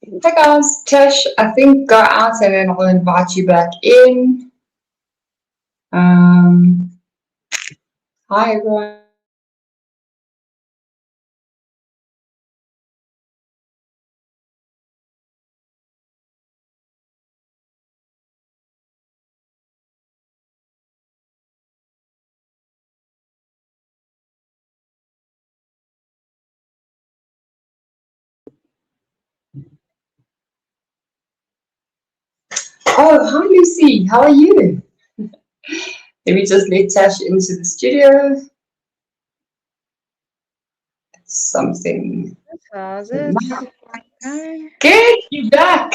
Hey guys, Tash, I think go out and then I'll invite you back in. Um, Hi everyone. Oh, hi Lucy, how are you? Let me just let Tash into the studio. Something. How's it? Hi. Good, you're back.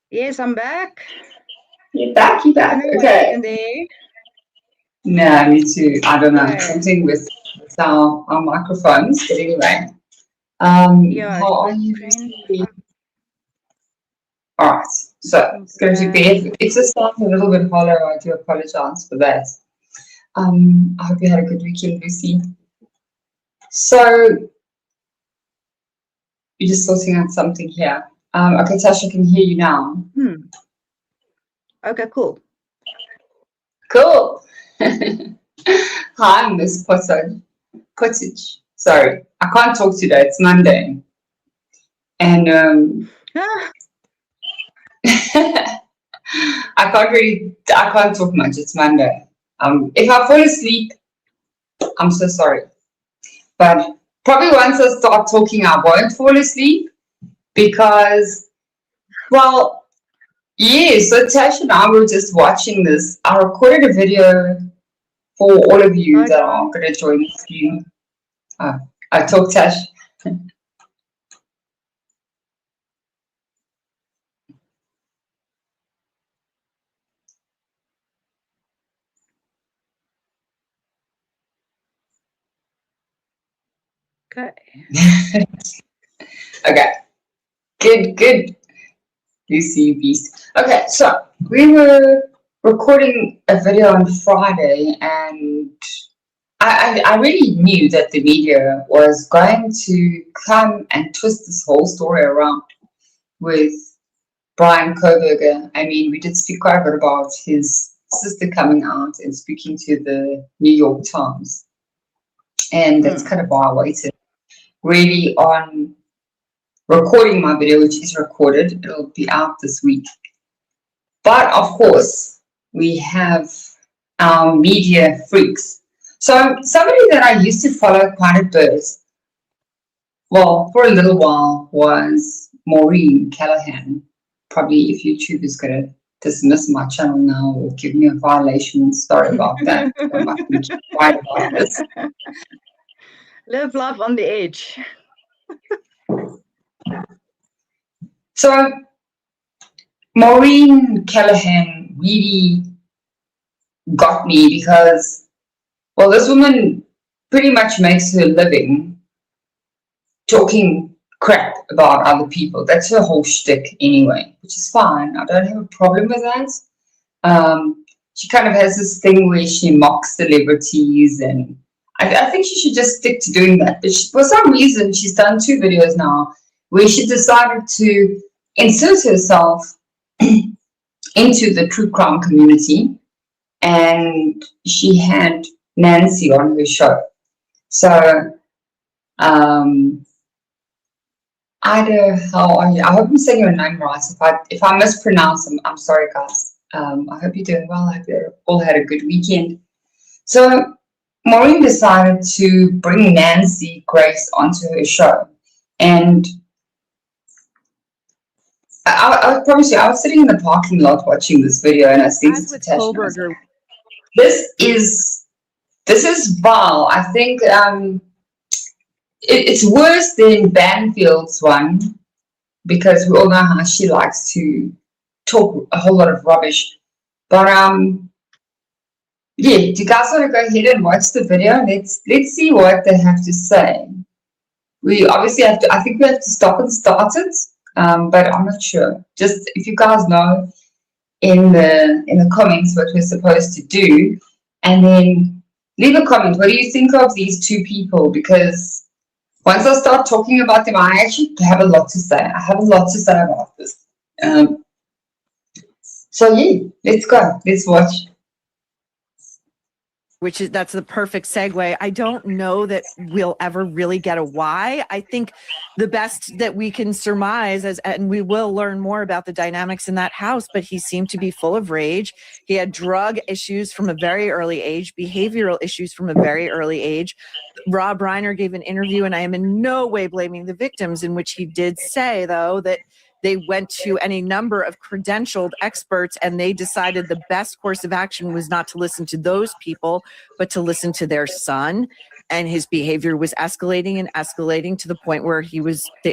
Yes, I'm back. You're back, you're I don't back. know what Okay. happened there. No, me too. I don't know. Okay. Something with our microphones. But anyway, Yeah, how are it's you, strange. Lucy? All right. So I'm it's going to back. be, if this sounds a little bit hollow, I do apologize for that. I hope you had a good weekend, Lucy. So you're just sorting out something here. Okay, Tasha, I can hear you now. Okay, cool. Cool. Hi, Miss Pottage. Sorry, I can't talk today. It's Monday, and Ah, I can't talk much. It's Monday. If I fall asleep, I'm so sorry. But probably once I start talking, I won't fall asleep because, well, yeah. So Tash and I were just watching this. I recorded a video for all of you hi, that are John. going to join the stream. I talk Tash. Okay. Okay, good. Lucy Beast. Okay, so we were recording a video on Friday, and I really knew that the media was going to come and twist this whole story around with Bryan Kohberger. I mean, we did speak quite a bit about his sister coming out and speaking to the New York Times, and that's kind of why I waited really on recording my video, which is recorded. It'll be out this week. But of course, we have our media freaks. So somebody that I used to follow quite a bit, well, for a little while, was Maureen Callahan. Probably if YouTube is going to dismiss my channel now or give me a violation, sorry about that. I must be quiet about this. Live life on the edge. So Maureen Callahan really got me because, well, this woman pretty much makes her living talking crap about other people. That's her whole shtick anyway, which is fine. I don't have a problem with that. She kind of has this thing where she mocks celebrities, and I think she should just stick to doing that. But for some reason, she's done 2 videos now where she decided to insert herself into the true crime community, and she had Nancy on her show. So, Ida, how are you? I hope I'm saying your name right. If I mispronounce them, I'm sorry, guys. I hope you're doing well. I hope you all had a good weekend. So, Maureen decided to bring Nancy Grace onto her show, and I promise you, I was sitting in the parking lot watching this video, and I sent it As to with Tash, and I was like, Kohberger. this is vile. I think it's worse than Banfield's one because we all know how she likes to talk a whole lot of rubbish. But yeah, do you guys want to go ahead and watch the video? Let's see what they have to say. We obviously have to. I think we have to stop and start it, but I'm not sure. Just if you guys know in the comments what we're supposed to do, and then leave a comment. What do you think of these two people? Because once I start talking about them, I actually have a lot to say. I have a lot to say about this. So yeah, let's go. Let's watch. That's the perfect segue. I don't know that we'll ever really get a why. I think the best that we can surmise and we will learn more about the dynamics in that house, but he seemed to be full of rage. He had drug issues from a very early age, behavioral issues from a very early age. Rob Reiner gave an interview, and I am in no way blaming the victims, in which he did say, though, that they went to any number of credentialed experts and they decided the best course of action was not to listen to those people, but to listen to their son. And his behavior was escalating and escalating to the point where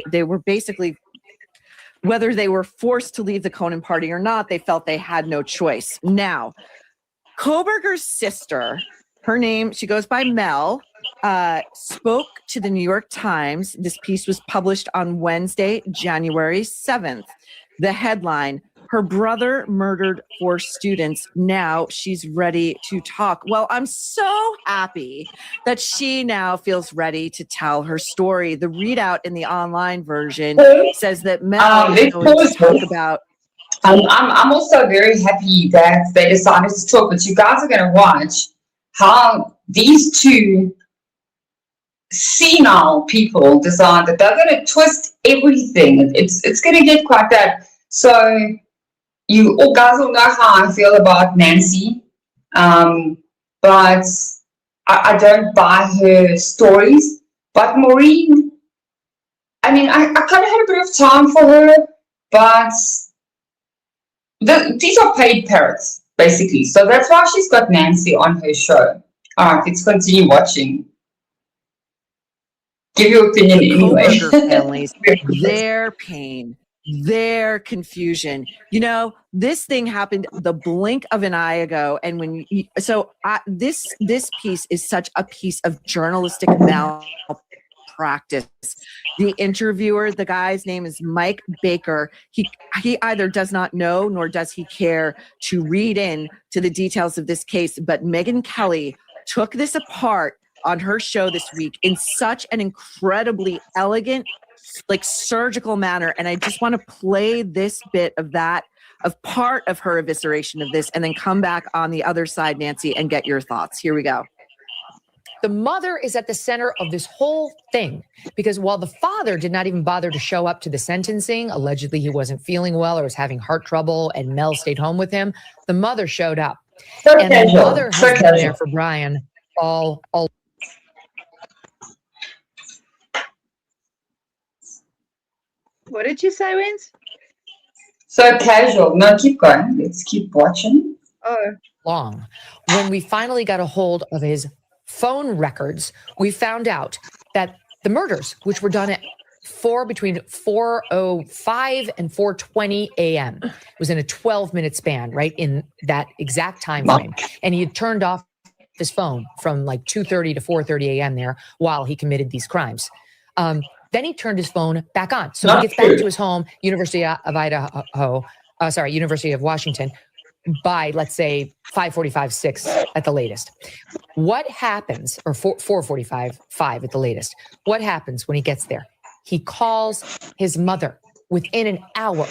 they were basically, whether they were forced to leave the Conan party or not, they felt they had no choice. Now, Kohberger's sister, her name, she goes by Mel, spoke to the New York Times. This piece was published on Wednesday, January 7th. The headline, her brother murdered 4 students. Now she's ready to talk. Well, I'm so happy that she now feels ready to tell her story. The readout in the online version says that Mel is going to talk about. I'm also very happy that they decided to talk, but you guys are going to watch how these two senile people decide that they're going to twist everything. It's going to get quite that. So you all guys will know how I feel about Nancy, but I don't buy her stories. But Maureen, I mean, I kind of had a bit of time for her, but these are paid parrots, basically. So that's why she's got Nancy on her show. All right, let's continue watching. Give your opinion anyway. Kohberger families, their pain, their confusion. You know, this thing happened the blink of an eye ago, and this piece is such a piece of journalistic malpractice. The interviewer, the guy's name is Mike Baker. He either does not know nor does he care to read in to the details of this case. But Megyn Kelly took this apart on her show this week in such an incredibly elegant, like surgical manner. And I just want to play this bit of part of her evisceration of this and then come back on the other side, Nancy, and get your thoughts. Here we go. The mother is at the center of this whole thing because while the father did not even bother to show up to the sentencing, allegedly he wasn't feeling well or was having heart trouble and Mel stayed home with him, the mother showed up. And the mother has been there for Bryan all. What did you say, Wins? So casual. No, keep going. Let's keep watching. Oh. Long. When we finally got a hold of his phone records, we found out that the murders, which were done at between 4:05 and 4:20 a.m., it was in a 12-minute span, right, in that exact time frame. And he had turned off his phone from like 2:30 to 4:30 a.m. there while he committed these crimes. Then he turned his phone back on. So he gets back to his home, University of Washington, by, let's say, 5:45, 6 at the latest. What happens, or 4:45, 5 at the latest, what happens when he gets there? He calls his mother within an hour.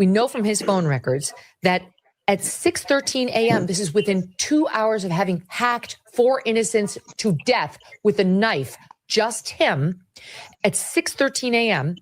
We know from his phone records that at 6:13 a.m., this is within 2 hours of having hacked 4 innocents to death with a knife, just him. At 6:13 a.m.,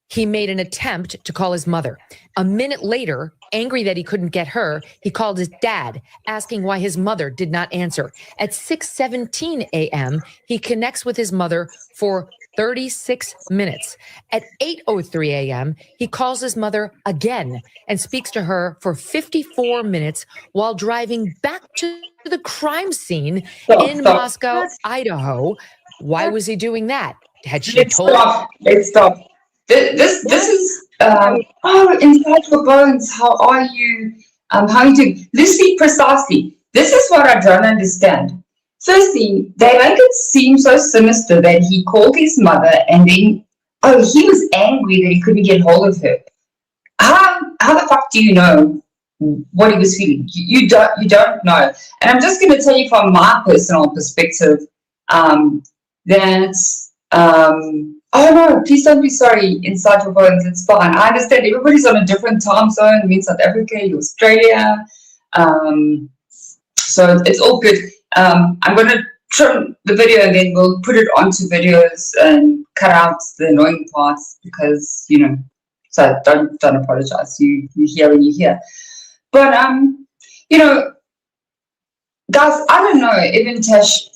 he made an attempt to call his mother. A minute later, angry that he couldn't get her, he called his dad, asking why his mother did not answer. At 6:17 a.m., he connects with his mother for 36 minutes. At 8:03 a.m., he calls his mother again and speaks to her for 54 minutes while driving back to the crime scene in Moscow, Idaho. Why was he doing that? Had she told him? Let's stop. This is inside your bones. How are you? How are you doing? Lucy, precisely. This is what I don't understand. Firstly, they make it seem so sinister that he called his mother and then, he was angry that he couldn't get hold of her. How the fuck do you know what he was feeling? You don't know. And I'm just going to tell you from my personal perspective that Oh no, please don't be sorry inside your bones. It's fine. I understand everybody's on a different time zone. We're in South Africa, you're Australia. So it's all good. I'm going to trim the video and then we'll put it onto videos and cut out the annoying parts because, so don't apologize. You hear when you hear. But, guys, I don't know, even Tash,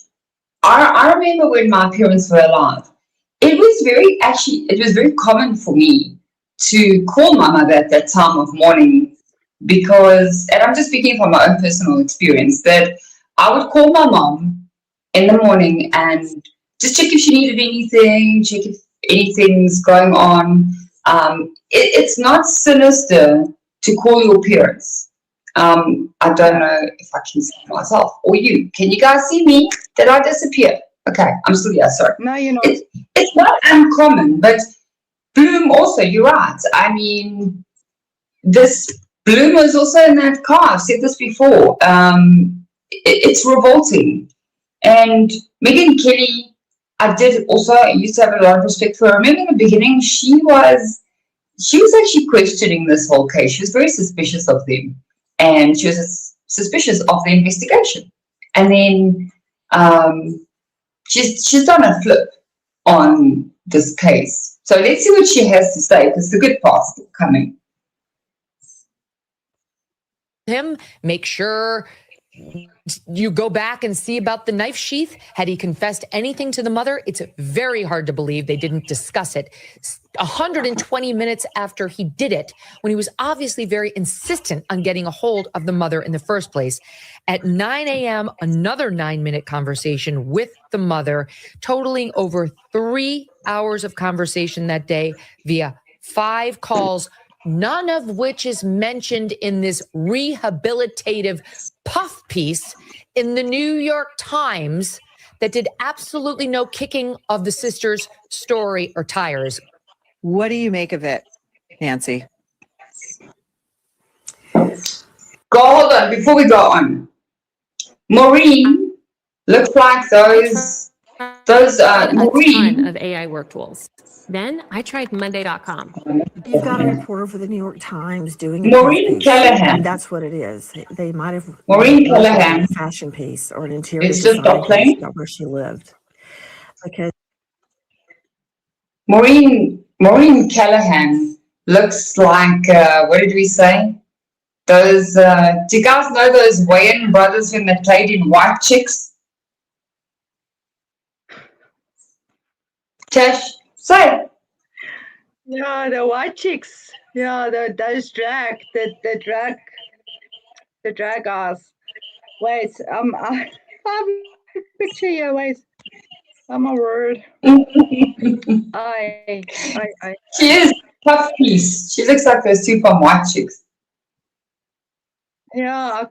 I remember when my parents were alive, it was very common for me to call my mother at that time of morning because, and I'm just speaking from my own personal experience, that I would call my mom in the morning and just check if she needed anything, check if anything's going on. It's not sinister to call your parents. I don't know if I can see myself or you. Can you guys see me? Did I disappear? Okay, I'm still here, sorry. No, you're not. It's not uncommon, but Bloom also, you're right. I mean, this Bloom was also in that car. I've said this before. It's revolting. And Megan Kelly, I used to have a lot of respect for her. I remember in the beginning, she was actually questioning this whole case. She was very suspicious of them. And she was suspicious of the investigation. And then she's done a flip on this case. So let's see what she has to say, because the good part's still coming. Him, make sure you go back and see about the knife sheath. Had he confessed anything to the mother? It's very hard to believe they didn't discuss it 120 minutes after he did it, when he was obviously very insistent on getting a hold of the mother in the first place. At 9 a.m., another 9-minute conversation with the mother, totaling over 3 hours of conversation that day via 5 calls, none of which is mentioned in this rehabilitative puff piece in the New York Times that did absolutely no kicking of the sisters' story or tires. What do you make of it, Nancy? Hold on, before we go on. Maureen looks like those a ton Maureen. of AI work tools. Then I tried Monday.com. You've got a reporter for the New York Times doing a Maureen puff piece, Callahan. and that's what it is. They might have Maureen worked on Callahan. a fashion piece or an interior It's just design stop playing. piece about where she lived. Because Maureen Callahan looks like, what did we say? Those, do you guys know those Wayans brothers when they played in White Chicks? Tash, say. Yeah, the white chicks. Yeah, those drag us. Wait, I have a picture here. Wait, I'm a word. I. She is tough piece. She looks like those two from White Chicks. Yeah, I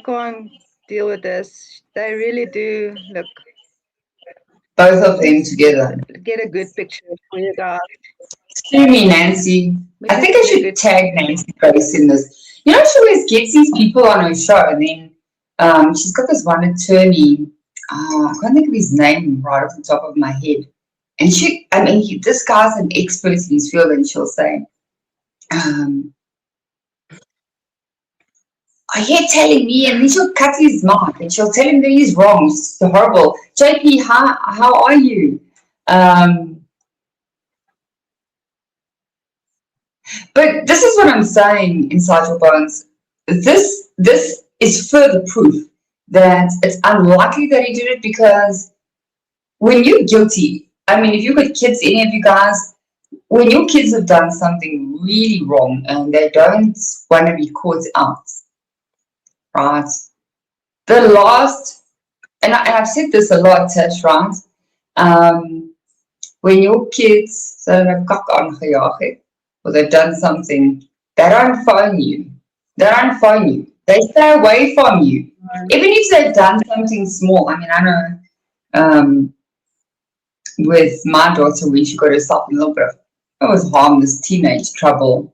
can't deal with this. They really do look. Both of them together. Get a good picture for you guys. Excuse me, Nancy. I think I should tag Nancy Grace in this. She always gets these people on her show, and then she's got this one attorney. I can't think of his name right off the top of my head. And this guy's an expert in his field, and she'll say, are you telling me? And then she'll cut his mouth, and she'll tell him that he's wrong. It's horrible. JP, how are you? But this is what I'm saying inside your bones. This is further proof that it's unlikely that he did it, because when you're guilty, I mean, if you've got kids, any of you guys, when your kids have done something really wrong and they don't want to be caught out, right? The last, and I've said this a lot, Tish, right? When your kids, or they've done something, they don't phone you. They stay away from you. Even if they've done something small. I mean, I know with my daughter, when she got herself in a little bit of, it was harmless teenage trouble,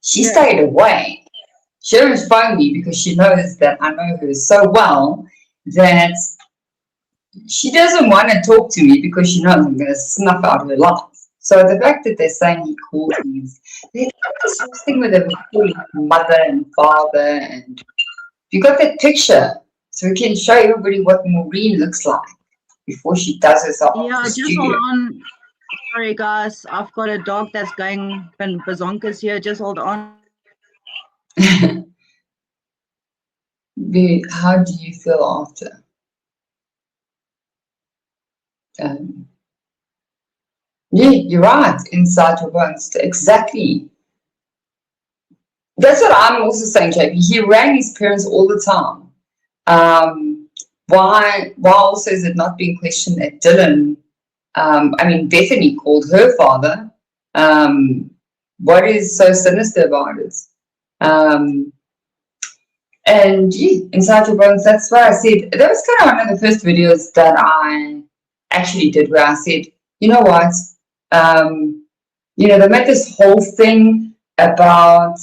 she stayed away. She doesn't phone me because she knows that I know her so well that she doesn't want to talk to me because she knows I'm going to snuff out her life. So the fact that they're saying he called these, there's this whole thing with them calling mother and father, and you got that picture, so we can show everybody what Maureen looks like before she does herself off Yeah, the just studio. hold on. Sorry, guys. I've got a dog that's going bazonkas here. Just hold on. How do you feel after? Yeah, you're right. Inside your bones, exactly. That's what I'm also saying, JP. He rang his parents all the time. Why also is it not being questioned that Dylan? Bethany called her father. What is so sinister about it? And yeah, inside your bones, that's why I said, that was kind of one of the first videos that I actually did where I said, you know what? They made this whole thing about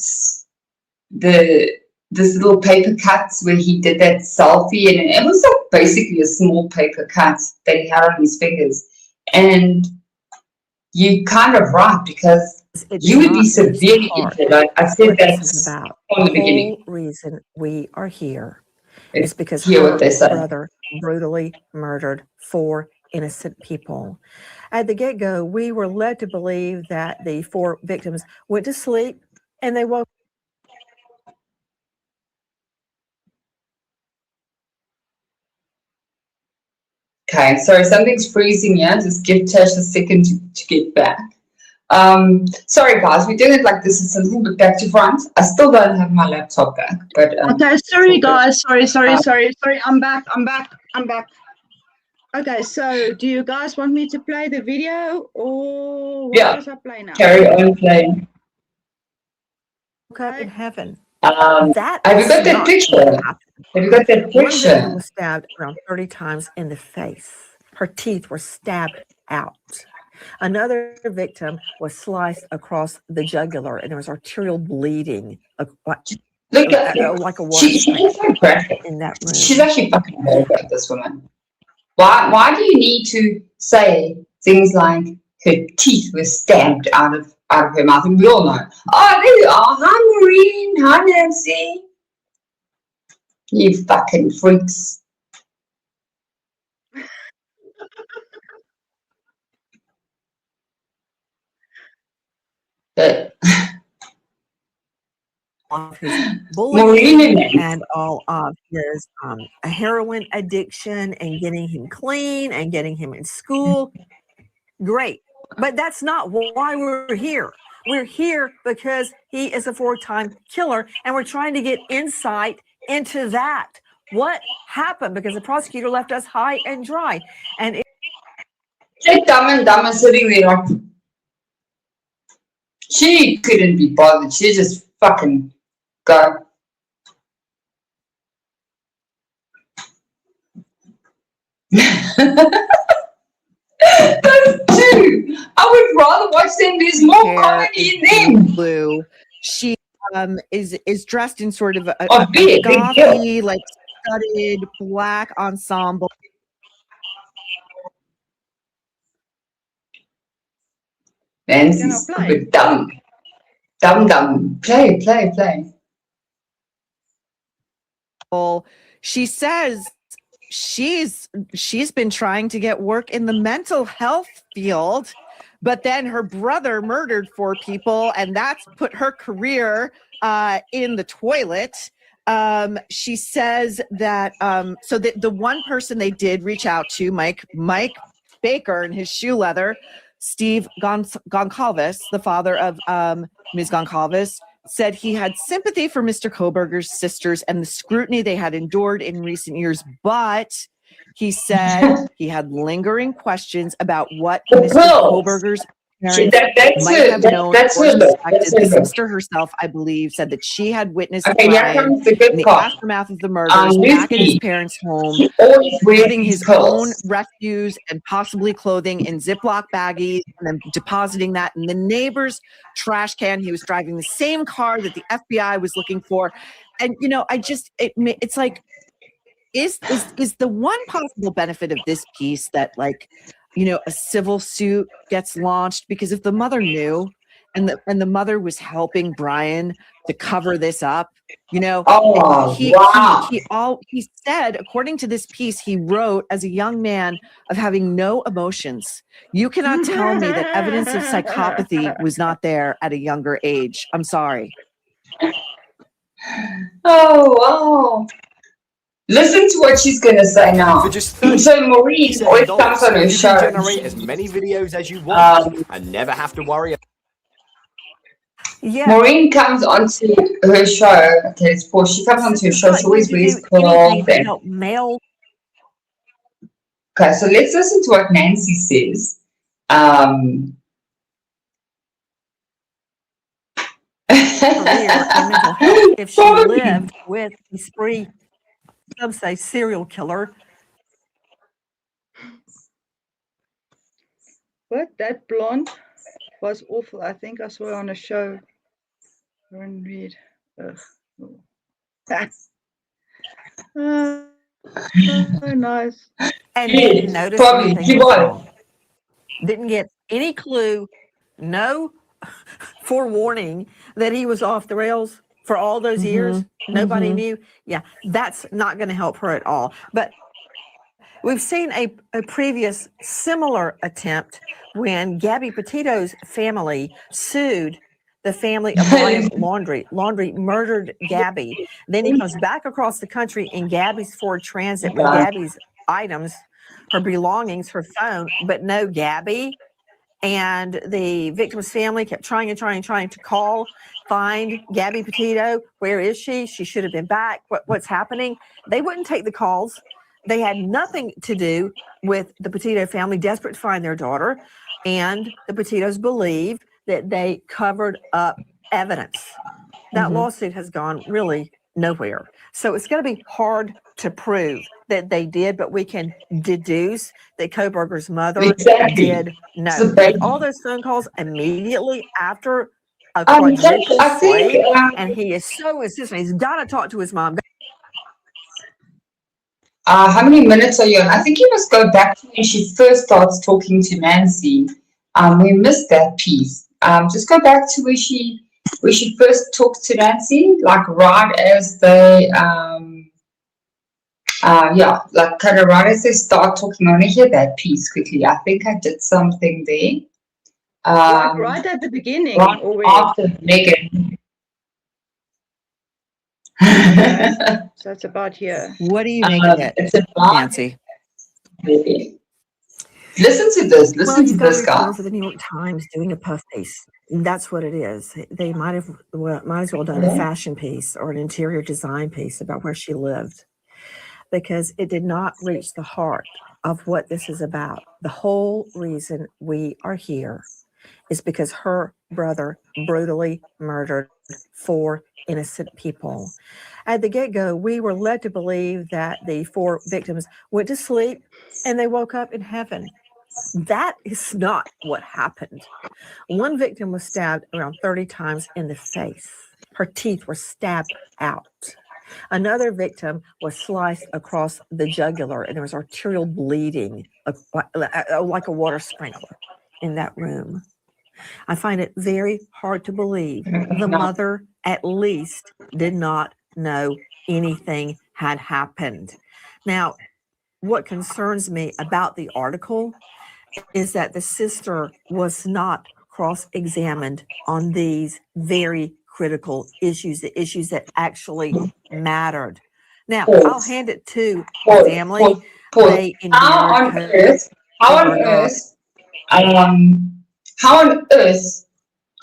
this little paper cut where he did that selfie, and it was like basically a small paper cut that he had on his fingers. And you kind of right, because you would be severely injured. I said that from the beginning. The whole reason we are here is because hear what they her say. brother brutally murdered 4 innocent people. At the get-go, we were led to believe that the 4 victims went to sleep and they woke. Okay, sorry, something's freezing here. Just give Tash a second to get back. Sorry guys, we're doing it like this. It's a little bit back to front. I still don't have my laptop back, but Okay, sorry guys. Sorry. I'm back. Okay, so do you guys want me to play the video or what Yeah, does I play now? carry on playing. Up in heaven. Have you got that picture? Have you got that One victim picture? was stabbed around 30 times in the face. Her teeth were stabbed out. Another victim was sliced across the jugular, and there was arterial bleeding, Look at like a water she's stream so graphic. in that room. She's actually fucking horrible, this woman. Why do you need to say things like her teeth were stabbed out of her mouth? And we all know. Oh, there you are. Hi, Maureen. Hi, Nancy. You fucking freaks. Of his bullying Maureen and all of his heroin addiction and getting him clean and getting him in school. Great. But that's not why we're here. We're here because he is a 4-time killer, and we're trying to get insight into that. What happened? Because the prosecutor left us high and dry. And Dumb and sitting there like, she couldn't be bothered. She just fucking go. Those two. I would rather watch them. There's more Hair comedy is in them. blue. She is dressed in sort of a Big gothy, like studded black ensemble. Nancy's stupid dumb. Dumb. Play. She says she's been trying to get work in the mental health field, but then her brother murdered 4 people, and that's put her career in the toilet. She says that so that the one person they did reach out to, Mike Baker and his shoe leather, Steve Goncalves, the father of Ms. Goncalves, said he had sympathy for Mr. Kohberger's sisters and the scrutiny they had endured in recent years, but he said he had lingering questions about what Mr. Kohberger's parents might have known or suspected. The sister herself, I believe, said that she had witnessed Bryan in the aftermath of the murders back at his parents' home, putting his own refuse and possibly clothing in Ziploc baggies and then depositing that in the neighbor's trash can. He was driving the same car that the FBI was looking for. And, it's like, is the one possible benefit of this piece that, like, a civil suit gets launched? Because if the mother knew and the mother was helping Bryan to cover this up, Oh, wow. he said, according to this piece, he wrote, as a young man of having no emotions, you cannot tell me that evidence of psychopathy was not there at a younger age. I'm sorry. Oh, wow. Listen to what she's going to say now. For just So Maureen always comes on her you show. can generate as many videos as you want and never have to worry. Yeah. Maureen comes onto her show. Okay, it's Paul. She comes onto her show. She always wears clothing. Male. Okay, so let's listen to what Nancy says. Career in mental health if she lived with a spree, some say serial killer. What? That blonde was awful. I think I saw her on a show. Lauren Reed. Ugh. Oh, nice. And didn't notice anything was wrong. Didn't get any clue, no forewarning that he was off the rails for all those years. Nobody knew. Yeah, that's not going to help her at all. But we've seen a previous similar attempt when Gabby Petito's family sued the family of Bryan Laundrie. Laundrie murdered Gabby. Then he comes back across the country in Gabby's Ford Transit with Gabby's items, her belongings, her phone, but no Gabby. And the victim's family kept trying to call, find Gabby Petito. Where is she? She should have been back. What's happening? They wouldn't take the calls. They had nothing to do with the Petito family, desperate to find their daughter. And the Petitos believed that they covered up evidence. That lawsuit has gone really nowhere. So it's going to be hard to prove that they did, but we can deduce that Kohberger's mother did know. With all those phone calls immediately after a quadruple slave, and he is so insistent. He's got to talk to his mom. How many minutes are you on? I think you must go back to when she first starts talking to Nancy. We missed that piece. Just go back to where she first talked to Nancy, like right as they like kind of right as they start talking. I want to hear that piece quickly. I think I did something there. Right at the beginning. Right after Megan. So it's about here. What are you making it, Nancy? Listen to this. Listen to this, guys. For the New York Times doing a puff piece. That's what it is. They might as well done a fashion piece or an interior design piece about where she lived, because it did not reach the heart of what this is about. The whole reason we are here is because her brother brutally murdered 4 innocent people. At the get-go, we were led to believe that the 4 victims went to sleep and they woke up in heaven. That is not what happened. One victim was stabbed around 30 times in the face. Her teeth were stabbed out. Another victim was sliced across the jugular, and there was arterial bleeding like a water sprinkler in that room. I find it very hard to believe the mother at least did not know anything had happened. Now, what concerns me about the article is that the sister was not cross-examined on these very critical issues, the issues that actually mattered. Now, I'll hand it to the family. How on earth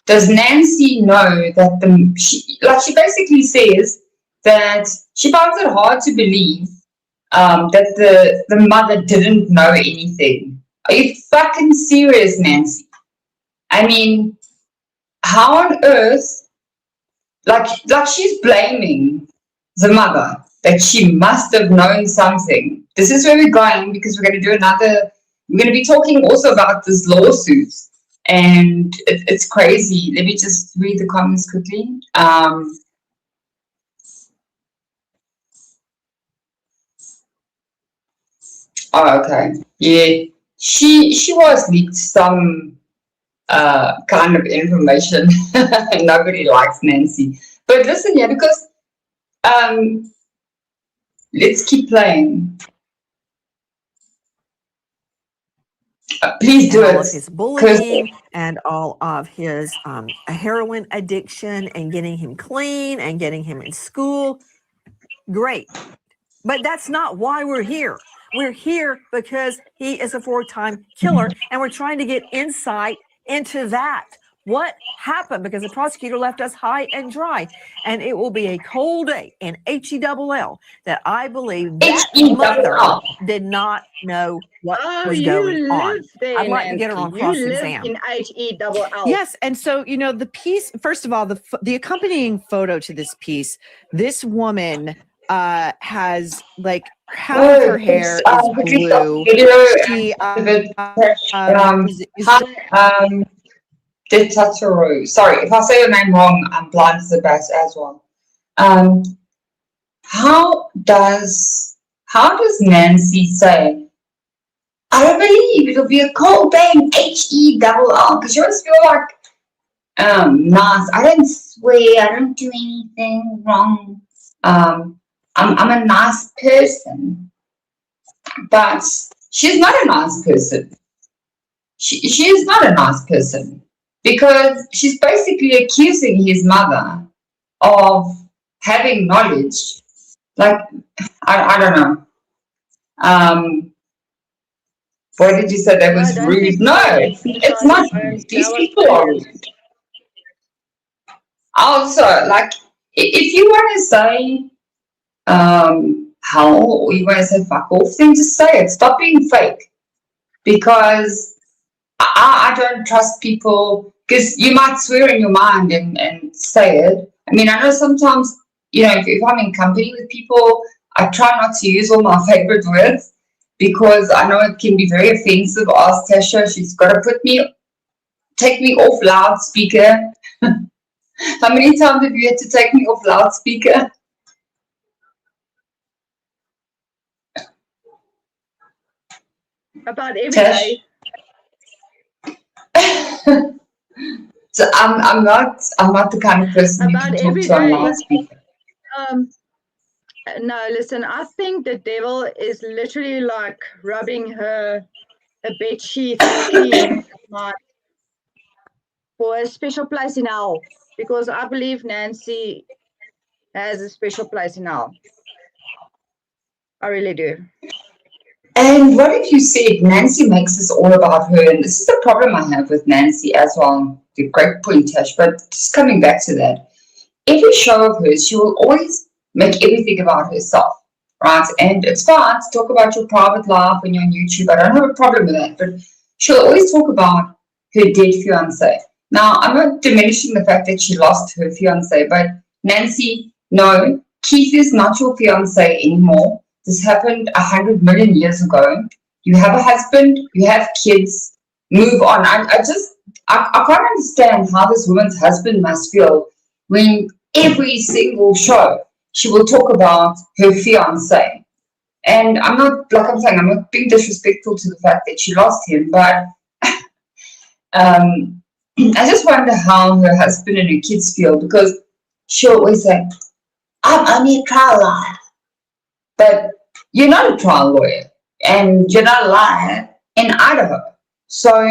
does Nancy know that she basically says that she finds it hard to believe that the mother didn't know anything. Are you fucking serious, Nancy? I mean, how on earth, like she's blaming the mother that she must have known something. This is where we're going, because we're going to be talking also about this lawsuit, and it's crazy. Let me just read the comments quickly. Oh, okay. Yeah. She was leaked some kind of information. Nobody likes Nancy. But listen, yeah, because let's keep playing. Please do and all it. of his bullying and all of his heroin addiction and getting him clean and getting him in school. Great. But that's not why we're here. We're here because he is a 4-time killer, and we're trying to get insight into that. What happened? Because the prosecutor left us high and dry, and it will be a cold day in HELL that I believe that mother did not know what was going on. There, I'd like to get her on cross exam. You live in HELL. Yes, and so the piece. First of all, the accompanying photo to this piece. This woman has like half of her hair is blue. She sorry if I say your name wrong. I'm blind as a bat as well. How does Nancy say? I don't believe it'll be a cold day in HELL because you always feel like nice. I don't swear. I don't do anything wrong. I'm a nice person, but she's not a nice person. She is not a nice person because she's basically accusing his mother of having knowledge. Like, I don't know. What did you say? That was rude. No, it's not rude. These people are rude. Also, like, if you want to say hell or you want to say fuck off, then just say it. Stop being fake. Because I don't trust people, because you might swear in your mind and say it. I mean, I know sometimes, if I'm in company with people, I try not to use all my favorite words because I know it can be very offensive. Ask Tasha, she's got to take me off loudspeaker. How many times have you had to take me off loudspeaker? About every day. So I'm not the kind of person you About can talk every to on day. loudspeaker. No, listen, I think the devil is literally like rubbing her a bed sheet clean at night for a special place in hell, because I believe Nancy has a special place in hell. I really do. And what if you said Nancy makes this all about her? And this is the problem I have with Nancy as well. The great point, Tash. But just coming back to that, every show of hers, she will always make everything about herself, right? And it's fine to talk about your private life when you're on YouTube. I don't have a problem with that. But she'll always talk about her dead fiancé. Now, I'm not diminishing the fact that she lost her fiancé, but Nancy, no, Keith is not your fiancé anymore. This happened 100 million years ago. You have a husband, you have kids, move on. I can't understand how this woman's husband must feel when every single show she will talk about her fiancé. And I'm not being disrespectful to the fact that she lost him, but I just wonder how her husband and her kids feel, because she'll always say, I'm only a trial lawyer. But you're not a trial lawyer, and you're not a liar in Idaho. So,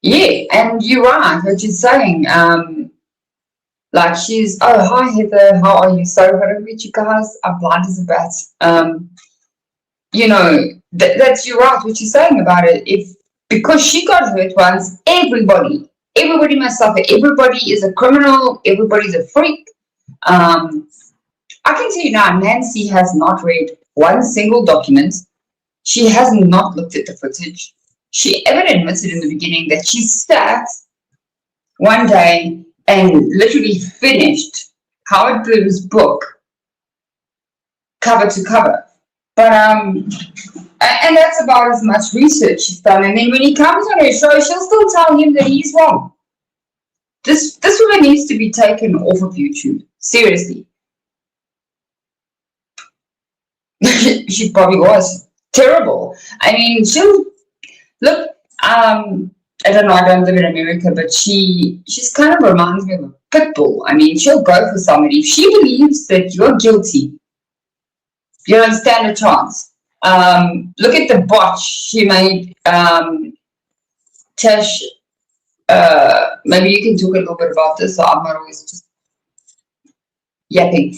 yeah, and you're right, what you're saying. Like she's, oh, hi Heather, how are you? Sorry, I don't reach you guys. I'm blind as a bat. That's you're right, what you're saying about it. Because she got hurt once, everybody must suffer. Everybody is a criminal. Everybody's a freak. I can tell you now, Nancy has not read one single document. She has not looked at the footage. She even admitted in the beginning that she sat one day and literally finished Howard Bloom's book cover to cover. But and that's about as much research she's done. And then when he comes on her show, she'll still tell him that he's wrong. This woman needs to be taken off of YouTube. Seriously. she probably was terrible. I mean, she'll look. I don't know. I don't live in America, but she's kind of reminds me of a pit bull. I mean, she'll go for somebody if she believes that you're guilty. You don't stand a chance. Look at the botch she made. Tash, maybe you can talk a little bit about this. So I'm not always just yapping.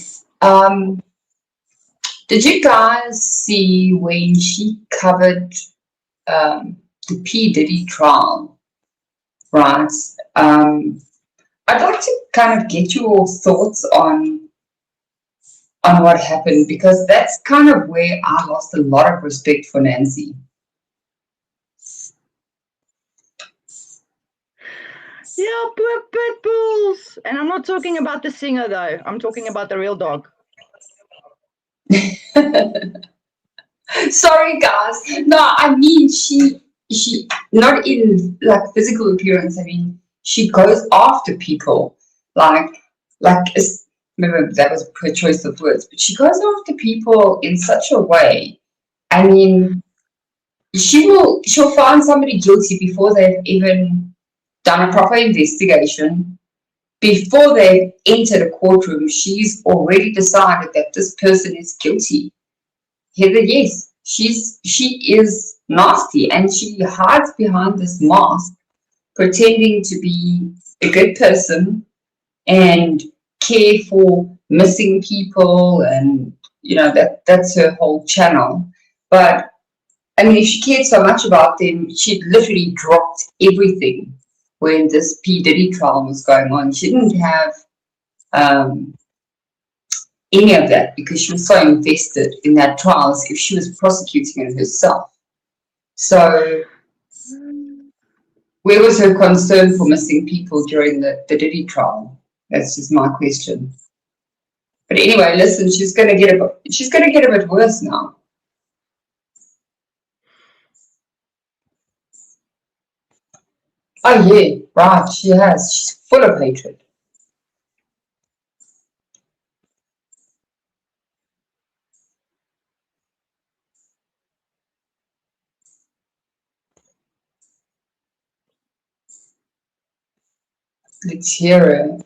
Did you guys see when she covered the P. Diddy trial, right? I'd like to kind of get your thoughts on what happened, because that's kind of where I lost a lot of respect for Nancy. Yeah, poor pit bulls. And I'm not talking about the singer though. I'm talking about the real dog. Sorry, guys. No, I mean she not in like physical appearance. I mean she goes after people like maybe that was her choice of words, but she goes after people in such a way. I mean, she'll find somebody guilty before they've even done a proper investigation. Before they've entered a courtroom, she's already decided that this person is guilty. Heather, yes, she is nasty, and she hides behind this mask, pretending to be a good person and care for missing people, and that's her whole channel. But I mean, if she cared so much about them, she'd literally dropped everything when this P. Diddy trial was going on. She didn't have any of that because she was so invested in that trial as if she was prosecuting it herself. So where was her concern for missing people during the Diddy trial? That's just my question. But anyway, listen, she's gonna get a bit worse now. Oh yeah, right, she has. She's full of hatred. Let's hear her.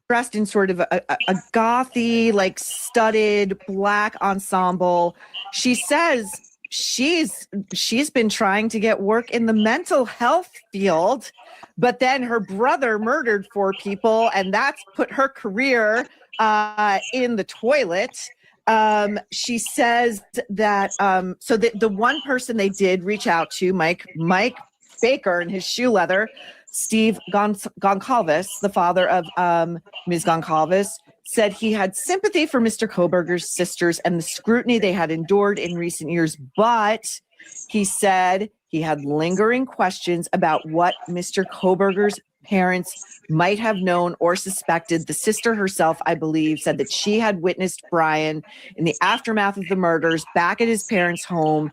Dressed in sort of a gothy, like studded black ensemble. She says she's been trying to get work in the mental health field, but then her brother murdered 4 people, and that's put her career in the toilet. She says that so the one person they did reach out to, Mike Baker and his shoe leather, Steve Goncalves, the father of Ms. Goncalves, said he had sympathy for Mr. Kohberger's sisters and the scrutiny they had endured in recent years, but he said he had lingering questions about what Mr. Kohberger's parents might have known or suspected. The sister herself, I believe, said that she had witnessed Bryan in the aftermath of the murders back at his parents' home,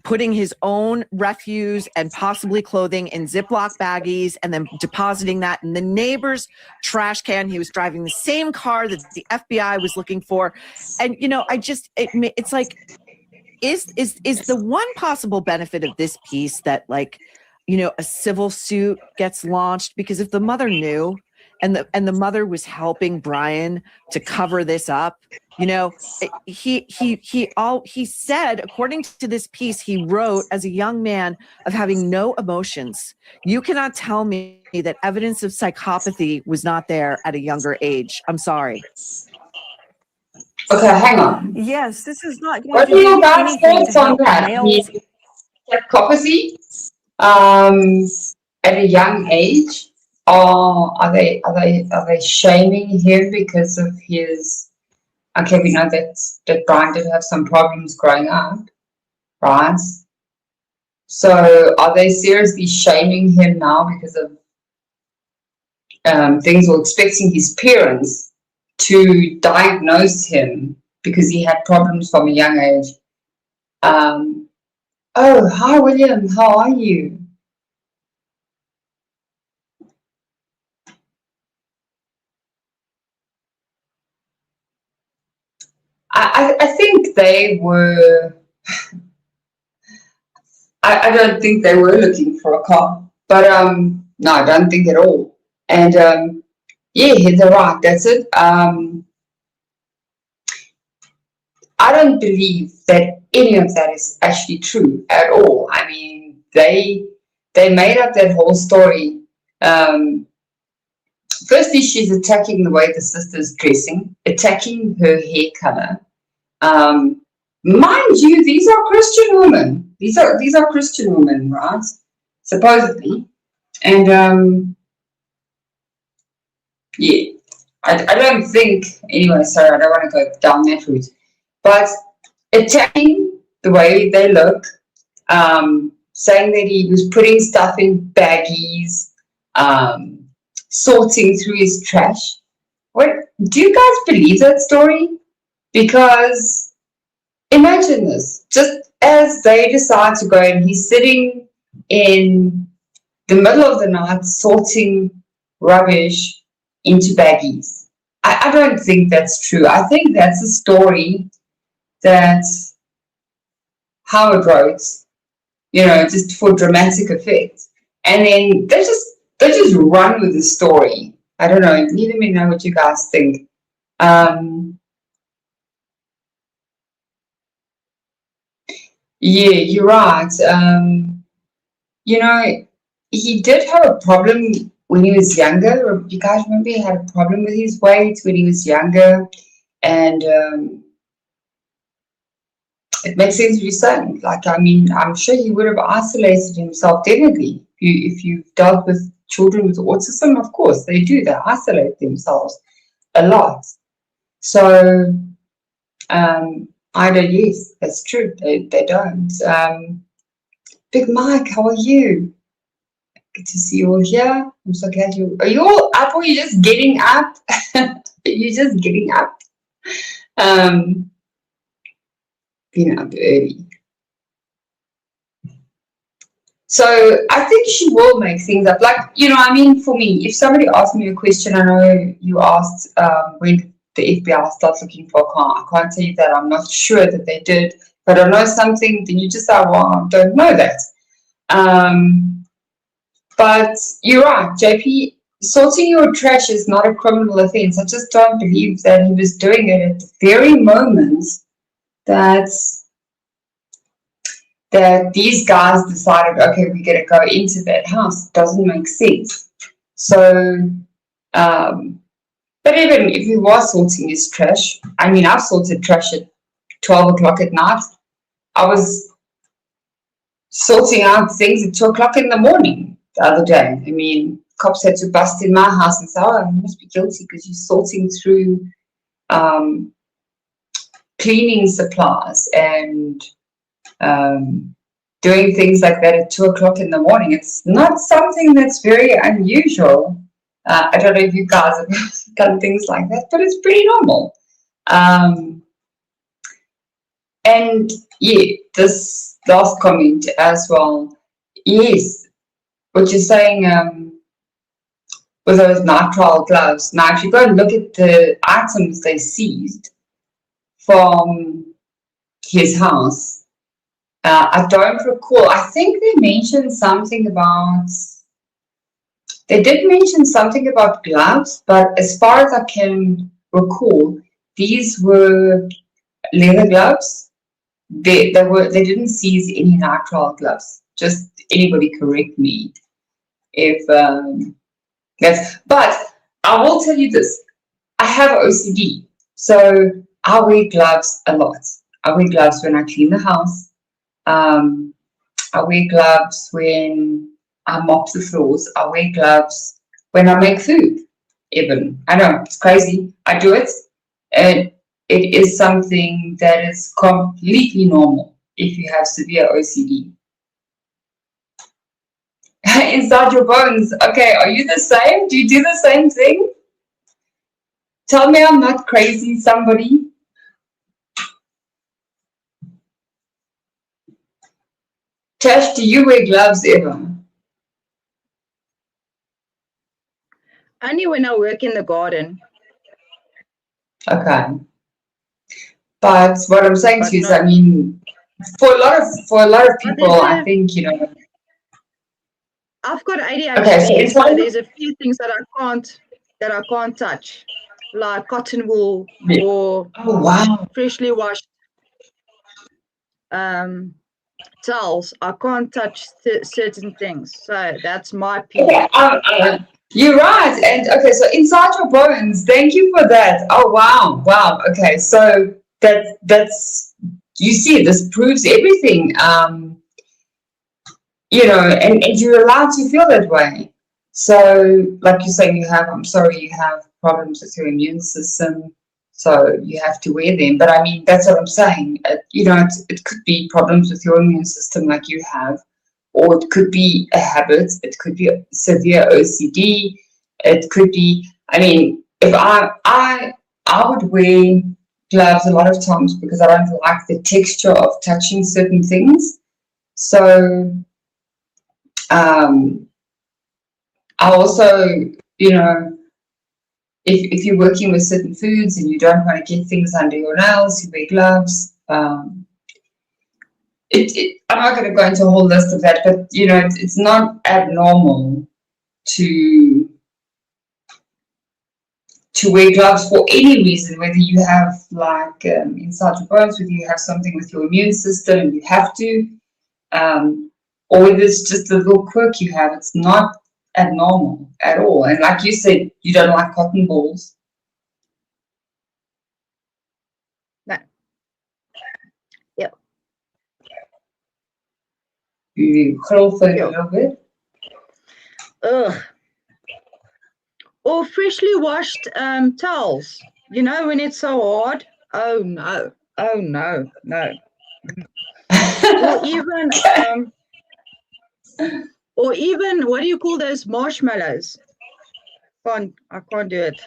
putting his own refuse and possibly clothing in Ziploc baggies and then depositing that in the neighbor's trash can. He was driving the same car that the FBI was looking for. And, it's like, is the one possible benefit of this piece that, like, a civil suit gets launched? Because if the mother knew and the mother was helping Bryan to cover this up, he said, according to this piece he wrote as a young man, of having no emotions. You cannot tell me that evidence of psychopathy was not there at a younger age. I'm sorry. Okay, hang on. Yes, this is not going What to do you do guys anything to thoughts on help that? males. Psychopathy at a young age, or are they shaming him because of his? Okay, we know that Bryan did have some problems growing up, right? So are they seriously shaming him now because of things, or expecting his parents to diagnose him because he had problems from a young age? Oh, hi, William. How are you? I think they were. I don't think they were looking for a car, but no, I don't think at all. And yeah, they're right. That's it. I don't believe that any of that is actually true at all. I mean, they made up that whole story. Firstly, she's attacking the way the sister's dressing, attacking her hair color. Mind you, these are Christian women. These are Christian women, right? Supposedly, and yeah, I don't think anyway. Sorry, I don't want to go down that route, but attacking the way they look, saying that he was putting stuff in baggies, sorting through his trash. What do you guys believe that story? Because imagine this, just as they decide to go and he's sitting in the middle of the night sorting rubbish into baggies. I don't think that's true. I think that's a story that Howard wrote, just for dramatic effect. And then they just run with the story. I don't know. Let me know what you guys think. Yeah, you're right. He did have a problem when he was younger. You guys remember he had a problem with his weight when he was younger, and it makes sense what you're saying. Like, I mean, I'm sure he would have isolated himself definitely. If you've dealt with children with autism, of course they do. They isolate themselves a lot. So, yes, that's true. They don't. Big Mike, how are you? Good to see you all here. I'm so glad are you all up or are you just getting up? Are you just getting up? Been up early. So I think she will make things up. Like, I mean, for me, if somebody asked me a question, I know you asked when the FBI starts looking for a car. I can't tell you that. I'm not sure that they did. But I know something, then you just say, well, I don't know that. But you're right, JP, sorting your trash is not a criminal offense. I just don't believe that he was doing it at the very moment that these guys decided, okay, we're going to go into that house. It doesn't make sense. So, but even if he was sorting his trash, I mean, I've sorted trash at 12 o'clock at night. I was sorting out things at 2 o'clock in the morning the other day. I mean, cops had to bust in my house and say, oh, you must be guilty because you're sorting through cleaning supplies and doing things like that at 2 o'clock in the morning. It's not something that's very unusual. I don't know if you guys have done things like that, but it's pretty normal. And yeah, this last comment as well. Yes, what you're saying with those nitrile gloves. Now, if you go and look at the items they seized from his house, I don't recall. I think they mentioned something about. They did mention something about gloves, but as far as I can recall, these were leather gloves. They didn't seize any nitrile gloves. Just anybody correct me if that's. But I will tell you this: I have OCD, so I wear gloves a lot. I wear gloves when I clean the house. I wear gloves when I mop the floors. I wear gloves when I make food. Even I know it's crazy. I do it, and it is something that is completely normal if you have severe OCD. Inside your bones. Okay, are you the same? Do you do the same thing? Tell me I'm not crazy, somebody. Tash, do you wear gloves ever? Only when I work in the garden. Okay. But what I'm saying But to you is, not- I mean, for a lot of But people, there's I a- think, I've got ADHD, Okay, so it's so one- there's a few things that I can't touch, like cotton wool Yeah. or oh wow, freshly washed towels. I can't touch certain things. So that's my okay, opinion. you're right. And okay, so inside your bones, thank you for that. Oh wow. Okay, so that's you see, this proves everything. And you're allowed to feel that way. So, like you're saying, you have problems with your immune system, so you have to wear them. But I mean, that's what I'm saying. It could be problems with your immune system, like you have, or it could be a habit. It could be severe OCD. It could be. I mean, if I would wear gloves a lot of times because I don't like the texture of touching certain things. So. I also, if you're working with certain foods and you don't want to get things under your nails, you wear gloves. I'm not going to go into a whole list of that, but it's not abnormal to wear gloves for any reason, whether you have inside your bones, whether you have something with your immune system and you have to, or whether it's just a little quirk you have. It's not abnormal at all. And like you said, you don't like cotton balls. No. Yep. You curl for a little bit. Ugh. Or freshly washed towels. When it's so hard. Oh no. Or even what do you call those marshmallows? I can't do it.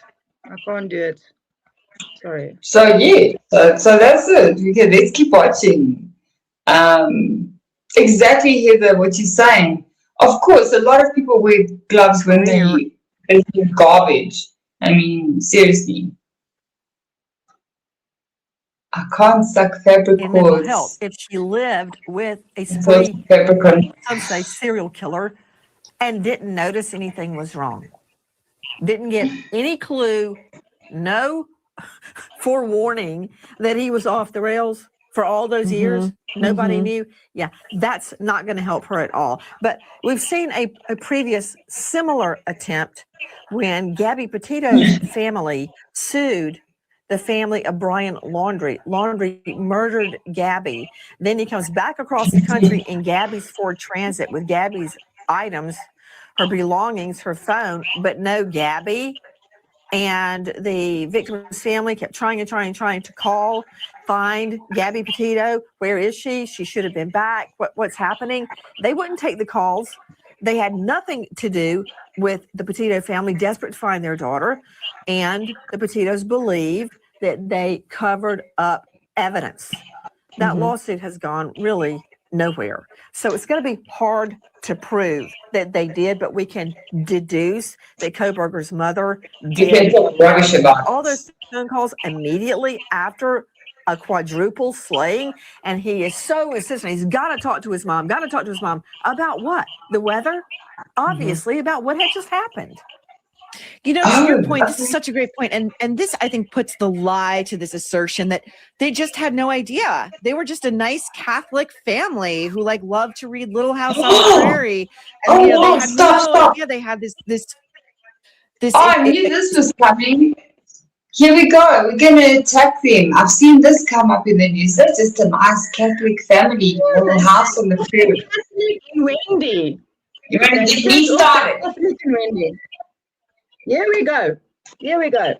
Sorry. So yeah, so that's it. Okay, let's keep watching. Exactly, Heather, what you're saying. Of course, a lot of people wear gloves when they do garbage. I mean, seriously. I can't suck fabric In mental cords. health, if she lived with a So spree, fabric cords. some say serial killer, and didn't notice anything was wrong, didn't get any clue, no forewarning that he was off the rails for all those years. Nobody knew. Yeah, that's not going to help her at all. But we've seen a previous similar attempt when Gabby Petito's family sued the family of Bryan Laundrie. Laundrie murdered Gabby. Then he comes back across the country in Gabby's Ford Transit with Gabby's items, her belongings, her phone, but no Gabby. And the victim's family kept trying to call, find Gabby Petito. Where is she? She should have been back. What's happening? They wouldn't take the calls. They had nothing to do with the Petito family, desperate to find their daughter. And the Petitos believe that they covered up evidence. That lawsuit has gone really nowhere. So it's going to be hard to prove that they did, but we can deduce that Kohberger's mother did rubbish about all those phone calls immediately after a quadruple slaying. And he is so insistent. He's got to talk to his mom, about what? The weather? Obviously, about what had just happened. To your point, this is such a great point. And this, I think, puts the lie to this assertion that they just had no idea. They were just a nice Catholic family who loved to read Little House on the Prairie. And they had no idea they had this. I knew this was coming. Here we go. We're going to attack them. I've seen this come up in the news. That's just a nice Catholic family, Little House on the Prairie. Catholic and Wendy. You want to get me started? Catholic and Wendy. Here we go. Here we go.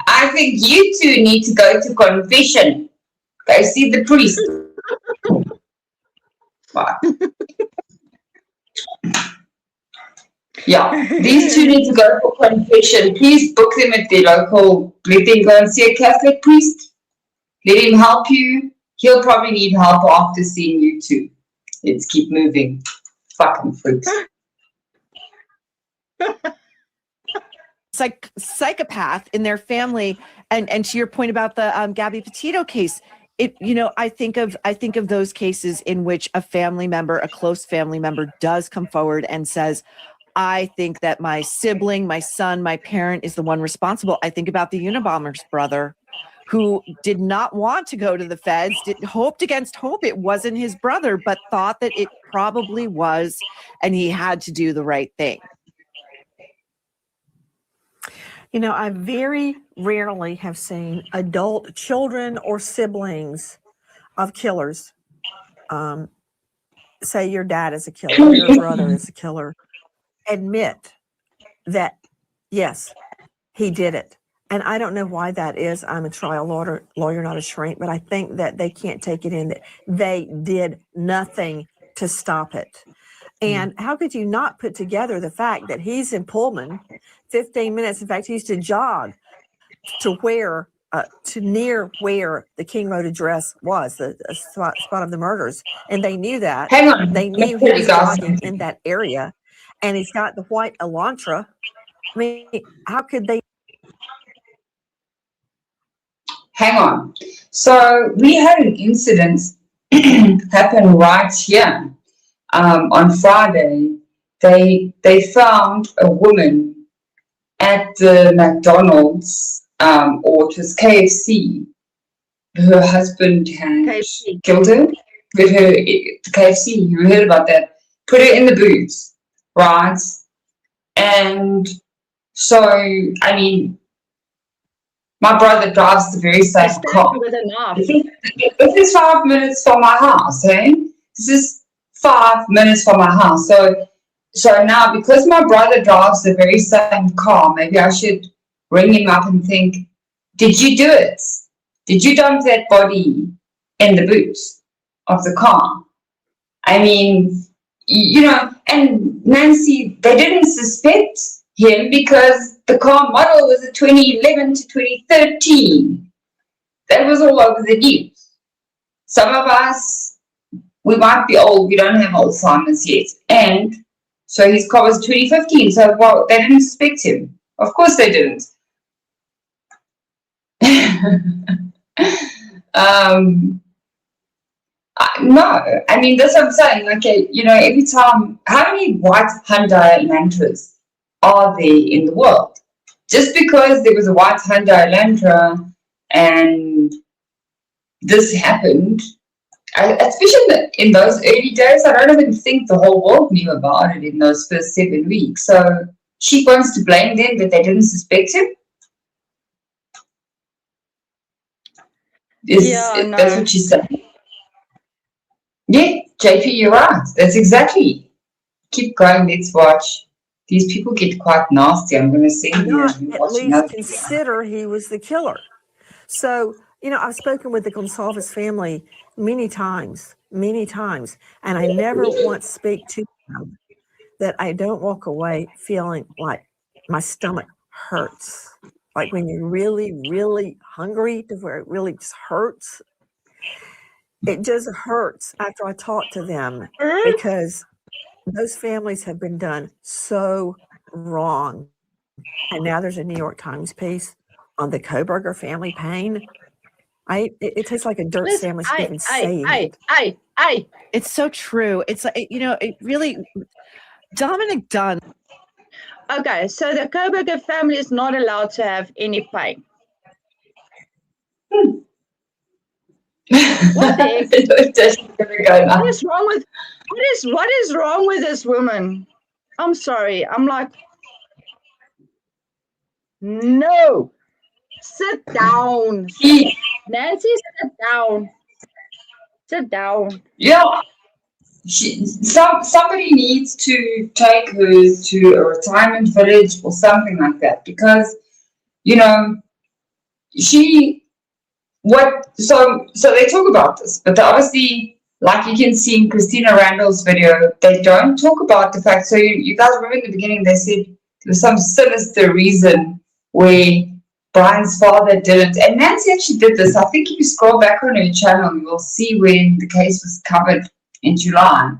I think you two need to go to confession. Go see the priest. Yeah, these two need to go for confession. Please book them at their local. Let them go and see a Catholic priest. Let him help you. He'll probably need help after seeing you too. Let's keep moving. Fucking freaks. psychopath in their family. And to your point about the Gabby Petito case, I think of those cases in which a close family member does come forward and says, I think that my sibling, my son, my parent is the one responsible. I think about the Unabomber's brother, who did not want to go to the feds, hoped against hope it wasn't his brother, but thought that it probably was, and he had to do the right thing. I very rarely have seen adult children or siblings of killers say your dad is a killer, your brother is a killer, admit that, yes, he did it. And I don't know why that is. I'm a trial lawyer, not a shrink, but I think that they can't take it in that they did nothing to stop it. And how could you not put together the fact that he's in Pullman, 15 minutes, in fact, he used to jog to near where the King Road address was, the spot of the murders. And they knew that. Hang on. They knew he was jogging in that area. And he's got the white Elantra. I mean, how could they? Hang on. So we had an incident happen right here on Friday. They found a woman at the McDonald's, or it was KFC. Her husband had killed her. Put her the KFC. You heard about that? Put her in the boot, right? And so, I mean, my brother drives the very same car. This is 5 minutes from my house, eh? This is 5 minutes from my house. So now, because my brother drives the very same car, maybe I should ring him up and think, did you do it? Did you dump that body in the boot of the car? I mean, and Nancy, they didn't suspect him because the car model was a 2011 to 2013. That was all over the news. Some of us, we might be old, we don't have Alzheimer's yet. And so his car was 2015, so well, they didn't suspect him. Of course they didn't. No, I mean, that's what I'm saying. Okay, every time, how many white Hyundai Elantras are there in the world? Just because there was a white Hyundai Elantra and this happened, especially in those early days, I don't even think the whole world knew about it in those first 7 weeks. So she wants to blame them that they didn't suspect him. That's what she said. Yeah, JP, you're right. That's exactly. Keep going. Let's watch. These people get quite nasty. I'm going to send you. At least consider he was the killer. So, I've spoken with the Gonsalves family many times, and I never once speak to them that I don't walk away feeling like my stomach hurts. Like when you're really, really hungry to where it really just hurts. It just hurts after I talk to them because those families have been done so wrong. And now there's a New York Times piece on the Kohberger family pain. It tastes like a dirt sandwich even saying it. It's so true. It's like, it really, Dominic Dunn. Okay, so the Kohberger family is not allowed to have any pain. What the heck? What is wrong with this woman? I'm sorry. I'm like, no. Sit down. Nancy, sit down. Sit down. Yeah. Somebody needs to take her to a retirement village or something like that because, so they talk about this, but obviously, like you can see in Christina Randall's video, they don't talk about the fact. So you guys remember in the beginning, they said there was some sinister reason where Bryan's father didn't. And Nancy actually did this. I think if you scroll back on her channel, you will see when the case was covered in July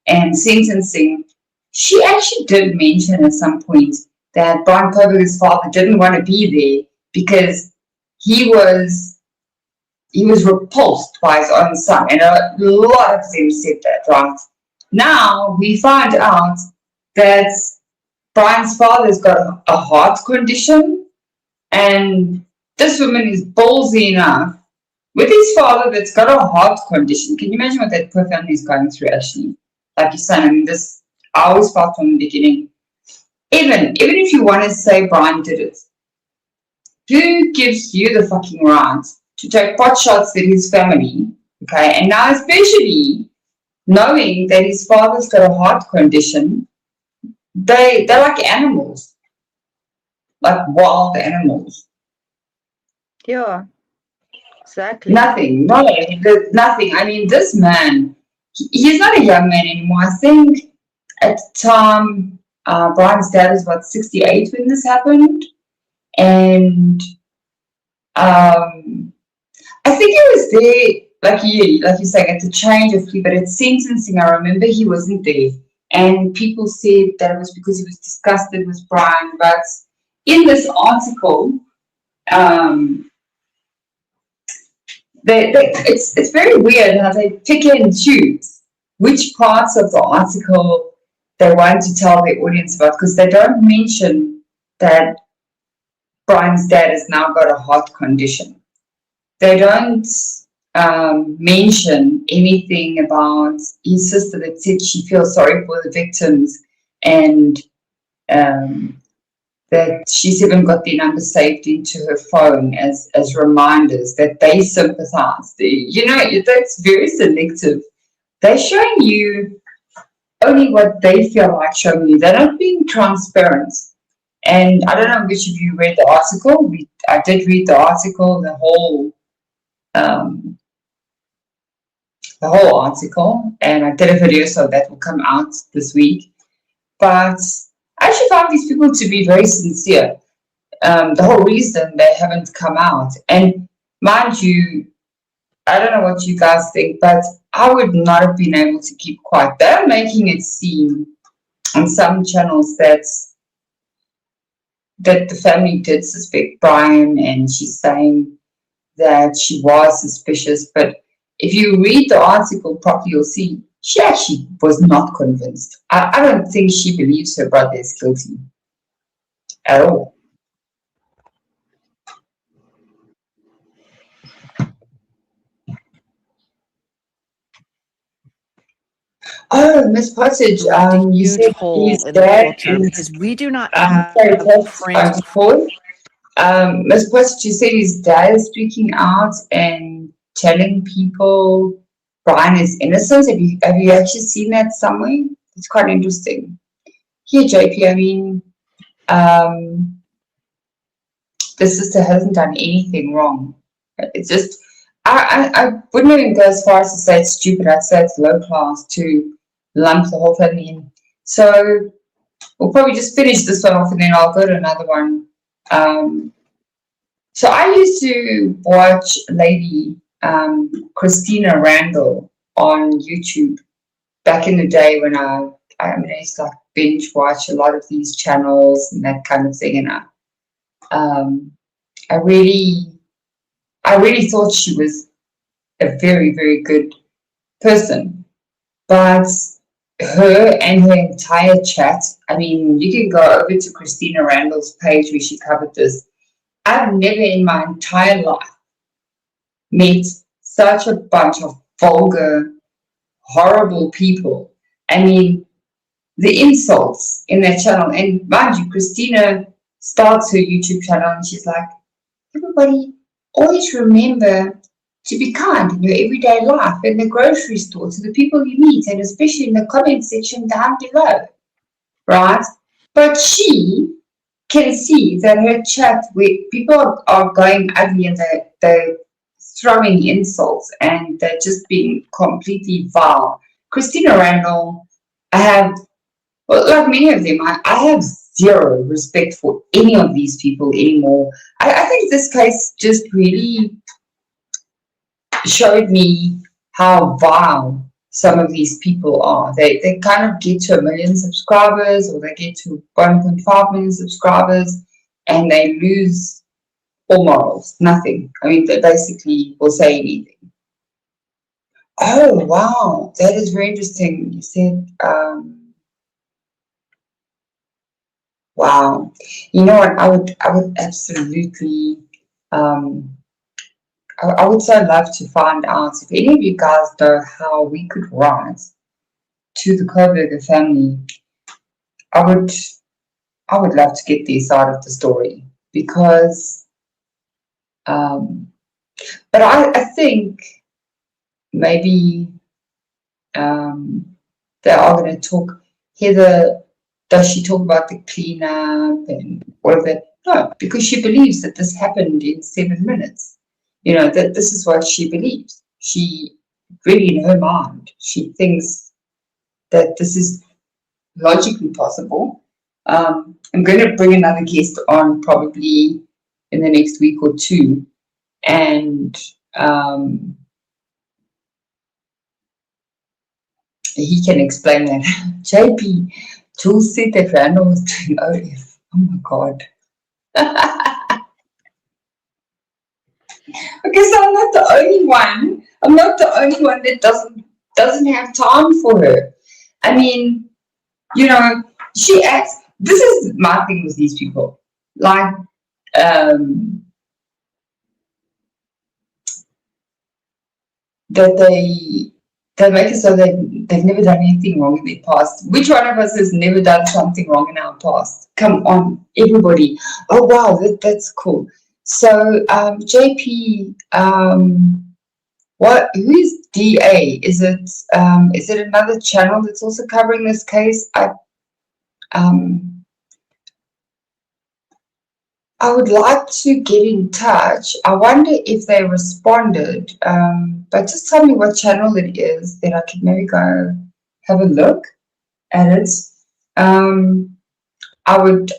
and sentencing. She actually did mention at some point that Bryan Kohberger's father didn't want to be there because he was repulsed by his own son, and a lot of them said that, right? Now we find out that Bryan's father's got a heart condition, and this woman is ballsy enough with his father that's got a heart condition. Can you imagine what that poor family is going through, actually? Like you're saying, I mean, this, I always felt from the beginning, even if you want to say Bryan did it, who gives you the fucking right to take pot shots at his family, okay? And now especially knowing that his father's got a heart condition, they're like animals, like wild animals. Yeah, exactly. Nothing. I mean, this man, he's not a young man anymore. I think at the time, Bryan's dad was about 68 when this happened. And I think he was there, like you saying, at the change of plea, but at sentencing, I remember he wasn't there. And people said that it was because he was disgusted with Bryan. But in this article, it's very weird how they pick and choose which parts of the article they want to tell their audience about, because they don't mention that Bryan's dad has now got a heart condition. They don't mention anything about his sister that said she feels sorry for the victims, and that she's even got their number saved into her phone as reminders that they sympathize. You know, that's very selective. They're showing you only what they feel like showing you. They're not being transparent. And I don't know which of you read the article. I did read the article, the whole article, and I did a video, so that will come out this week. But I actually found these people to be very sincere. The whole reason they haven't come out, and mind you, I don't know what you guys think, but I would not have been able to keep quiet. They're making it seem on some channels that the family did suspect Bryan, and she's saying that she was suspicious. But if you read the article properly, you'll see she actually was not convinced. I don't think she believes her brother is guilty at all. Oh, Miss Pottage, you said his dad is, because we do not sorry, Miss Pottage, you said his dad is speaking out and telling people Bryan is innocent. Have you actually seen that somewhere? It's quite interesting. Here, JP, I mean, the sister hasn't done anything wrong. It's just, I wouldn't even go as far as to say it's stupid. I'd say it's low class to lump the whole family in. So we'll probably just finish this one off and then I'll go to another one. So I used to watch a lady, Christina Randall, on YouTube back in the day when I used to like binge watch a lot of these channels and that kind of thing. And I really thought she was a very, very good person. But her and her entire chat, I mean, you can go over to Christina Randall's page where she covered this. I've never in my entire life met such a bunch of vulgar, horrible people. I mean, the insults in that channel. And mind you, Christina starts her YouTube channel and she's like, everybody, always remember to be kind in your everyday life, in the grocery store, to the people you meet, and especially in the comment section down below, right? But she can see that her chat where people are going ugly and they're throwing insults and they're just being completely vile. Christina Randall, like many of them, I have zero respect for any of these people anymore. I think this case just really showed me how vile some of these people are. They kind of get to 1 million subscribers, or they get to 1.5 million subscribers, and they lose all morals, nothing. I mean, they basically will say anything. Oh, wow, that is very interesting. You said, wow. You know what? I would absolutely, I would so love to find out if any of you guys know how we could write to the Kohberger family. I would love to get their side of the story, because, but I think maybe they are going to talk. Heather, does she talk about the cleanup and all of that? No, because she believes that this happened in 7 minutes. You know, that this is what she believes. She really, in her mind, she thinks that this is logically possible. I'm going to bring another guest on probably in the next week or two, and he can explain that. JP, Jules said that Randall was doing OF. Oh my God. Okay, so I'm not the only one. I'm not the only one that doesn't have time for her. I mean, you know, she acts. This is my thing with these people. Like, that they make it so that they've never done anything wrong in their past. Which one of us has never done something wrong in our past? Come on, everybody. Oh wow, that's cool. So JP, who is DA? Is it another channel that's also covering this case? I would like to get in touch. I wonder if they responded, but just tell me what channel it is, that I could maybe go have a look at it. I would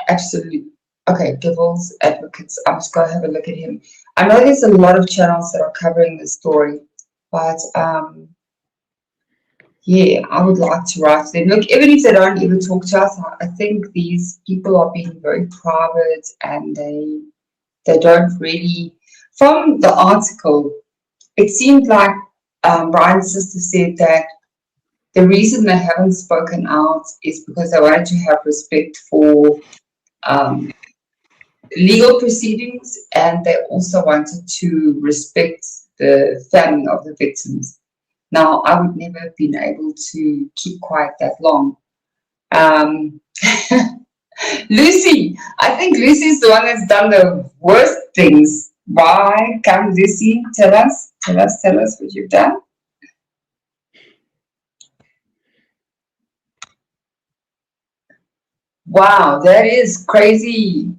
absolutely. Okay, Devil's Advocates. I must go have a look at him. I know there's a lot of channels that are covering this story, but yeah, I would like to write to them. Look, even if they don't ever talk to us, I think these people are being very private, and they don't really. From the article, it seemed like Bryan's sister said that the reason they haven't spoken out is because they wanted to have respect for legal proceedings, and they also wanted to respect the family of the victims. Now, I would never have been able to keep quiet that long. Lucy, I think Lucy's the one that's done the worst things. Why? Come, Lucy, tell us what you've done. Wow, that is crazy.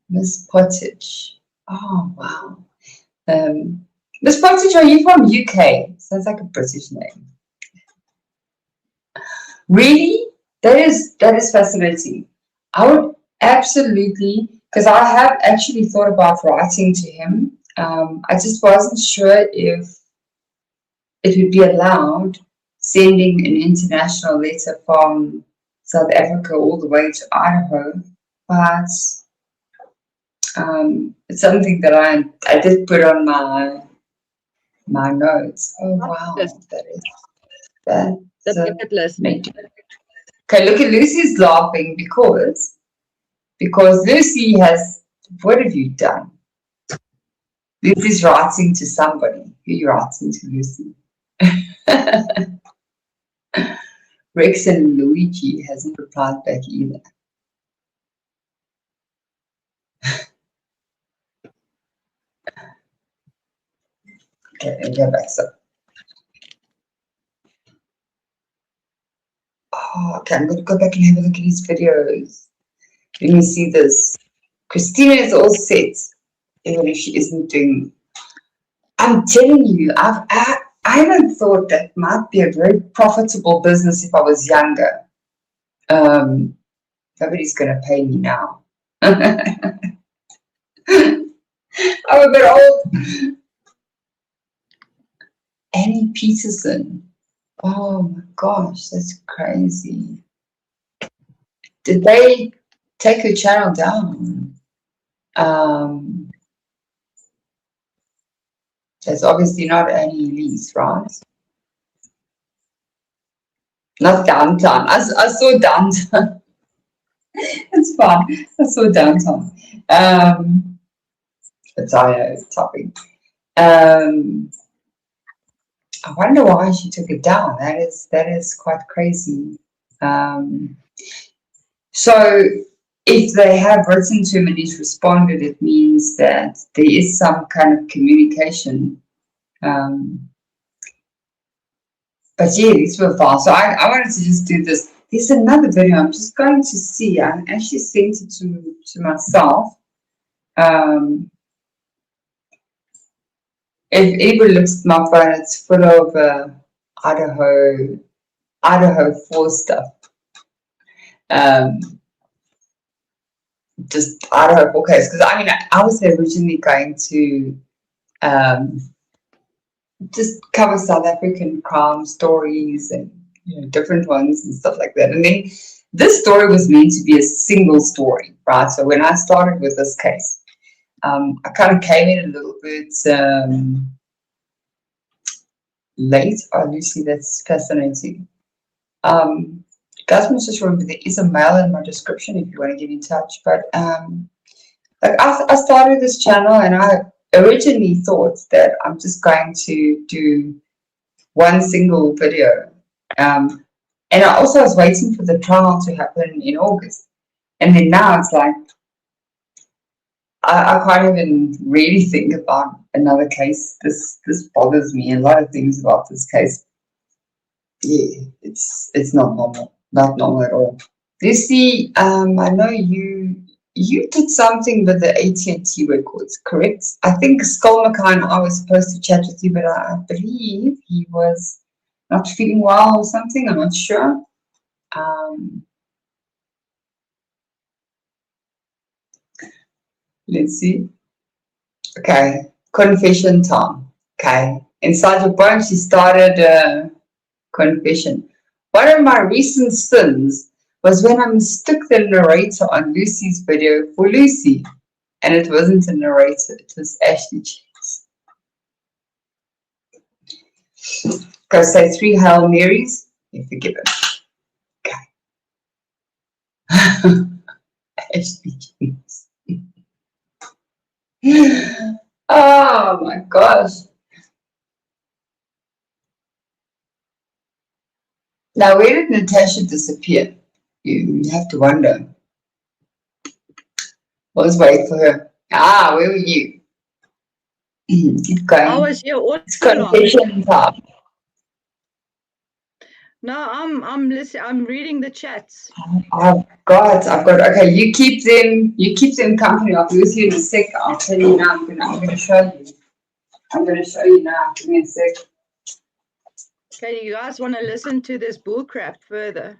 Miss Pottage. Oh, wow. Miss Pottage, are you from UK? Sounds like a British name. Really? That is fascinating. I would absolutely, because I have actually thought about writing to him. I just wasn't sure if it would be allowed, sending an international letter from South Africa all the way to Idaho, but it's something that I did put on my notes. Oh wow, that is that. The bucket list. Okay, look at Lucy's laughing because Lucy has. What have you done? Lucy's writing to somebody. Who are you writing to, Lucy? Rex and Luigi hasn't replied back either. Okay, let me go back. So, okay, I'm going to go back and have a look at his videos. Let me see this. Christina is all set, even if she isn't doing. I'm telling you, I haven't thought that might be a very profitable business if I was younger. Nobody's going to pay me now. I'm a bit old. Annie Peterson. Oh my gosh, that's crazy. Did they take her channel down? That's obviously not Annie Lee's, right? Not downtown. I saw downtown. It's fine. I saw downtown. It's our topic. I wonder why she took it down. That is quite crazy. So if they have written to him and he's responded, it means that there is some kind of communication. But yeah, these were fast. So I wanted to just do this. There's another video I'm just going to see. I actually sent it to myself. If anybody looks at my phone, it's full of Idaho Four stuff. Just Idaho Four case. Because I mean, I was originally going to just cover South African crime stories and different ones and stuff like that. And then this story was meant to be a single story, right? So when I started with this case, I kind of came in a little bit late. Oh, Lucy, that's fascinating. Guys must just remember there is a mail in my description if you want to get in touch. But like I started this channel and I originally thought that I'm just going to do one single video. And I also was waiting for the trial to happen in August. And then now it's like, I can't even really think about another case. This bothers me. A lot of things about this case. Yeah, it's not normal. Not normal at all. Lucy, I know you did something with the AT&T records, correct? I think Skull McKay and I was supposed to chat with you, but I believe he was not feeling well or something. I'm not sure. Let's see. Okay, confession time. Okay, inside your poem, she started a confession. One of my recent sins was when I mistook the narrator on Lucy's video for Lucy, and it wasn't a narrator, it was Ashley Chase. Go say 3 Hail Marys, you're forgiven. Okay. Ashley Chase. Oh my gosh. Now, where did Natasha disappear? You have to wonder. Let's wait for her. Ah, where were you? Keep going. I was here all It's confession time. No, I'm listening. I'm reading the chats. I've got. Okay, you keep them company. I'll be with you in a sec. I'll tell you now. I'm gonna show you. I'm gonna show you now. Give me a sec. Okay, you guys want to listen to this bullcrap further?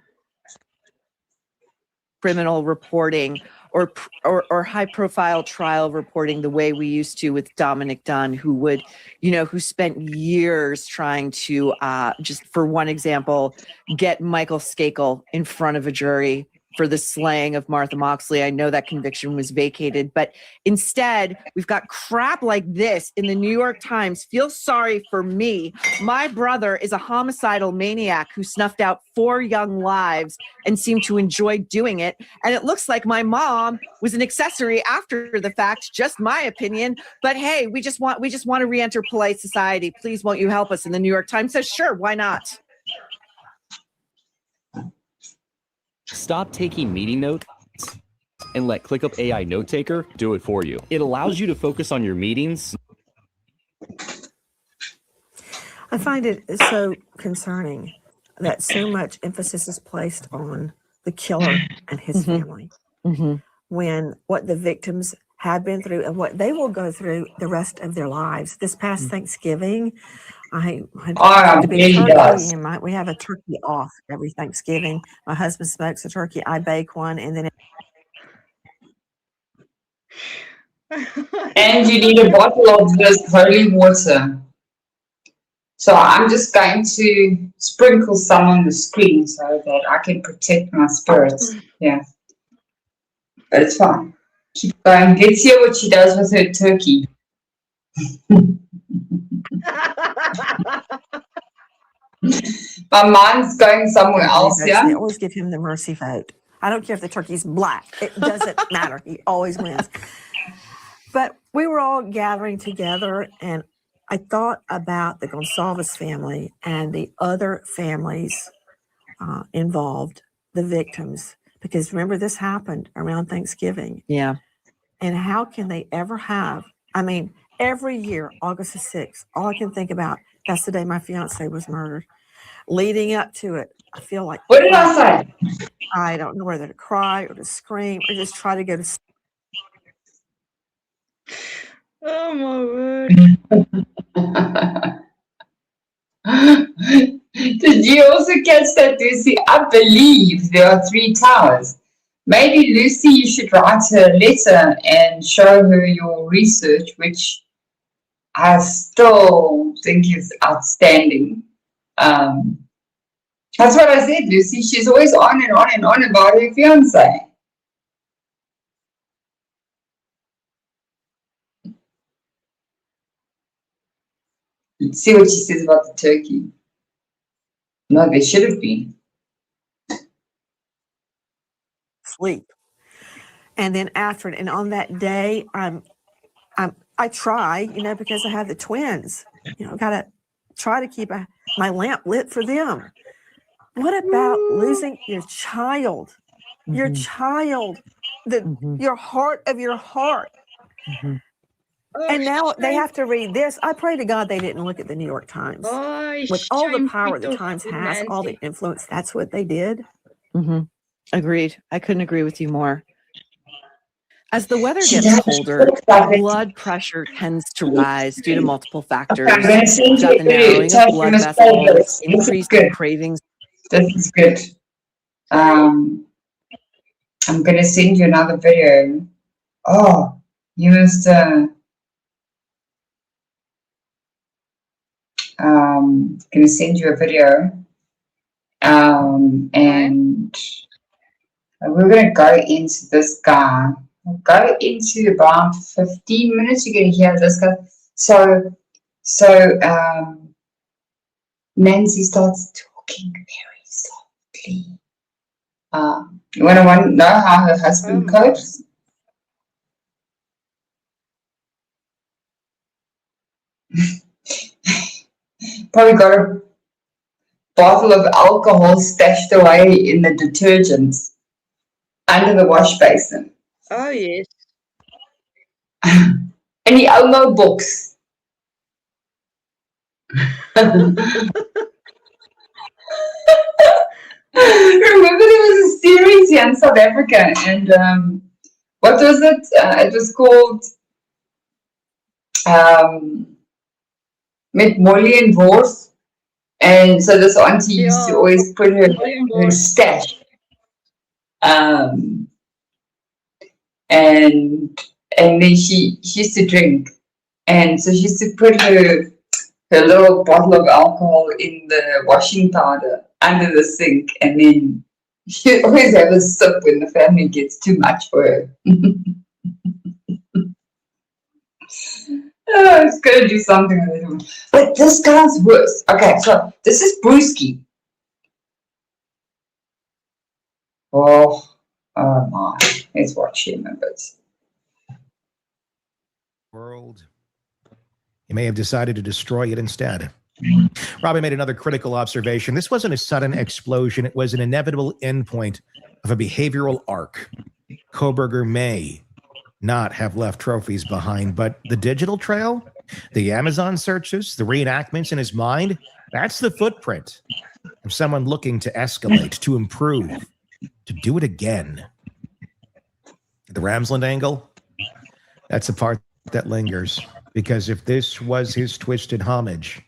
Criminal reporting or high profile trial reporting the way we used to with Dominic Dunn, who spent years trying to, just for one example, get Michael Skakel in front of a jury for the slaying of Martha Moxley. I know that conviction was vacated, but instead we've got crap like this in the New York Times. Feel sorry for me. My brother is a homicidal maniac who snuffed out 4 young lives and seemed to enjoy doing it. And it looks like my mom was an accessory after the fact, just my opinion. But hey, we just want to re-enter polite society. Please, won't you help us? And the New York Times says, sure, why not? Stop taking meeting notes and let ClickUp AI Note Taker do it for you. It allows you to focus on your meetings. I find it so concerning that so much emphasis is placed on the killer and his family, when what the victims have been through and what they will go through the rest of their lives. This past Thanksgiving, I had to be turkey, and we have a turkey off every Thanksgiving. My husband smokes a turkey, I bake one, and then And you need a bottle of this holy water. So I'm just going to sprinkle some on the screen so that I can protect my spirits. Yeah. But it's fine. Keep going. Let's hear what she does with her turkey. My mind's going somewhere else, They yeah? always give him the mercy vote. I don't care if the turkey's black. It doesn't matter. He always wins. But we were all gathering together, and I thought about the Gonsalves family and the other families involved, the victims, because remember, this happened around Thanksgiving. Yeah. And how can they ever have, I mean, every year, August the 6th, all I can think about, that's the day my fiance was murdered. Leading up to it, I feel like, What did I say? I don't know whether to cry or to scream or just try to go to sleep. Oh my word. Did you also catch that, Lucy? I believe there are 3 towers. Maybe, Lucy, you should write her a letter and show her your research, which I still think is outstanding. That's what I said, Lucy. She's always on and on and on about her fiance. Let's see what she says about the turkey. No, there should have been. Sleep. And then after it, and on that day, I try, you know, because I have the twins, you know, gotta try to keep my lamp lit for them. What about losing your child? Your child, your heart of your heart. And now they have to read this. I pray to God they didn't look at the New York Times. With all the power the Times has, all the influence, that's what they did. Agreed. I couldn't agree with you more. As the weather gets colder, blood pressure tends to rise due to multiple factors. You've got the narrowing of blood vessels, increased cravings. This is good. I'm going to send you another video. Oh, you must... going to send you a video. And we're going to go into this guy. We'll go into about 15 minutes. You're going to hear this guy. So Nancy starts talking very softly. You want to know how her husband copes? Probably got a bottle of alcohol stashed away in the detergents under the wash basin. Oh, yes. And he owned no books. Remember there was a series here in South Africa, and what was it? It was called Met Molly and Wors. And so this auntie used to always put her stash. And then she used to drink. And so she used to put her little bottle of alcohol in the washing powder under the sink, and then she always have a sip when the family gets too much for her. It's gonna do something with it. But this guy's worse. Okay, so this is Brewski. Oh my. Let's watch him a bit. World. You may have decided to destroy it instead. Robin made another critical observation. This wasn't a sudden explosion. It was an inevitable endpoint of a behavioral arc. Kohberger may not have left trophies behind, but the digital trail, the Amazon searches, the reenactments in his mind, that's the footprint of someone looking to escalate, to improve, to do it again. The Ramsland angle, that's the part that lingers. Because if this was his twisted homage,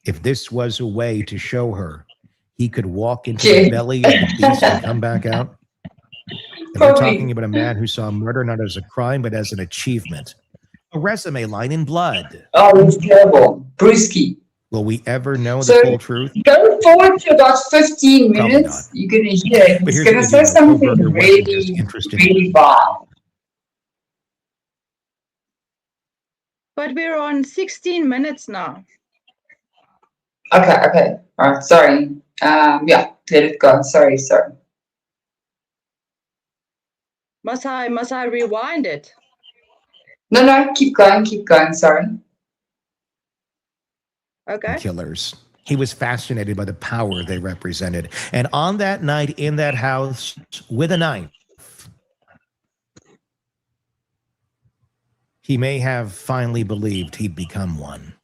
if this was a way to show her he could walk into the belly of the beast and come back out, and we're talking about a man who saw murder not as a crime, but as an achievement. A resume line in blood. Oh, it's terrible. Brewski. Will we ever know the So full truth? go forward to about 15 Probably minutes. not. You're going to hear But he's here's going the to say deal. something Kohberger wasn't just interested in really vile. But we're on 16 minutes now. Okay. All right, sorry. Yeah, let it go. Sorry. Must I rewind it? No, keep going, sorry. Okay. killers. He was fascinated by the power they represented. And on that night in that house with a knife, he may have finally believed he'd become one.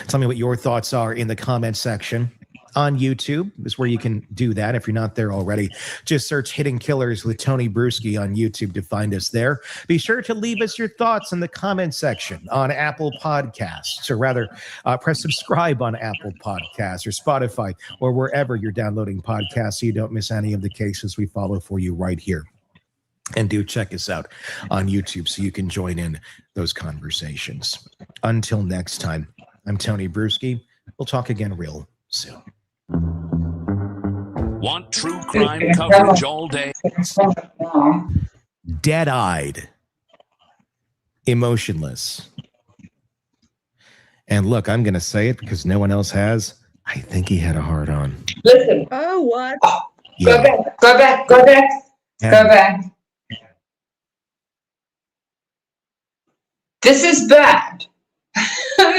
Tell me what your thoughts are in the comment section. On YouTube is where you can do that if you're not there already. Just search Hidden Killers with Tony Bruschi on YouTube to find us there. Be sure to leave us your thoughts in the comment section on Apple Podcasts, or rather, press subscribe on Apple Podcasts or Spotify or wherever you're downloading podcasts so you don't miss any of the cases we follow for you right here. And do check us out on YouTube so you can join in those conversations. Until next time, I'm Tony Bruschi. We'll talk again real soon. Want true crime coverage all day? Dead-eyed, emotionless. And look, I'm going to say it because no one else has. I think he had a hard on. Listen. Oh, what? Yeah. Go back. This is bad. Covered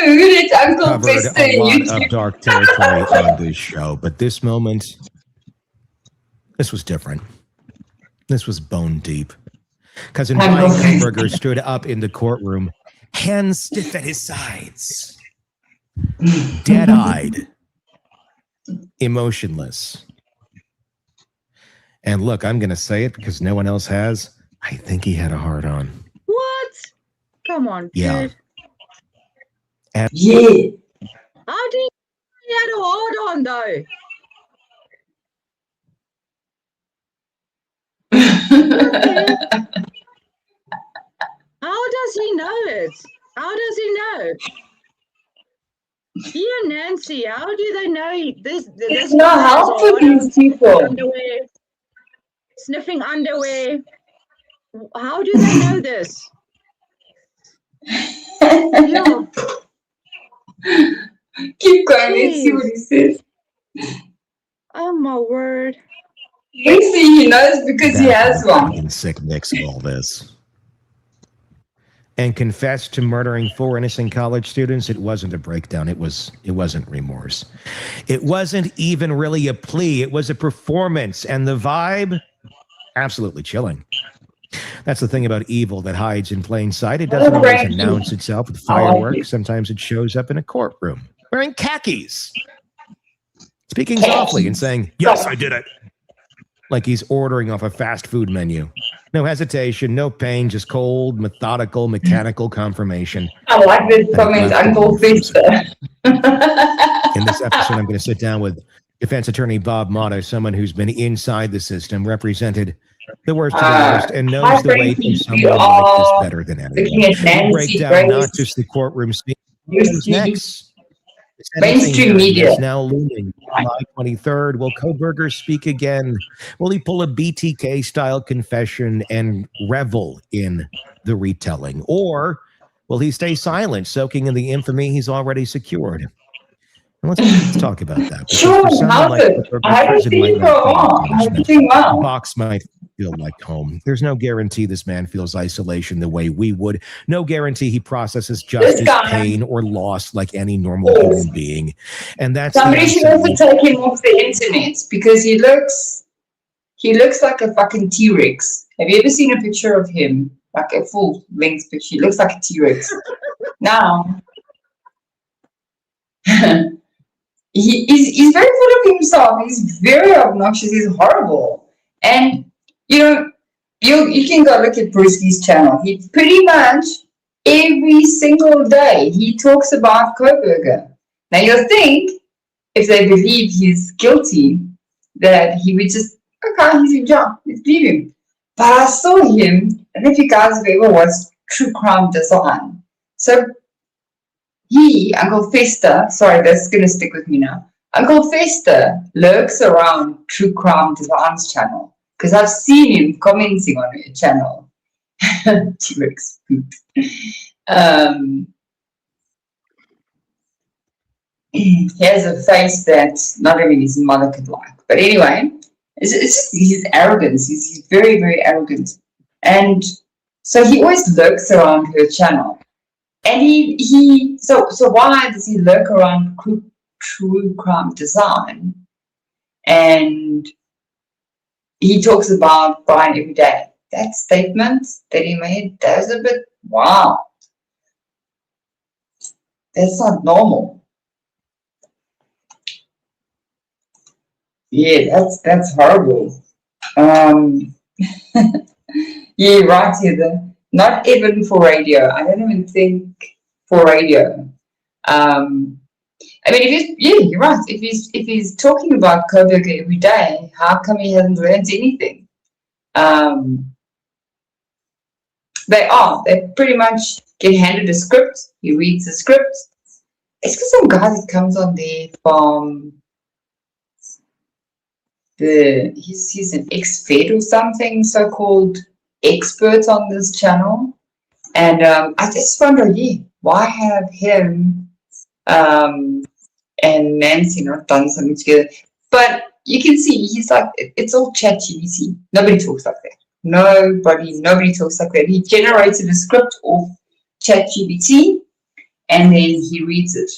a lot of dark territory on this show, but this moment, this was different. This was bone deep. Cousin Bryan Kohberger stood up in the courtroom, hands stiff at his sides, dead-eyed, emotionless. And look, I'm going to say it because no one else has. I think he had a hard on. What? Come on, yeah. dude. And yeah. How do you had a hard on though? How does he know it? How does he know? He and Nancy, how do they know this? There's no help for these people. Underwear, sniffing underwear. How do they know this? Yeah. Keep going. Let's see what he says. Oh my word. Let's see, he knows because he has one. Sick mix of all this. And confessed to murdering 4 innocent college students. It wasn't a breakdown. It wasn't remorse. It wasn't even really a plea. It was a performance. And the vibe, absolutely chilling. That's the thing about evil that hides in plain sight. It doesn't always announce itself with fireworks. Sometimes it shows up in a courtroom wearing khakis, speaking softly and saying, "Yes, I did it." Like he's ordering off a fast food menu. No hesitation, no pain, just cold, methodical, mechanical confirmation. I like this comment, Uncle Fister. In this episode, I'm going to sit down with defense attorney Bob Motto, someone who's been inside the system, represented the worst of the worst, and knows the way to someone like this better than anyone. We'll break down not just the courtroom scene, what's next. Mainstream media is now looming. July 23rd. Will Kohberger speak again? Will he pull a BTK-style confession and revel in the retelling? Or will he stay silent, soaking in the infamy he's already secured? And let's talk about that. Sure, I haven't seen you for a while. I haven't seen well. Box might feel like home. There's no guarantee this man feels isolation the way we would. No guarantee he processes justice, pain, or loss like any normal human being. And that's somebody should also take him off the internet because he looks like a fucking T-Rex. Have you ever seen a picture of him? Like a full-length picture. He looks like a T-Rex. Now, he's very full of himself. He's very obnoxious. He's horrible. And you can go look at Bruschi's channel. He pretty much every single day he talks about Kohberger. Now you'll think if they believe he's guilty that he would just, okay, he's in jail. Let's leave him. But I saw him, I don't know if you guys have ever watched True Crime Design. So Uncle Fester, sorry, that's going to stick with me now. Uncle Fester lurks around True Crime Design's channel because I've seen him commenting on her channel. T-Rex poop. He has a face that not even his mother could like. But anyway, it's just his arrogance. He's very, very arrogant. And so he always lurks around her channel. And so why does he lurk around True Crime Design? And he talks about Bryan every day. That statement that he made, that was a bit, wow. That's not normal. Yeah, that's horrible. Yeah, right here. Not even for radio. I don't even think for radio. I mean, you're right. If he's talking about Kohberger every day, how come he hasn't learned anything? They pretty much get handed a script. He reads the script. It's because some guy that comes on there from he's an ex-Fed or something, so-called expert on this channel. And I just wonder, why have him and Nancy not done something together? But you can see he's like, it's all ChatGPT. Nobody talks like that. Nobody talks like that. He generated a script off ChatGPT and then he reads it.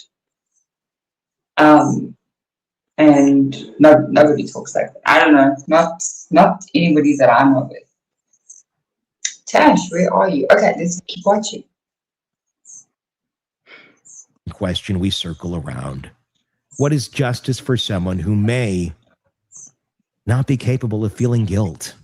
And nobody talks like that. I don't know. Not anybody that I know with. Tash, where are you? Okay, let's keep watching. Question we circle around. What is justice for someone who may not be capable of feeling guilt?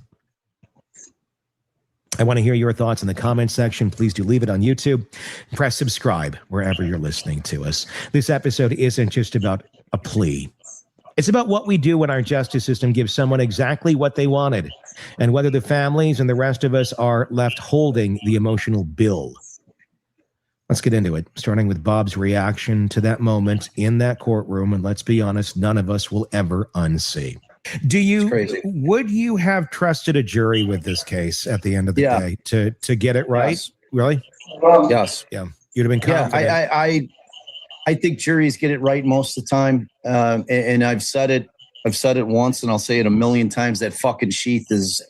I want to hear your thoughts in the comment section. Please do leave it on YouTube. Press subscribe wherever you're listening to us. This episode isn't just about a plea. It's about what we do when our justice system gives someone exactly what they wanted, and whether the families and the rest of us are left holding the emotional bill. Let's get into it, starting with Bob's reaction to that moment in that courtroom, and let's be honest, none of us will ever unsee. Would you have trusted a jury with this case at the end of the day to get it right? Yes. Really? Yes. Yeah. You'd have been confident. Yeah, I think juries get it right most of the time. And I've said it once and I'll say it a million times. That fucking sheath is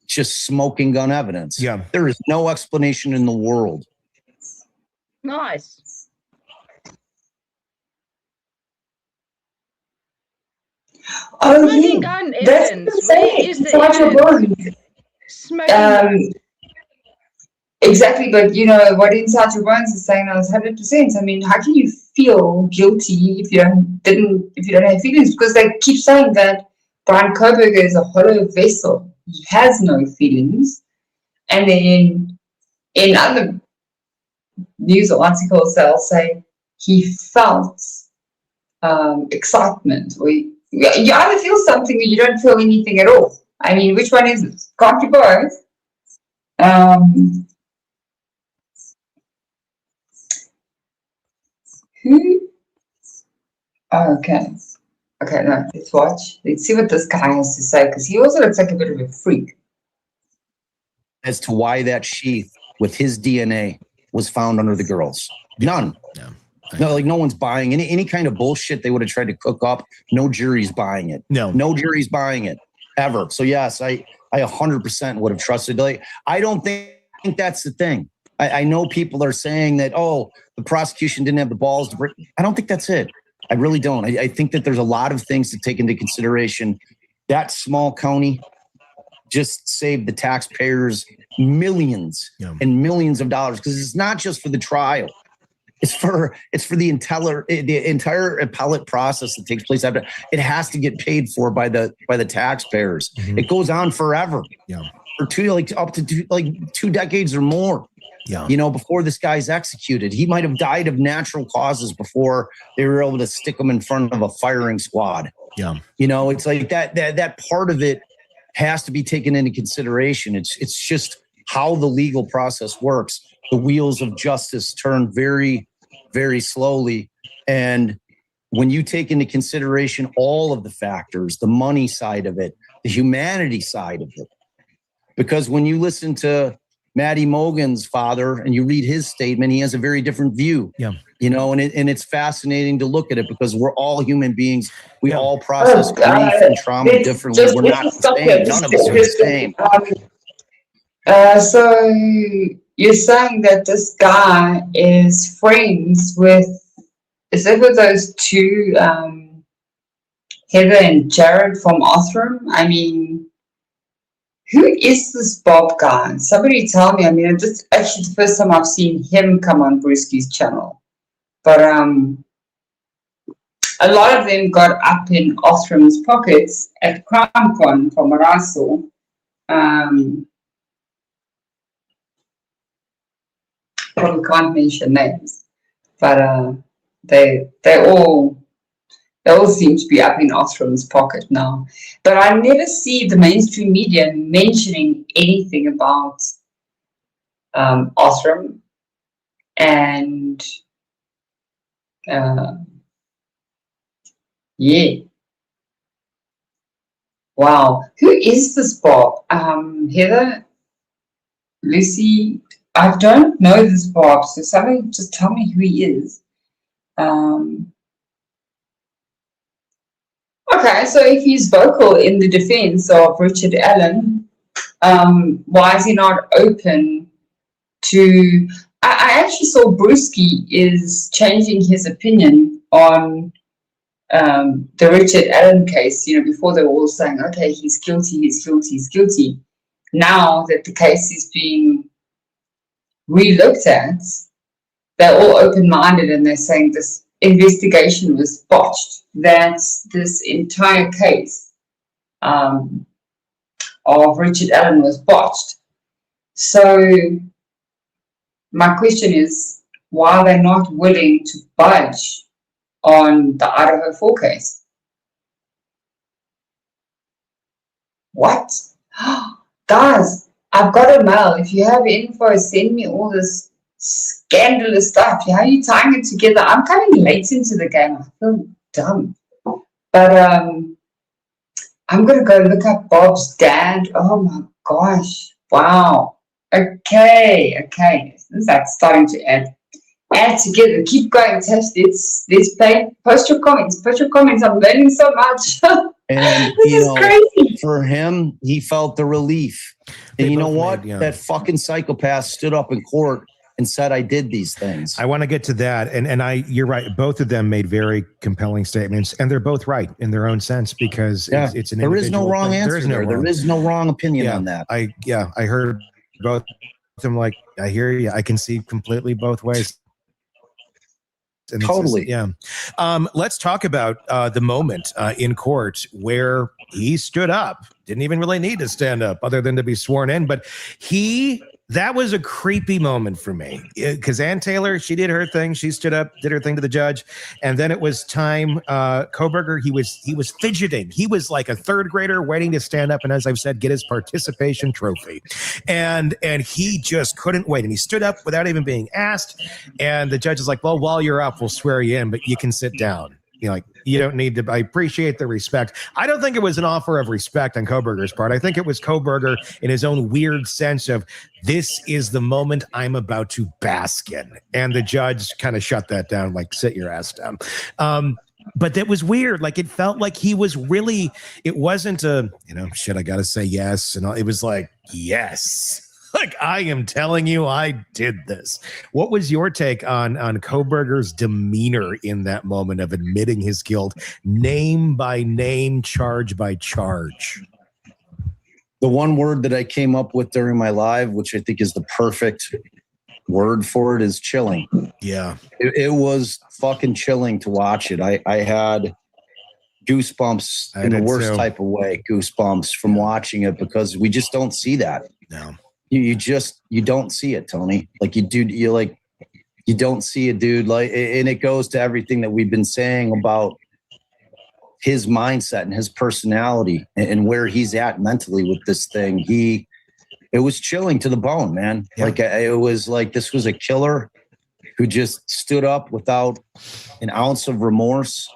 just smoking gun evidence. Yeah. There is no explanation in the world. Nice. Oh, Smoking gun evidence. Where is the evidence? Smoking gun. Exactly, but you know what Inside Your Bones is saying is 100%. I mean, how can you feel guilty if you don't have feelings? Because they keep saying that Bryan Kohberger is a hollow vessel. He has no feelings. And then in other news articles, they'll say he felt excitement, or you either feel something or you don't feel anything at all. I mean, which one is it? Can't do both. Okay, no, let's watch. Let's see what this guy has to say, because he also looks like a bit of a freak. As to why that sheath with his DNA was found under the girls. None. No, like no one's buying any kind of bullshit they would have tried to cook up. No jury's buying it. No jury's buying it ever. So yes, I 100% would have trusted. Like, I don't think that's the thing. I know people are saying that, oh, the prosecution didn't have the balls to bring. I don't think that's it. I really don't. I think that there's a lot of things to take into consideration. That small county just saved the taxpayers millions and millions of dollars, because it's not just for the trial. It's for the entire appellate process that takes place after. It has to get paid for by the taxpayers. Mm-hmm. It goes on forever. For up to 2 decades or more. Before this guy's executed. He might have died of natural causes before they were able to stick him in front of a firing squad. It's like that part of it has to be taken into consideration. It's just how the legal process works. The wheels of justice turn very, very slowly. And when you take into consideration all of the factors, the money side of it, the humanity side of it, because when you listen to Maddie Mogan's father and you read his statement, he has a very different view. Yeah. You know, and it's fascinating to look at it because we're all human beings. We all process grief and trauma differently. We're not the same. None of us are the same. So you're saying that this guy is friends with, is it with those two, Heather and Jared from Othram? I mean, who is this Bob guy? Somebody tell me. I mean, it's actually the first time I've seen him come on Brewski's channel. But a lot of them got up in Othram's pockets at CrimeCon, from what I saw. Probably can't mention names, but they all seem to be up in Othram's pocket now. But I never see the mainstream media mentioning anything about Othram and yeah. Wow. Who is this Bob? Heather? Lucy? I don't know this Bob, so somebody just tell me who he is. Okay, so if he's vocal in the defense of Richard Allen, why is he not open to... I actually saw Brewski is changing his opinion on the Richard Allen case. You know, before they were all saying, okay, he's guilty, he's guilty, he's guilty. Now that the case is being re-looked at, they're all open-minded and they're saying this investigation was botched, that this entire case of Richard Allen was botched. So my question is, why are they not willing to budge on the Idaho Four case? What? Guys, I've got a mail. If you have info, send me all this scandalous stuff. How are you tying it together? I'm coming late into the game. I feel dumb. But I'm going to go look up Bob's dad. Oh my gosh. Wow. Okay. That's starting to add together. Keep going, Tess. Let's play. Post your comments. I'm learning so much. And this is crazy. For him, he felt the relief. And you know what? That fucking psychopath stood up in court and said, I did these things. I want to get to that. And you're right. Both of them made very compelling statements, and they're both right in their own sense, because it's an there is no wrong thing. answer. There is no wrong opinion on that. I heard both of them. Like, I hear you. I can see completely both ways. And totally. Let's talk about the moment in court where he stood up. Didn't even really need to stand up other than to be sworn in. But that was a creepy moment for me, because Ann Taylor, she did her thing. She stood up, did her thing to the judge. And then it was time. Kohberger, he was fidgeting. He was like a third grader waiting to stand up and, as I've said, get his participation trophy. And he just couldn't wait. And he stood up without even being asked. And the judge is like, well, while you're up, we'll swear you in, but you can sit down. You know, like, you don't need to. I appreciate the respect. I don't think it was an offer of respect on Kohberger's part. I think it was Kohberger in his own weird sense of, this is the moment I'm about to bask in. And the judge kind of shut that down, like, sit your ass down. But that was weird. Like, it felt like he was really, it wasn't a, shit, I got to say yes. And all. It was like, yes. Like, I am telling you, I did this. What was your take on Kohberger's demeanor in that moment of admitting his guilt, name by name, charge by charge? The one word that I came up with during my live, which I think is the perfect word for it, is chilling. Yeah. It was fucking chilling to watch it. I had goosebumps in the worst type of way, goosebumps from watching it, because we just don't see that. No. You don't see it, Tony. Like, you don't see it, dude. Like, and it goes to everything that we've been saying about his mindset and his personality and where he's at mentally with this thing. It was chilling to the bone, man. Yeah. Like, it was like, this was a killer who just stood up without an ounce of remorse.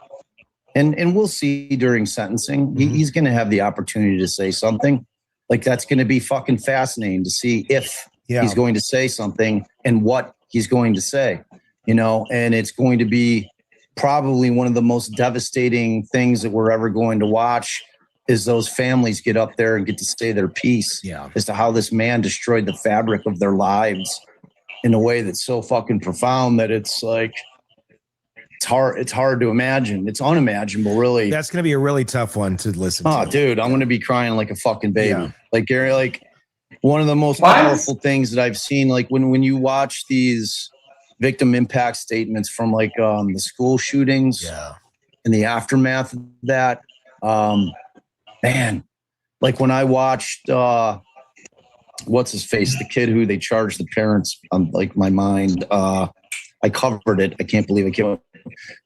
And we'll see during sentencing, he's going to have the opportunity to say something. Like, that's going to be fucking fascinating to see if he's going to say something and what he's going to say, you know, and it's going to be probably one of the most devastating things that we're ever going to watch is those families get up there and get to say their piece as to how this man destroyed the fabric of their lives in a way that's so fucking profound that it's like, it's hard to imagine. It's unimaginable, really. That's going to be a really tough one to listen to. Oh, dude, I'm going to be crying like a fucking baby. Like, Gary, like one of the most powerful things that I've seen, like when you watch these victim impact statements from like the school shootings and the aftermath of that, man, like when I watched what's his face, the kid who they charged the parents, like my mind, I covered it. I can't believe I came up.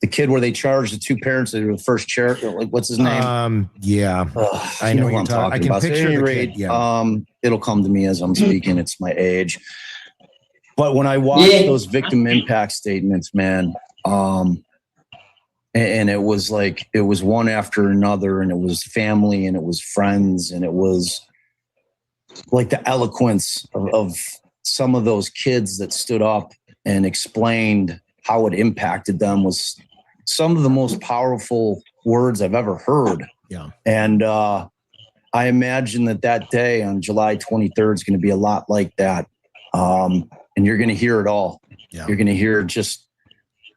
The kid where they charged the two parents that were the first chair, like what's his name? I know what you're talking about. I can picture the kid. It'll come to me as I'm speaking. It's my age. But when I watched those victim impact statements, man, and it was like, it was one after another, and it was family, and it was friends, and it was like the eloquence of some of those kids that stood up and explained how it impacted them was some of the most powerful words I've ever heard. And I imagine that day on July 23rd is going to be a lot like that. And you're going to hear it all. You're going to hear just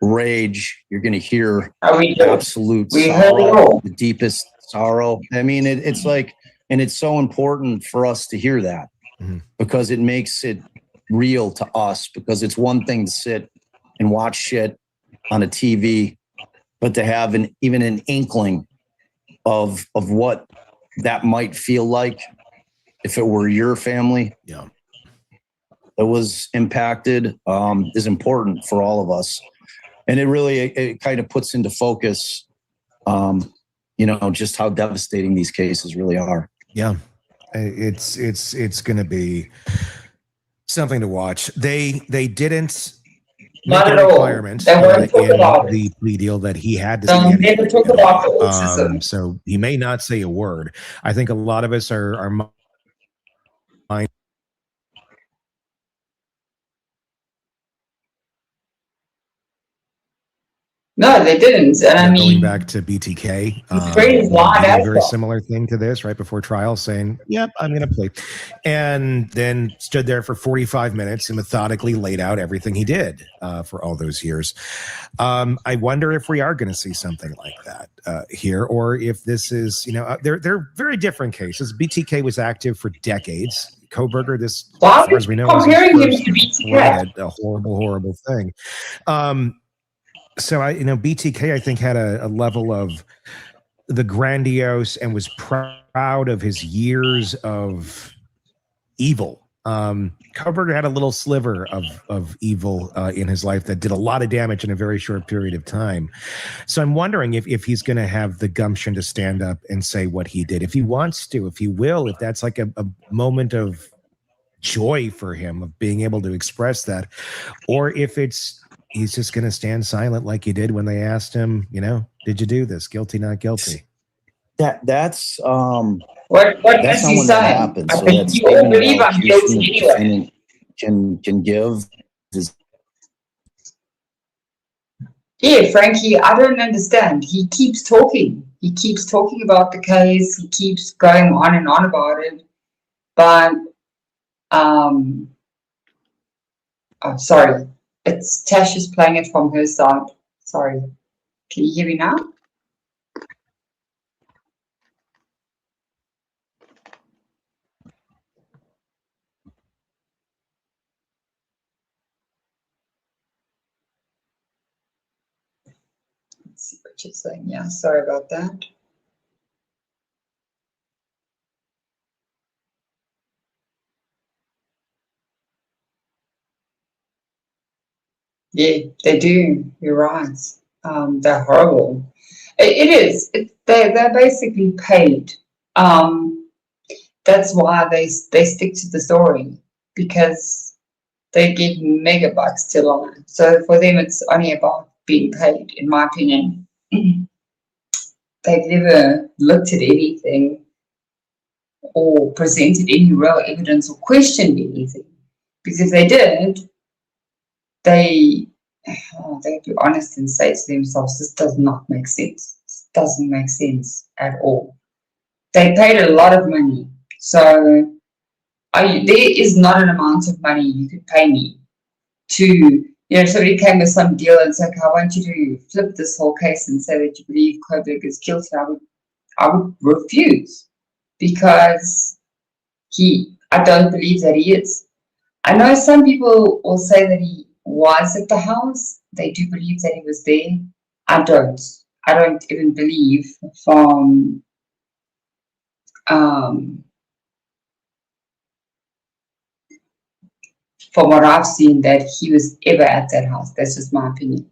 rage. You're going to hear absolute sorrow, the deepest sorrow. I mean, it's like, and it's so important for us to hear that because it makes it real to us, because it's one thing to sit and watch shit on a TV, but to have even an inkling of what that might feel like if it were your family that was impacted is important for all of us. And it kind of puts into focus, you know, just how devastating these cases really are. Yeah, it's going to be something to watch. They didn't Not make at a all. requirement They weren't talking in about the plea deal that he had to They say never talk about the autism. so he may not say a word. I think a lot of us are mind. No, they didn't. And I Going mean, back to BTK, pretty wide a as very well. similar thing to this right before trial, saying, "Yep, I'm going to plea," and then stood there for 45 minutes and methodically laid out everything he did for all those years. I wonder if we are going to see something like that here, or if this is, you know, they're very different cases. BTK was active for decades. Kohberger, this, as far as we know, was comparing him to BTK, a horrible thing. So BTK, I think, had a level of the grandiose and was proud of his years of evil. Kohberger had a little sliver of evil in his life that did a lot of damage in a very short period of time. So I'm wondering if he's going to have the gumption to stand up and say what he did, if he wants to, if he will, if that's like a moment of joy for him of being able to express that, or if he's just going to stand silent like he did when they asked him, you know, did you do this? Guilty, not guilty. That's what that's not when that happens. So that's you all believe I'm guilty anyway. Can give. Yeah, Frankie, I don't understand. He keeps talking. He keeps talking about the case. He keeps going on and on about it. But, oh, sorry. It's Tash is playing it from her side. Sorry. Can you hear me now? Let's see what you're saying. Yeah, sorry about that. Yeah, they do. You're right. They're horrible. It is. They're basically paid. That's why they stick to the story, because they get megabucks to lie. So for them, it's only about being paid, in my opinion. They've never looked at anything or presented any real evidence or questioned anything. Because if they did, they'd be honest and say to themselves, this does not make sense. This doesn't make sense at all. They paid a lot of money. So there is not an amount of money you could pay me to, somebody came with some deal and said, I want you to flip this whole case and say that you believe Kohberger is guilty. I would refuse, because I don't believe that he is. I know some people will say that he was at the house. They do believe that he was there. I don't even believe from what I've seen that he was ever at that house. That's just my opinion.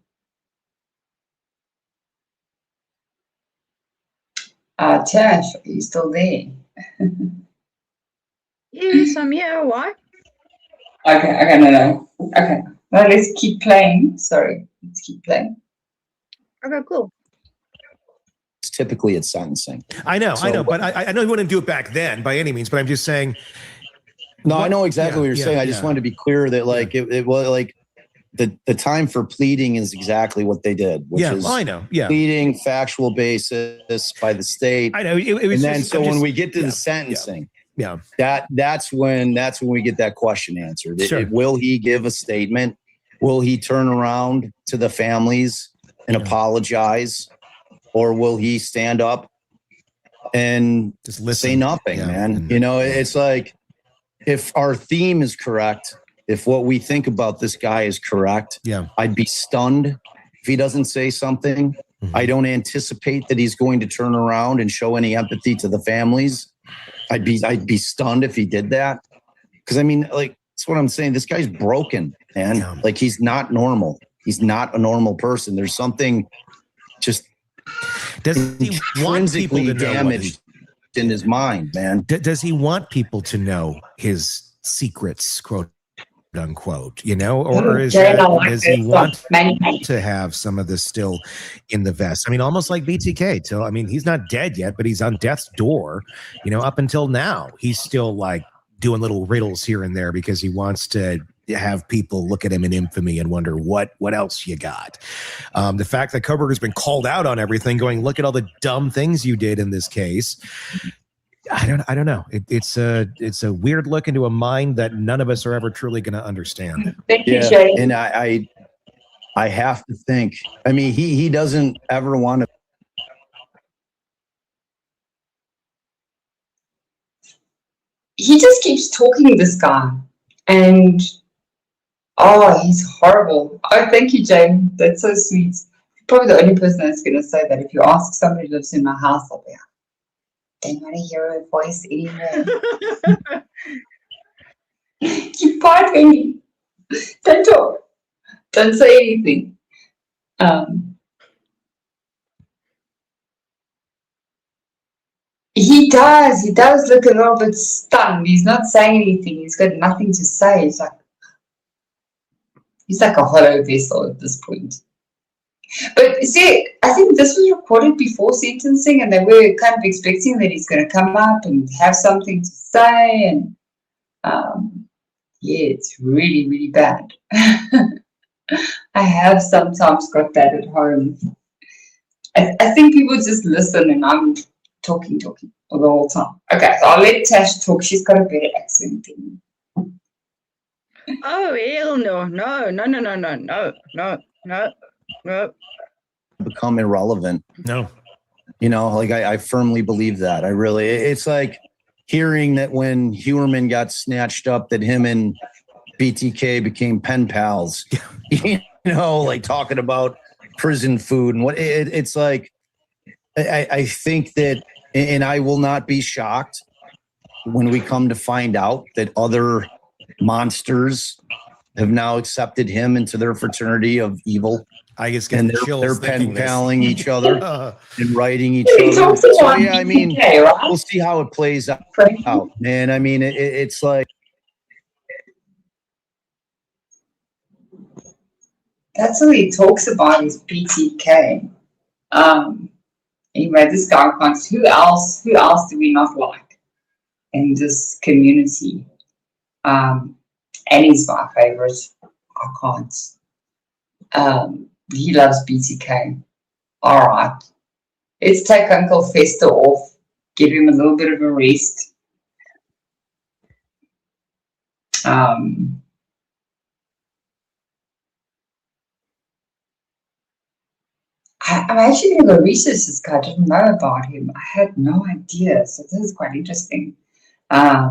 Tash, are you still there? Yes, I'm here. Why? Okay, no. Okay, now let's keep playing. Sorry, let's keep playing. Okay, cool. It's typically at sentencing. I know, but I know you wouldn't do it back then by any means, but I'm just saying. No, I know exactly what you're saying. I just wanted to be clear that it was like the time for pleading is exactly what they did, which is I know. Yeah. Pleading factual basis by the state. I know. It was and then just, when we get to the sentencing, that's when we get that question answered. Sure. Will he give a statement? Will he turn around to the families and apologize? Or will he stand up and just say nothing, man? It's like, if our theme is correct, if what we think about this guy is correct, I'd be stunned if he doesn't say something. Mm-hmm. I don't anticipate that he's going to turn around and show any empathy to the families. I'd be stunned if he did that. Because that's what I'm saying. This guy's broken, man. Yeah. Like, he's not normal. He's not a normal person. There's something just intrinsically damaged in his mind, man. Does he want people to know his secrets, quote unquote, or does he want to have some of this still in the vest? Almost like BTK. So, he's not dead yet, but he's on death's door. Up until now, he's still like doing little riddles here and there because he wants to have people look at him in infamy and wonder what else you got. The fact that Kohberger's been called out on everything, going, look at all the dumb things you did in this case. I don't know. It's a weird look into a mind that none of us are ever truly going to understand. Thank you, Jay. And I have to think. He doesn't ever want to. He just keeps talking, this guy, and he's horrible. Oh, thank you, Jane. That's so sweet. Probably the only person that's going to say that. If you ask somebody who lives in my house, I'll be like, don't want to hear her voice anymore. Keep quiet, baby. Don't talk. Don't say anything. He does look a little bit stunned. He's not saying anything. He's got nothing to say. He's like a hollow vessel at this point. But see, I think this was recorded before sentencing, and they were kind of expecting that he's going to come up and have something to say. And it's really, really bad. I have sometimes got that at home. I think people just listen, and I'm talking the whole time. Okay, so I'll let Tash talk. She's got a better accent than me. Oh, hell no. Become irrelevant. No. I firmly believe that. It's like hearing that when Huerman got snatched up, that him and BTK became pen pals. Like talking about prison food and what it's like. I think that, and I will not be shocked when we come to find out that other monsters have now accepted him into their fraternity of evil. I guess, and they're pen paling each other and writing each other. So, we'll see how it plays out, man. It's like, That's all he talks about is BTK. Anyway, this guy can't. Who else do we not like in this community? And he's my favorite. I can't. He loves BTK. All right. Let's take Uncle Fester off. Give him a little bit of a rest. I'm actually going to go research this guy. I didn't know about him. I had no idea. So this is quite interesting. I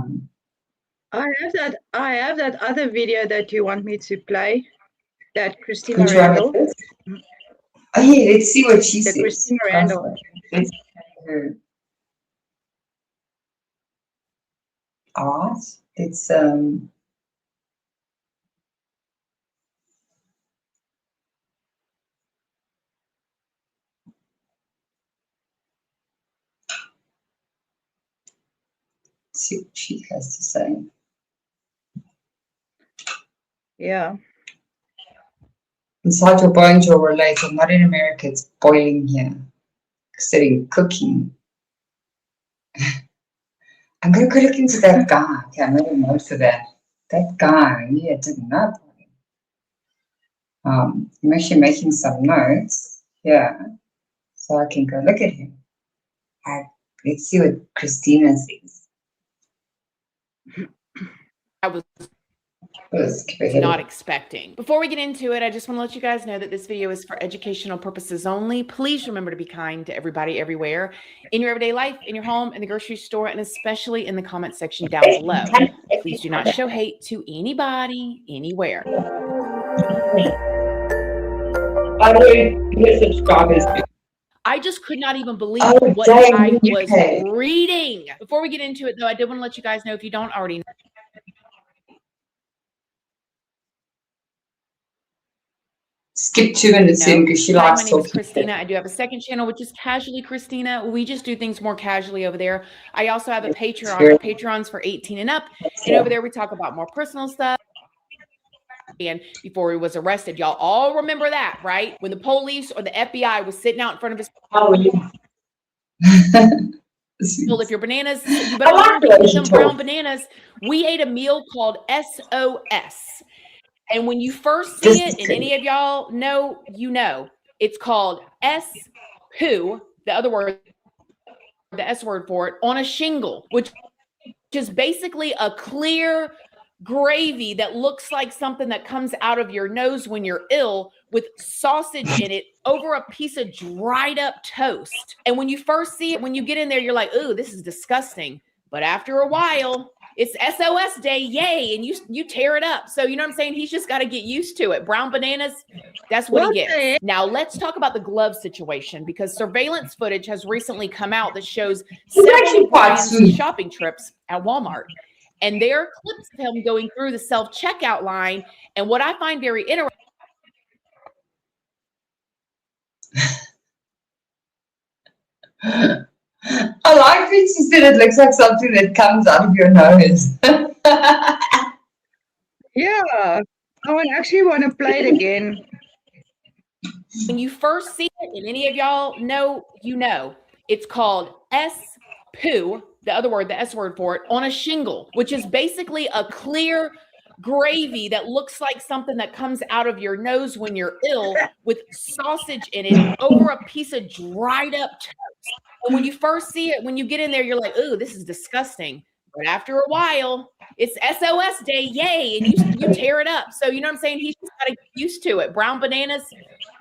have that other video that you want me to play. That Christina Which one Randall. is this? Oh yeah, let's see what she The says. Christina Randall. Let's hear her. All right. Let's see what she has to say. Yeah. Inside your bones you'll relate. I'm not in America, it's boiling here. Sitting cooking. I'm gonna go look into that guy. Okay, I made a note for that. That guy, yeah, didn't know about him. I'm actually making some notes. Yeah. So I can go look at him. Let's see what Christina says. I was not expecting. Before we get into it, I just want to let you guys know that this video is for educational purposes only. Please remember to be kind to everybody everywhere in your everyday life, in your home, in the grocery store, and especially in the comment section down below. Please do not show hate to anybody, anywhere. By the way, your subscribers. I just could not even believe Oh, what dang, I was okay. reading. Before we get into it, though, I did want to let you guys know, if you don't already know, Skip 2 minutes in because she hi, likes my name is talking. Christina. I do have a second channel, which is Casually Christina. We just do things more casually over there. I also have a Patreon. Our Patreon's for 18 and up. And over there, we talk about more personal stuff. And before he was arrested, y'all all remember that, right? When the police or the FBI was sitting out in front of his. Oh, yeah. Well, if your bananas, you better learn to eat them brown bananas. We ate a meal called SOS. And when you first see it, and any of y'all know, you know, it's called S-poo, the other word, the S word for it, on a shingle, which is basically a clear gravy that looks like something that comes out of your nose when you're ill, with sausage in it over a piece of dried up toast. And when you first see it, when you get in there, you're like, ooh, this is disgusting. But after a while, it's SOS day, yay, and you tear it up. So you know what I'm saying? He's just got to get used to it. Brown bananas, that's what he gets. Now let's talk about the glove situation, because surveillance footage has recently come out that shows several of Bryan's shopping trips at Walmart. And there are clips of him going through the self-checkout line. And what I find very interesting, I like when she said it looks like something that comes out of your nose. Yeah. I actually want to play it again. when you first see it, and any of y'all know, you know, it's called S-poo, the other word, the S word for it, on a shingle, which is basically a clear gravy that looks like something that comes out of your nose when you're ill, with sausage in it over a piece of dried up toast. And when you first see it, when you get in there, you're like, ooh, this is disgusting. But after a while, it's SOS day, yay, and you tear it up. So you know what I'm saying? He's just got to get used to it. Brown bananas,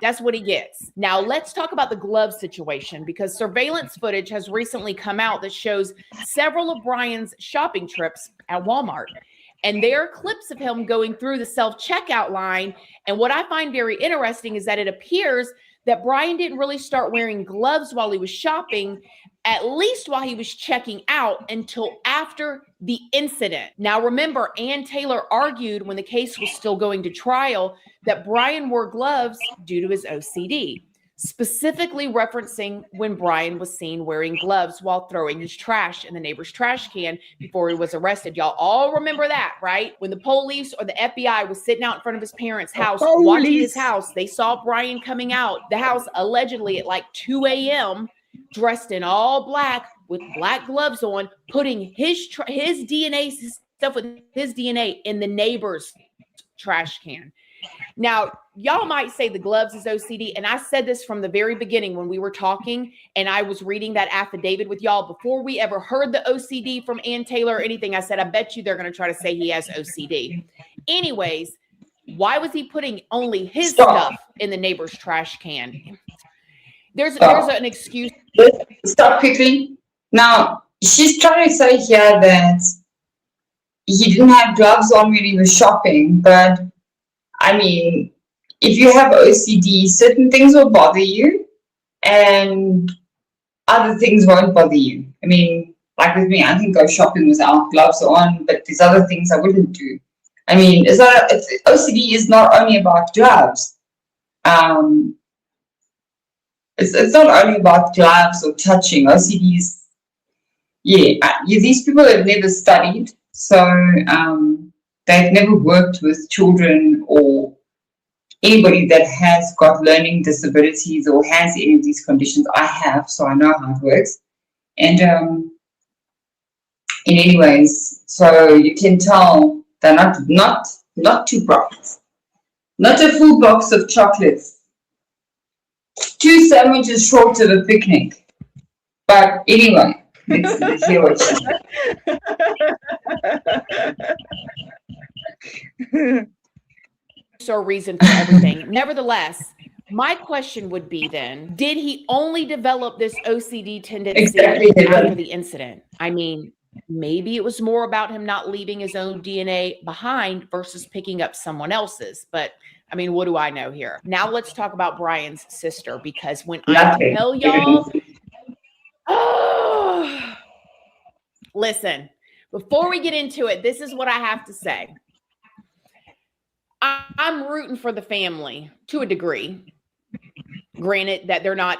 that's what he gets. Now let's talk about the glove situation, because surveillance footage has recently come out that shows several of Bryan's shopping trips at Walmart. And there are clips of him going through the self-checkout line. And what I find very interesting is that it appears that Bryan didn't really start wearing gloves while he was shopping, at least while he was checking out, until after the incident. Now, remember, Ann Taylor argued when the case was still going to trial that Bryan wore gloves due to his OCD. specifically referencing when Bryan was seen wearing gloves while throwing his trash in the neighbor's trash can before he was arrested. Y'all all remember that, right? When the police or the FBI was sitting out in front of his parents' house, watching his house, they saw Bryan coming out the house allegedly at like 2 a.m., dressed in all black with black gloves on, putting his DNA stuff with his DNA in the neighbor's trash can. Now, y'all might say the gloves is OCD, and I said this from the very beginning when we were talking, and I was reading that affidavit with y'all before we ever heard the OCD from Ann Taylor or anything. I said, I bet you they're going to try to say he has OCD. Anyways, why was he putting only his stuff in the neighbor's trash can? There's an excuse. Stop quickly. Now, she's trying to say here that he didn't have gloves on when he was shopping, but I mean, if you have OCD, certain things will bother you and other things won't bother you. I mean, like with me, I can go shopping without gloves on, but there's other things I wouldn't do. I mean, OCD is not only about gloves. It's not only about gloves or touching. OCD is, these people have never studied, so they've never worked with children or anybody that has got learning disabilities or has any of these conditions. I have, so I know how it works. And in any ways, so you can tell they're not too bright. Not a full box of chocolates. 2 sandwiches short of a picnic. But anyway, let's hear what So reason for everything. Nevertheless, my question would be then, did he only develop this OCD tendency after the incident? I mean, maybe it was more about him not leaving his own DNA behind versus picking up someone else's. But I mean, what do I know here? Now let's talk about Bryan's sister, because when I tell y'all, listen, before we get into it, this is what I have to say. I'm rooting for the family to a degree. Granted that they're not,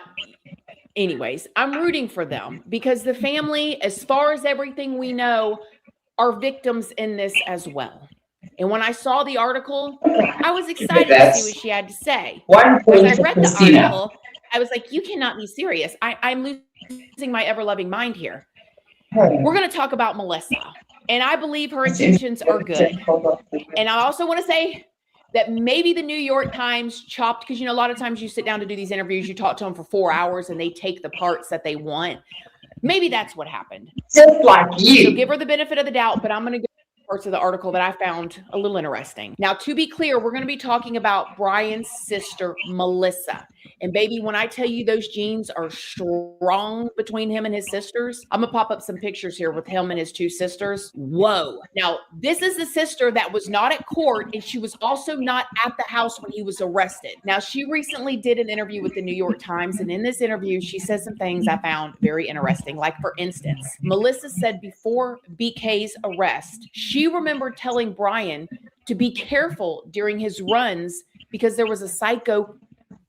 anyways, I'm rooting for them because the family, as far as everything we know, are victims in this as well. And when I saw the article, I was excited to see what she had to say. When I read the article, I was like, you cannot be serious. I'm losing my ever-loving mind here. We're going to talk about Melissa. And I believe her intentions are good. And I also want to say that maybe the New York Times chopped, because, you know, a lot of times you sit down to do these interviews, you talk to them for 4 hours and they take the parts that they want. Maybe that's what happened. Just like you. So give her the benefit of the doubt, but I'm going to go to parts of the article that I found a little interesting. Now, to be clear, we're going to be talking about Bryan's sister, Melissa. And baby, when I tell you those genes are strong between him and his sisters, I'm gonna pop up some pictures here with him and his 2 sisters. Whoa. Now, this is the sister that was not at court, and she was also not at the house when he was arrested. Now, she recently did an interview with the New York Times, and in this interview, she said some things I found very interesting. Like, for instance, Melissa said before BK's arrest, she remembered telling Bryan to be careful during his runs because there was a psycho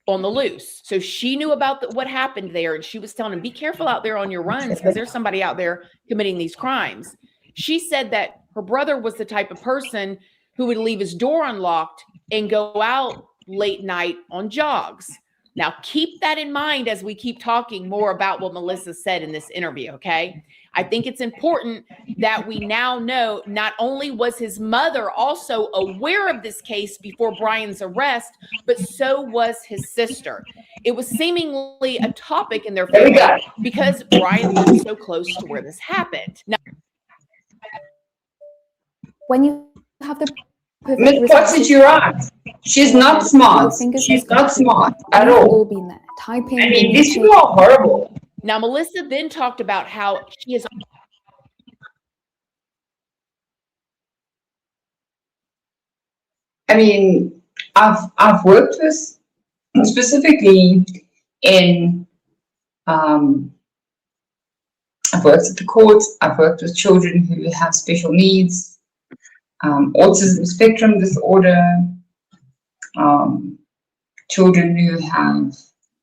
on the loose. So she knew about what happened there, and she was telling him, be careful out there on your runs because there's somebody out there committing these crimes. She said that her brother was the type of person who would leave his door unlocked and go out late night on jogs. Now, keep that in mind as we keep talking more about what Melissa said in this interview, okay? I think it's important that we now know not only was his mother also aware of this case before Bryan's arrest, but so was his sister. It was seemingly a topic in their family because Bryan lived so close to where this happened. Now, when you have the Miss Foxy, you're right. She's not smart. She's not smart at all. Been there, typing. I mean, these people are horrible. Now, Melissa then talked about how she is. I mean, I've worked with, specifically in, I've worked at the courts. I've worked with children who have special needs, autism spectrum disorder, children who have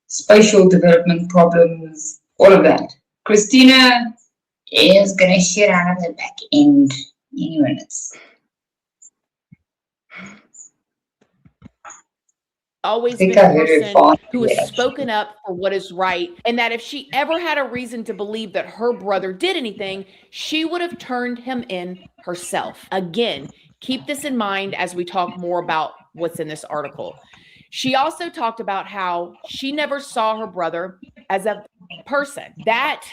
spatial development problems, all of that. Christina is going to shit out of her back end any minutes. Always been a person who has spoken up for what is right, and that if she ever had a reason to believe that her brother did anything, she would have turned him in herself. Again, keep this in mind as we talk more about what's in this article. She also talked about how she never saw her brother as a person, that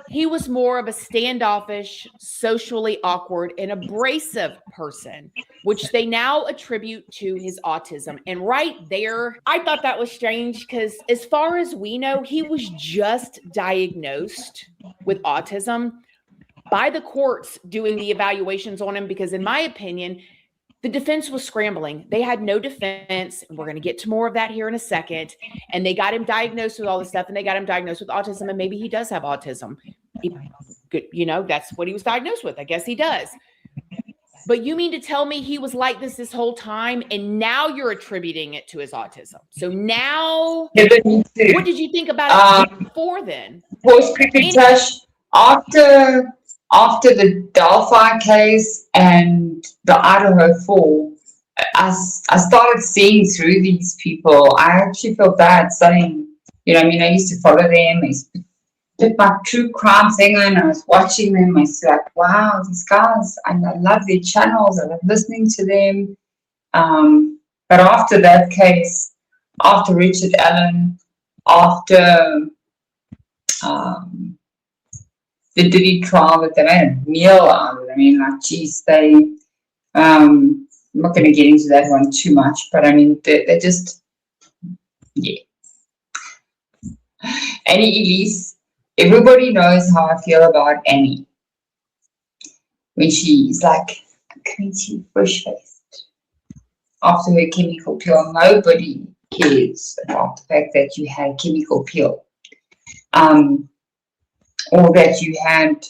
he was more of a standoffish, socially awkward, and abrasive person, which they now attribute to his autism. And right there, I thought that was strange because as far as we know, he was just diagnosed with autism by the courts doing the evaluations on him, because in my opinion, the defense was scrambling. They had no defense. And we're going to get to more of that here in a second. And they got him diagnosed with all this stuff, and they got him diagnosed with autism. And maybe he does have autism. That's what he was diagnosed with. I guess he does. But you mean to tell me he was like this whole time, and now you're attributing it to his autism? So now, what did you think about it before then? Quickly touch after the Delphi case and the Idaho Four, I started seeing through these people. I actually felt bad saying, I used to follow them. I used to put my true crime thing on. I was watching them. I was like, wow, these guys, and I love their channels. I love listening to them. But after that case, after Richard Allen, after the Diddy trial, that they made a meal out of it. Geez, I'm not going to get into that one too much, but they're just, yeah. Annie Elise, everybody knows how I feel about Annie. When she's like, I'm coming to you fresh-faced. After her chemical peel, nobody cares about the fact that you had chemical peel. Or that you had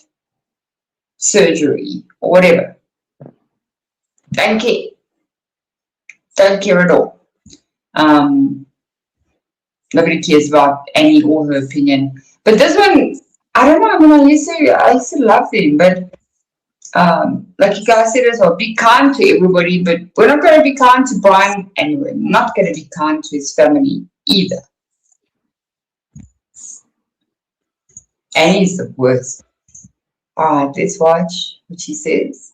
surgery, or whatever. Don't care. Don't care at all. Nobody cares about Annie or her opinion. But this one, I don't know. I used to love them, but like you guys said as well, be kind to everybody. But we're not going to be kind to Bryan, and we're not going to be kind to his family either. Annie's the worst. All right, let's watch what she says.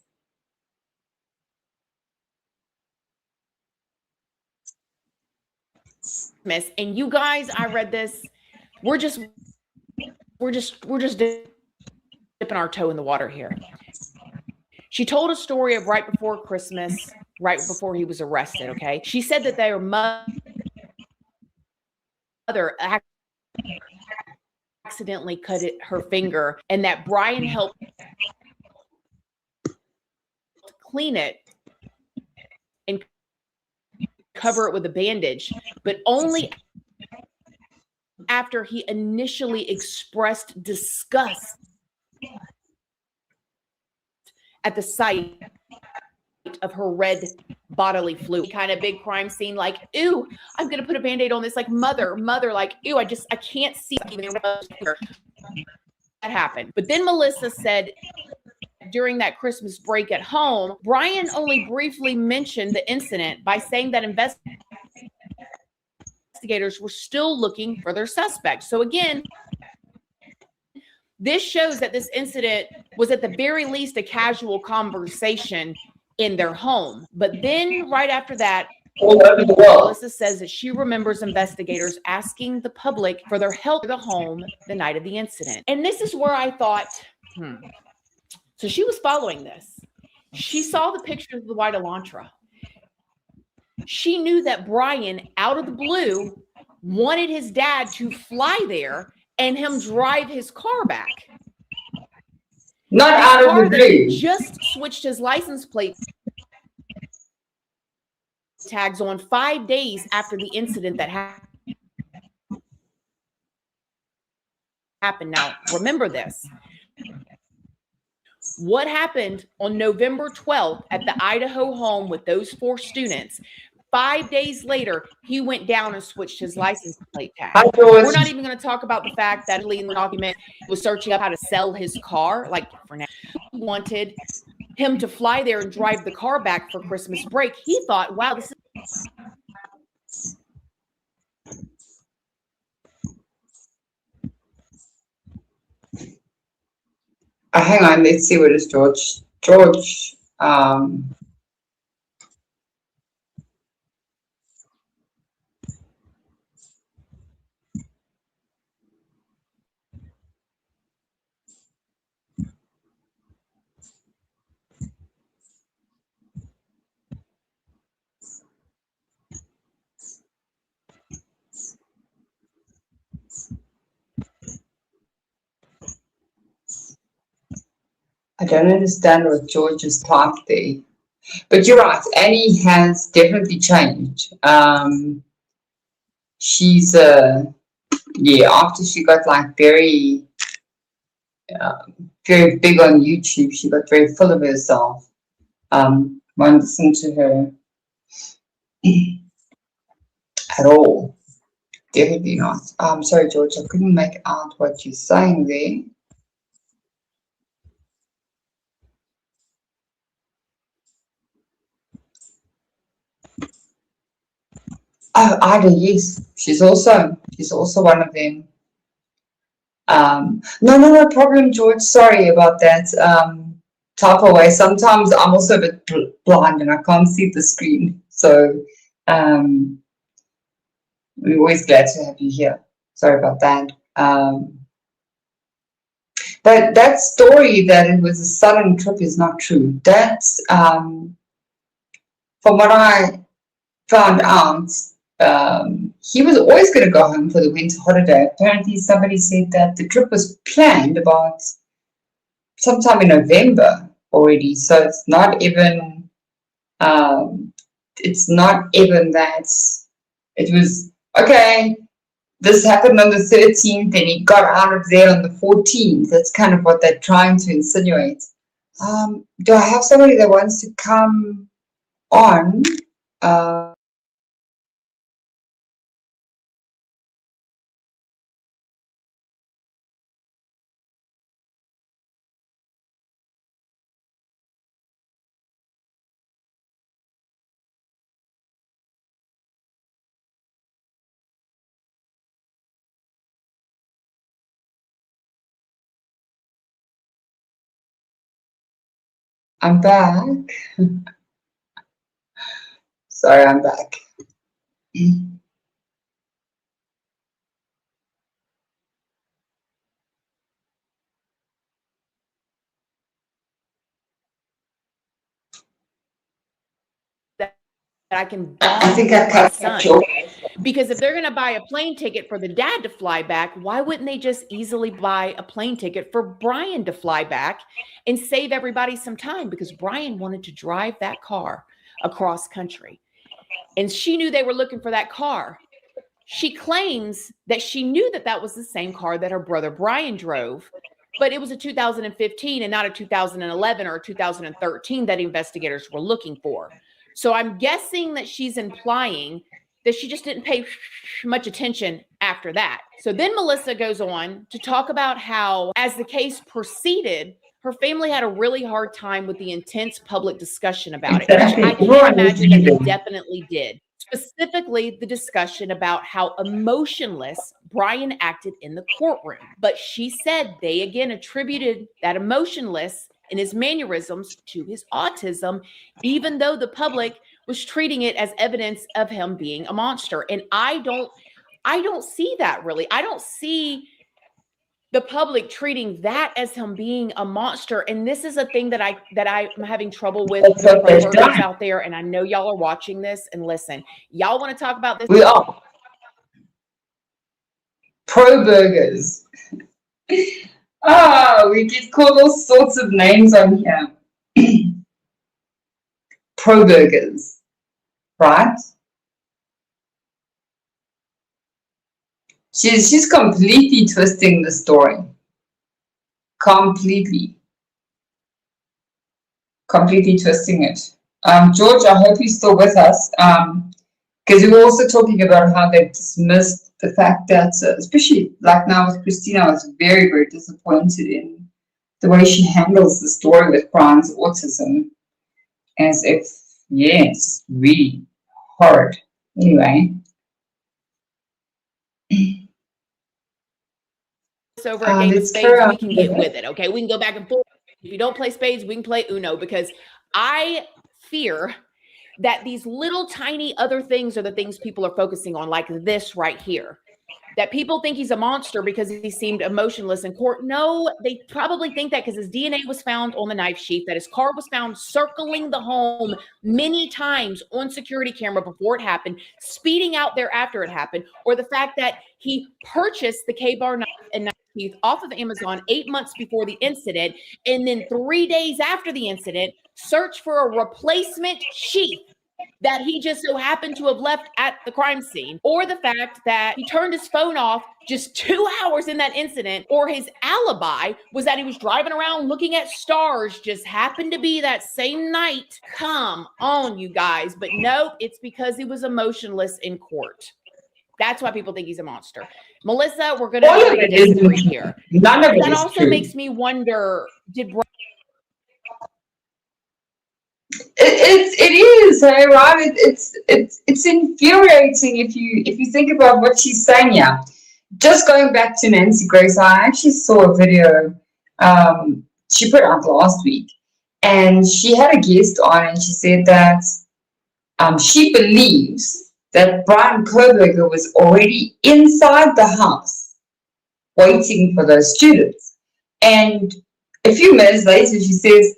And you guys, I read this. We're just dipping our toe in the water here. She told a story of right before Christmas, right before he was arrested. Okay, she said that their mother accidentally cut her finger, and that Bryan helped clean it and cover it with a bandage, but only after he initially expressed disgust at the sight of her red bodily fluid. Kind of big crime scene, like, ew, I'm gonna put a band-aid on this, like mother, like, ew, I can't see even that happened. But then Melissa said during that Christmas break at home, Bryan only briefly mentioned the incident by saying that investigators were still looking for their suspect. So again, this shows that this incident was at the very least a casual conversation in their home. But then right after that, Melissa says that she remembers investigators asking the public for their help at the home the night of the incident. And this is where I thought, So she was following this. She saw the picture of the white Elantra. She knew that Bryan, out of the blue, wanted his dad to fly there and him drive his car back. Not out of the blue. He just switched his license plate tags on 5 days after the incident that happened. Now, remember this. What happened on November 12th at the Idaho home with those 4 students? 5 days later, he went down and switched his license plate tag. Hi, George. We're not even going to talk about the fact that in the document was searching up how to sell his car. Like for now, he wanted him to fly there and drive the car back for Christmas break. He thought, wow, this is hang on, let's see what is George. George, I don't understand what George has typed there. But you're right, Annie has definitely changed. She's, yeah, after she got like very big on YouTube, she got very full of herself. Won't listen to her at all. Definitely not. Sorry, George, I couldn't make out what you're saying there. Oh, Ida, yes, she's also one of them. No problem, George. Sorry about that. Type away. Sometimes I'm also a bit blind and I can't see the screen. So we're always glad to have you here. Sorry about that. But that story that it was a sudden trip is not true. That's from what I found out. He was always going to go home for the winter holiday. Apparently, somebody said that the trip was planned about sometime in November already. So it's not even that it was okay. This happened on the 13th, and he got out of there on the 14th. That's kind of what they're trying to insinuate. Do I have somebody that wants to come on? I'm back. Sorry, I'm back. that I can I think bond I with my cut son. George. Because if they're going to buy a plane ticket for the dad to fly back, why wouldn't they just easily buy a plane ticket for Bryan to fly back and save everybody some time? Because Bryan wanted to drive that car across country. And she knew they were looking for that car. She claims that she knew that that was the same car that her brother Bryan drove, but it was a 2015 and not a 2011 or a 2013 that investigators were looking for. So I'm guessing that she's implying that she just didn't pay much attention after that. So then Melissa goes on to talk about how, as the case proceeded, her family had a really hard time with the intense public discussion about it, which I can imagine that they definitely did. Specifically, the discussion about how emotionless Bryan acted in the courtroom. But she said they again attributed that emotionless in his mannerisms to his autism, even though the public was treating it as evidence of him being a monster. And I don't see that really. I don't see the public treating that as him being a monster. And this is a thing that I'm having trouble with the pro-burgers out there. And I know y'all are watching this, and listen, y'all want to talk about this? We are pro-burgers. We get called all sorts of names on here. Pro-burgers, right? She's completely twisting the story. Completely twisting it. George, I hope you're still with us. Because we were also talking about how they dismissed the fact that, especially like now with Christina, I was very, very disappointed in the way she handles the story with Bryan's autism, as if, yeah, it's really hard. Anyway. Over a game of spades, we can get with it. Okay, we can go back and forth. If you don't play spades, we can play Uno, because I fear that these little tiny other things are the things people are focusing on, like this right here. That people think he's a monster because he seemed emotionless in court. No, they probably think that because his DNA was found on the knife sheath, that his car was found circling the home many times on security camera before it happened, speeding out there after it happened, or the fact that he purchased the K-bar knife and knife sheath off of Amazon 8 months before the incident, and then 3 days after the incident, searched for a replacement sheath that he just so happened to have left at the crime scene, or the fact that he turned his phone off just 2 hours in that incident, or his alibi was that he was driving around looking at stars, just happened to be that same night. Come on, you guys. But no, it's because he was emotionless in court. That's why people think he's a monster. Melissa, we're going to disagree here. None of it that is also true. makes me wonder, did It is, hey, right? It's infuriating if you think about what she's saying here. Just going back to Nancy Grace, I actually saw a video she put out last week, and she had a guest on, and she said that she believes that Bryan Kohberger was already inside the house waiting for those students. And a few minutes later, she says,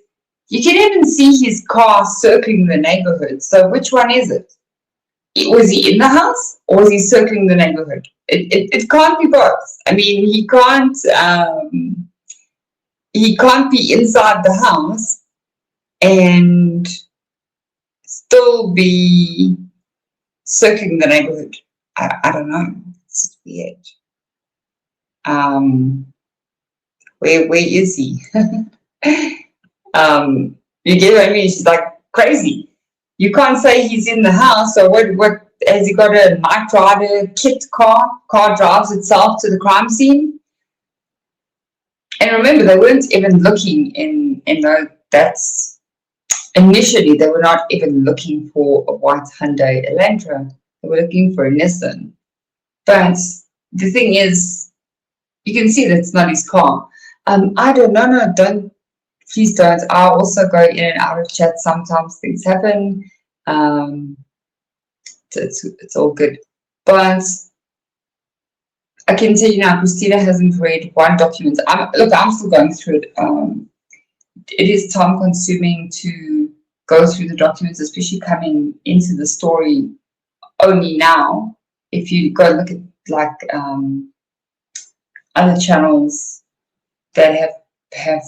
you can even see his car circling the neighborhood. So which one is it? Was he in the house or was he circling the neighborhood? It can't be both. I mean, he can't be inside the house and still be circling the neighborhood. I don't know. It's weird. Where is he? You get what I mean? She's like crazy. You can't say he's in the house. So what has he got? A night rider kit car drives itself to the crime scene? And remember, they weren't even looking in that's initially they were not even looking for a white Hyundai Elantra. They were looking for a Nissan. But the thing is, you can see that it's not his car. I don't know. No, don't. Please don't. I also go in and out of chat. Sometimes things happen. It's all good. But I can tell you now, Christina hasn't read one document. I'm still going through it. It is time consuming to go through the documents, especially coming into the story only now. If you go look at like other channels that have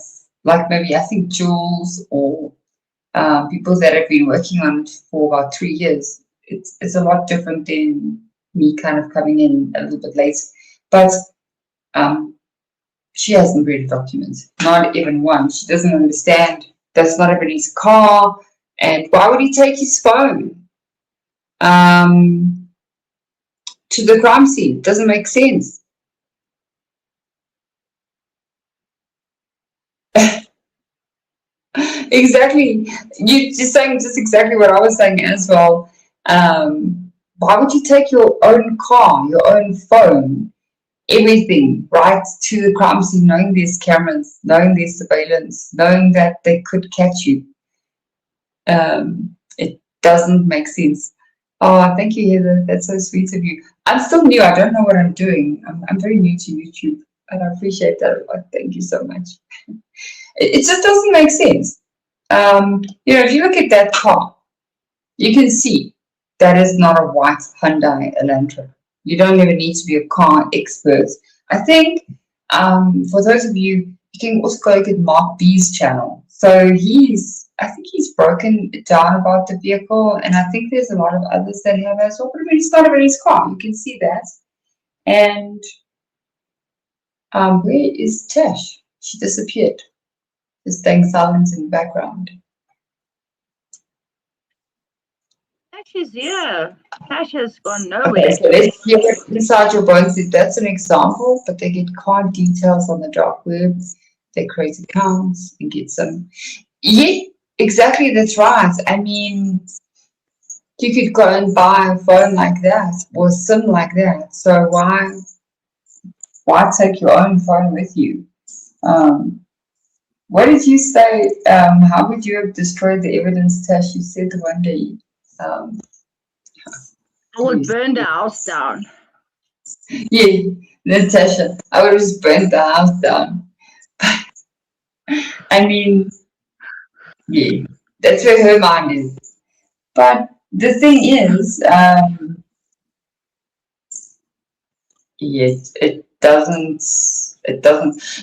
like maybe I think Jules or people that have been working on it for about 3 years, it's a lot different than me kind of coming in a little bit late. But she hasn't read the documents, not even one. She doesn't understand. That's not even his car. And why would he take his phone to the crime scene? It doesn't make sense. Exactly. You're just saying just exactly what I was saying as well. Why would you take your own car, your own phone, everything right to the crime scene, knowing there's cameras, knowing there's surveillance, knowing that they could catch you? It doesn't make sense. Oh, thank you, Heather. That's so sweet of you. I'm still new. I don't know what I'm doing. I'm very new to YouTube, and I appreciate that a lot. Thank you so much. It just doesn't make sense. If you look at that car, you can see that is not a white Hyundai Elantra. You don't even need to be a car expert. I think for those of you, you can also go look at Mark B's channel. So I think he's broken it down about the vehicle, and I think there's a lot of others that have as well, but it's not even his car. You can see that. And where is Tash? She disappeared. Just staying silent in the background. Tash is here. Tash has gone nowhere. Okay, so let's hear it inside your bones. That's an example, but they get card details on the dark web. They create accounts and get some. Yeah, exactly. That's right. I mean, you could go and buy a phone like that or a SIM like that. So why take your own phone with you? What did you say? How would you have destroyed the evidence, Tash? You said the one day. I would burn the house down. Yeah, Natasha, I would have just burnt the house down. I mean, yeah, that's where her mind is. But the thing is, yes, it doesn't.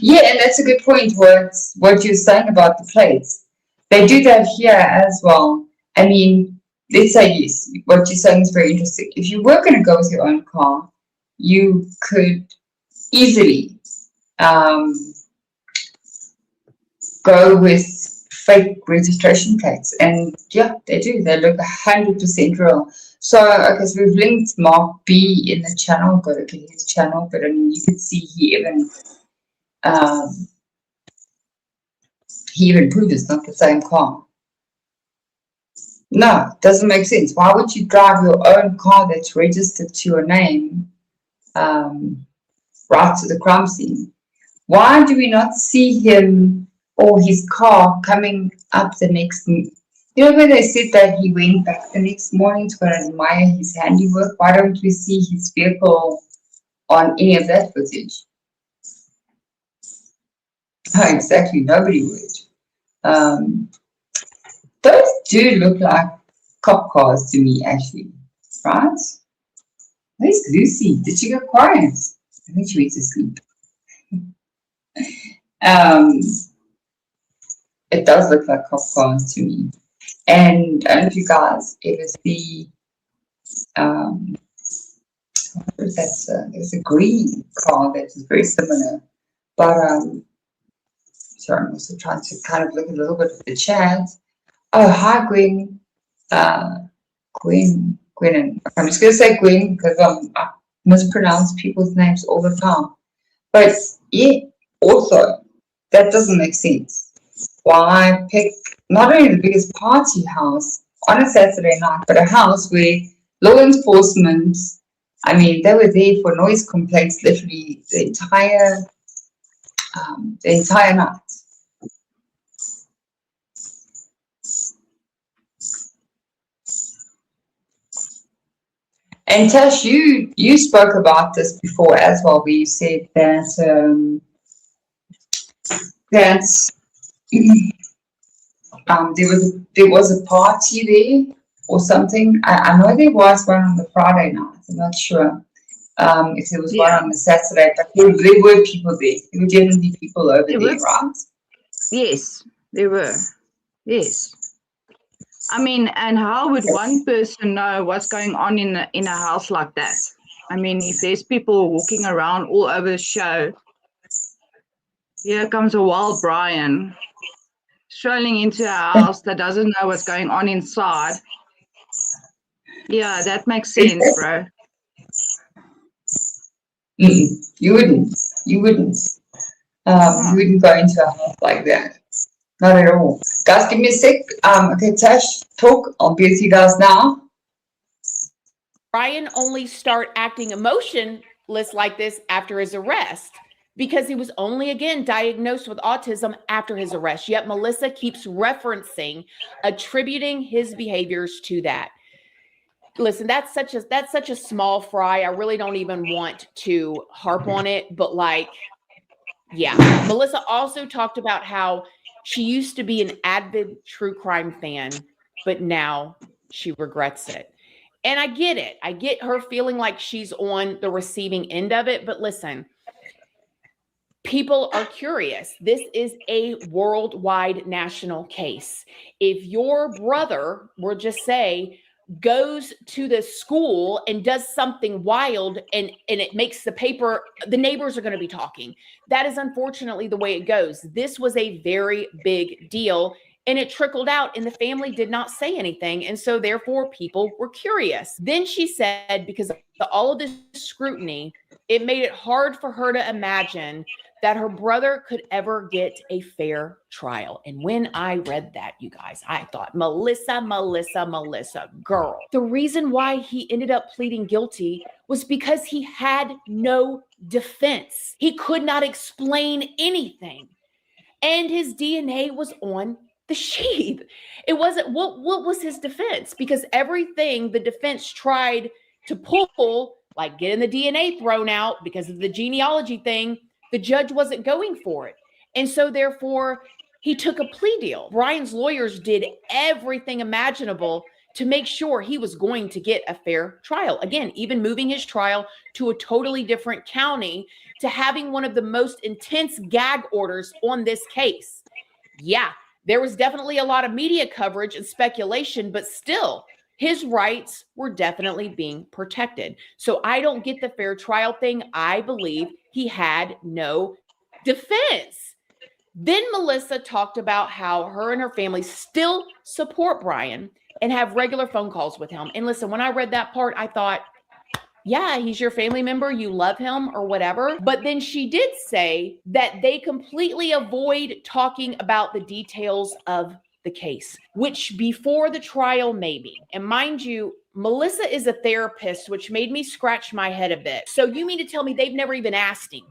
Yeah, and that's a good point. What you're saying about the plates, they do that here as well. I mean, let's say yes, what you're saying is very interesting. If you were going to go with your own car, you could easily go with fake registration plates, and yeah, they do. They look 100% real. So, okay, so we've linked Mark B in the channel. Go look at his channel, but I mean, you can see he even proved it's not the same car. No, it doesn't make sense. Why would you drive your own car that's registered to your name right to the crime scene? Why do we not see him or his car coming up the next? You know, when they said that he went back the next morning to go and admire his handiwork, why don't we see his vehicle on any of that footage? Oh, exactly, nobody would. Those do look like cop cars to me, actually, right? Where's Lucy? Did she go quiet? I think she went to sleep. It does look like cop cars to me. And I don't know if you guys ever see, what is that? There's a green car that is very similar. But, sorry, I'm also trying to kind of look a little bit at the chat. Oh, hi, Gwen. Gwen. I'm just going to say Gwen because I mispronounce people's names all the time. But yeah, also, that doesn't make sense. Why pick not only the biggest party house on a Saturday night, but a house where law enforcement, I mean, they were there for noise complaints literally the entire night. And Tash, you spoke about this before as well, where you said that there was a party there or something. I know there was one on the Friday night. I'm not sure if there was one on the Saturday, but there were people there. There were definitely people over there, right? Yes, there were. Yes. I mean, and how would one person know what's going on in a house like that? I mean, if there's people walking around all over the show, here comes a wild Bryan strolling into a house that doesn't know what's going on inside. Yeah, that makes sense, bro. You wouldn't. You wouldn't go into a house like that. Not at all. Guys, give me a sec. Okay, Tash, talk. I'll be with you guys now. Bryan only start acting emotionless like this after his arrest because he was only, again, diagnosed with autism after his arrest. Yet Melissa keeps attributing his behaviors to that. Listen, that's such a small fry. I really don't even want to harp on it, but like, yeah. Melissa also talked about how she used to be an avid true crime fan, but now she regrets it. And I get it. I get her feeling like she's on the receiving end of it. But listen, people are curious. This is a worldwide national case. If your brother, we'll just say, goes to the school and does something wild and it makes the paper, the neighbors are going to be talking. That is unfortunately the way it goes. This was a very big deal. and it trickled out, and the family did not say anything. And so therefore people were curious. Then she said, because of all of this scrutiny, it made it hard for her to imagine that her brother could ever get a fair trial. And when I read that, you guys, I thought, Melissa, girl. The reason why he ended up pleading guilty was because he had no defense. He could not explain anything. And his DNA was on the sheath. It wasn't, what was his defense? Because everything the defense tried to pull, like getting the DNA thrown out because of the genealogy thing, the judge wasn't going for it. And so therefore he took a plea deal. Bryan's lawyers did everything imaginable to make sure he was going to get a fair trial. Again, even moving his trial to a totally different county, to having one of the most intense gag orders on this case. Yeah, there was definitely a lot of media coverage and speculation, but still, his rights were definitely being protected. So I don't get the fair trial thing. I believe he had no defense. Then Melissa talked about how her and her family still support Bryan and have regular phone calls with him. And listen, when I read that part, I thought, yeah, he's your family member, you love him or whatever. But then she did say that they completely avoid talking about the details of the case, which before the trial, maybe. And mind you, Melissa is a therapist, which made me scratch my head a bit. So you mean to tell me they've never even asked him?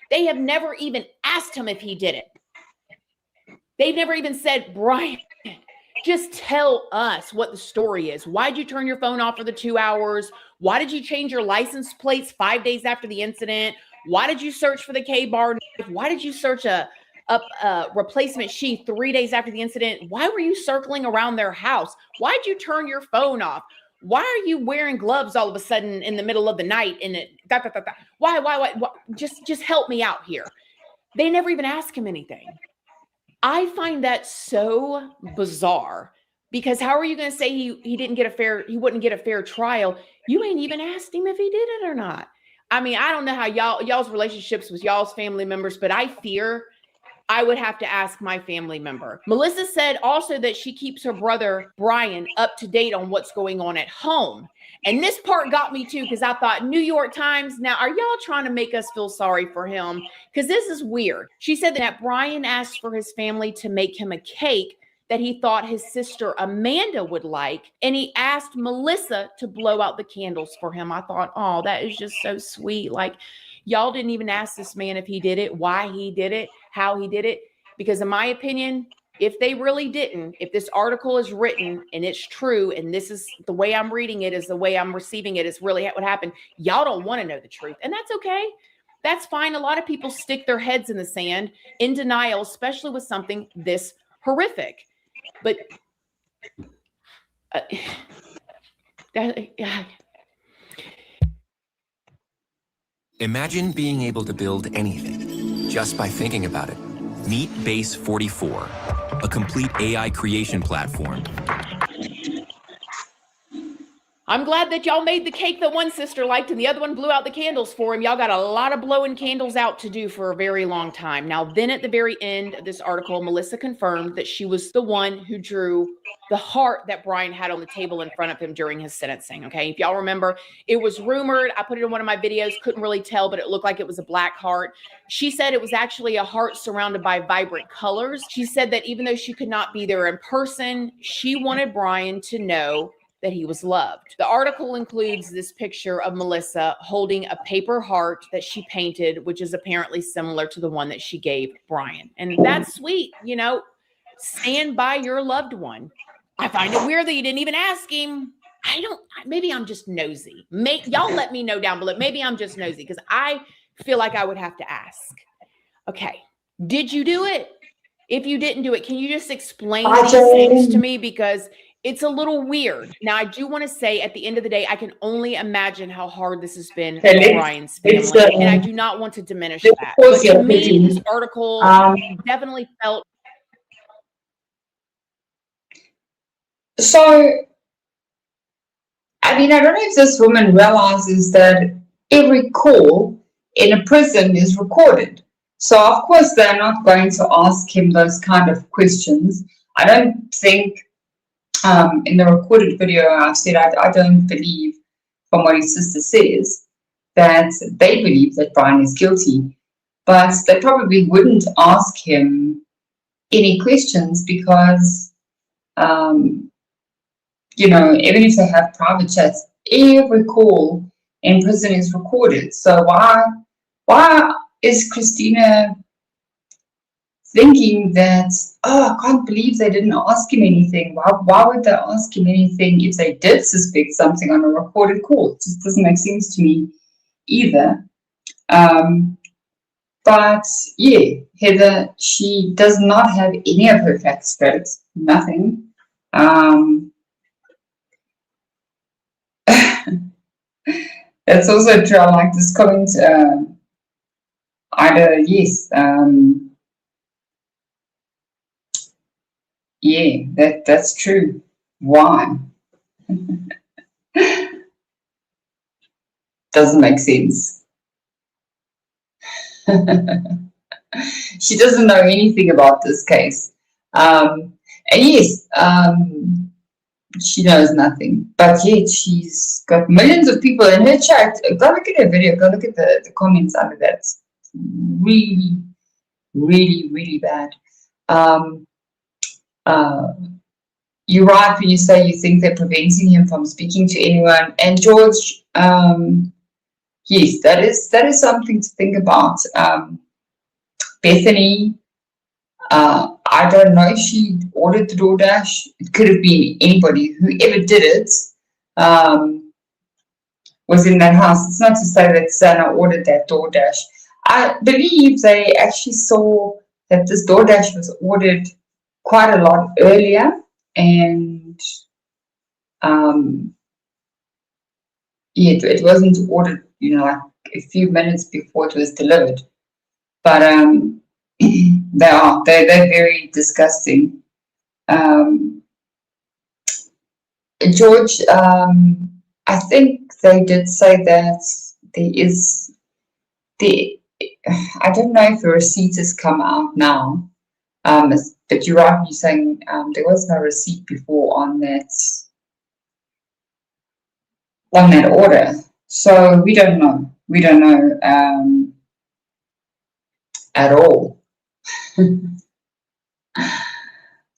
They have never even asked him if he did it. They've never even said, Bryan, just tell us what the story is. Why'd you turn your phone off for the 2 hours? Why did you change your license plates 5 days after the incident? Why did you search for the K-bar? Why did you search a replacement sheath 3 days after the incident? Why were you circling around their house? Why'd you turn your phone off? Why are you wearing gloves all of a sudden in the middle of the night? And why? Just help me out here. They never even ask him anything. I find that so bizarre, because how are you going to say he wouldn't get a fair trial? You ain't even asked him if he did it or not. I mean, I don't know how y'all's relationships with y'all's family members, but I fear I would have to ask my family member. Melissa said also that she keeps her brother Bryan up to date on what's going on at home. And this part got me too, because I thought, New York Times, now are y'all trying to make us feel sorry for him? Because this is weird. She said that Bryan asked for his family to make him a cake that he thought his sister Amanda would like. And he asked Melissa to blow out the candles for him. I thought, oh, that is just so sweet. Like, y'all didn't even ask this man if he did it, why he did it, how he did it. Because in my opinion, if they really didn't, if this article is written and it's true, and this is the way I'm reading it, is the way I'm receiving it, is really what happened, y'all don't want to know the truth. And that's okay. That's fine. A lot of people stick their heads in the sand in denial, especially with something this horrific. But Imagine being able to build anything just by thinking about it. Meet Base 44, a complete AI creation platform. I'm glad that y'all made the cake that one sister liked and the other one blew out the candles for him. Y'all got a lot of blowing candles out to do for a very long time. Now, then at the very end of this article, Melissa confirmed that she was the one who drew the heart that Bryan had on the table in front of him during his sentencing. Okay, if y'all remember, it was rumored, I put it in one of my videos, couldn't really tell, but it looked like it was a black heart. She said it was actually a heart surrounded by vibrant colors. She said that even though she could not be there in person, she wanted Bryan to know that he was loved. The article includes this picture of Melissa holding a paper heart that she painted, which is apparently similar to the one that she gave Bryan. And that's sweet, you know, stand by your loved one. I find it weird that you didn't even ask him. Maybe I'm just nosy. Y'all let me know down below. Maybe I'm just nosy because I feel like I would have to ask. Okay, did you do it? If you didn't do it, can you just explain these things to me? Because it's a little weird. Now, I do want to say at the end of the day, I can only imagine how hard this has been for Bryan's family. And I do not want to diminish that. But to me, this article definitely felt. So, I mean, I don't know if this woman realizes that every call in a prison is recorded. So, of course, they're not going to ask him those kind of questions. I don't think in the recorded video I've said I don't believe from what his sister says that they believe that Bryan is guilty, but they probably wouldn't ask him any questions because, you know, even if they have private chats, every call in prison is recorded. So why is Christina thinking that, oh, I can't believe they didn't ask him anything? Why would they ask him anything if they did suspect something on a recorded call? It just doesn't make sense to me either. But yeah, Heather, she does not have any of her facts straight, nothing. That's also true. I like this comment. Yes. Yeah, that's true. Why? Doesn't make sense. She doesn't know anything about this case. And yes, she knows nothing. But yet she's got millions of people in her chat. Go look at her video. Go look at the comments under that. It's really, really, really bad. You're right when you say you think they're preventing him from speaking to anyone. And George, yes, that is something to think about. Bethany, I don't know if she ordered the DoorDash. It could have been anybody. Whoever did it was in that house. It's not to say that Sana ordered that DoorDash. I believe they actually saw that this DoorDash was ordered quite a lot earlier, and yeah, it wasn't ordered, you know, like a few minutes before it was delivered. But they're very disgusting. George, I think they did say that I don't know if a receipt has come out now, but you're right, you're saying there was no receipt before on that order. So we don't know. We don't know at all.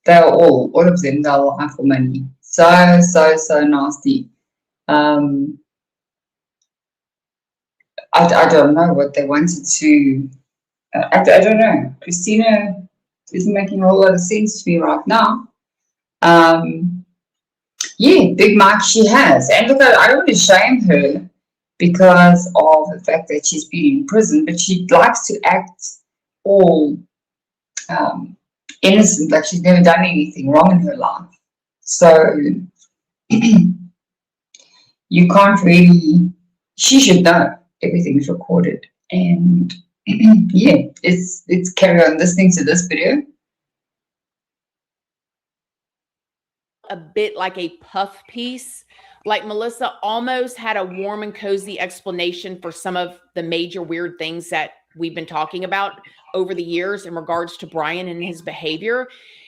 They're all of them, they'll lie for money. So nasty. I don't know what they wanted to. I don't know. Christina isn't making a whole lot of sense to me right now. Yeah, Big Mike she has. And look, I don't want to shame her because of the fact that she's been in prison, but she likes to act all innocent, like she's never done anything wrong in her life. So you can't really, she should know everything's recorded. And yeah, let's carry on listening to this video. A bit like a puff piece. Like Melissa almost had a warm and cozy explanation for some of the major weird things that we've been talking about over the years in regards to Bryan and his behavior.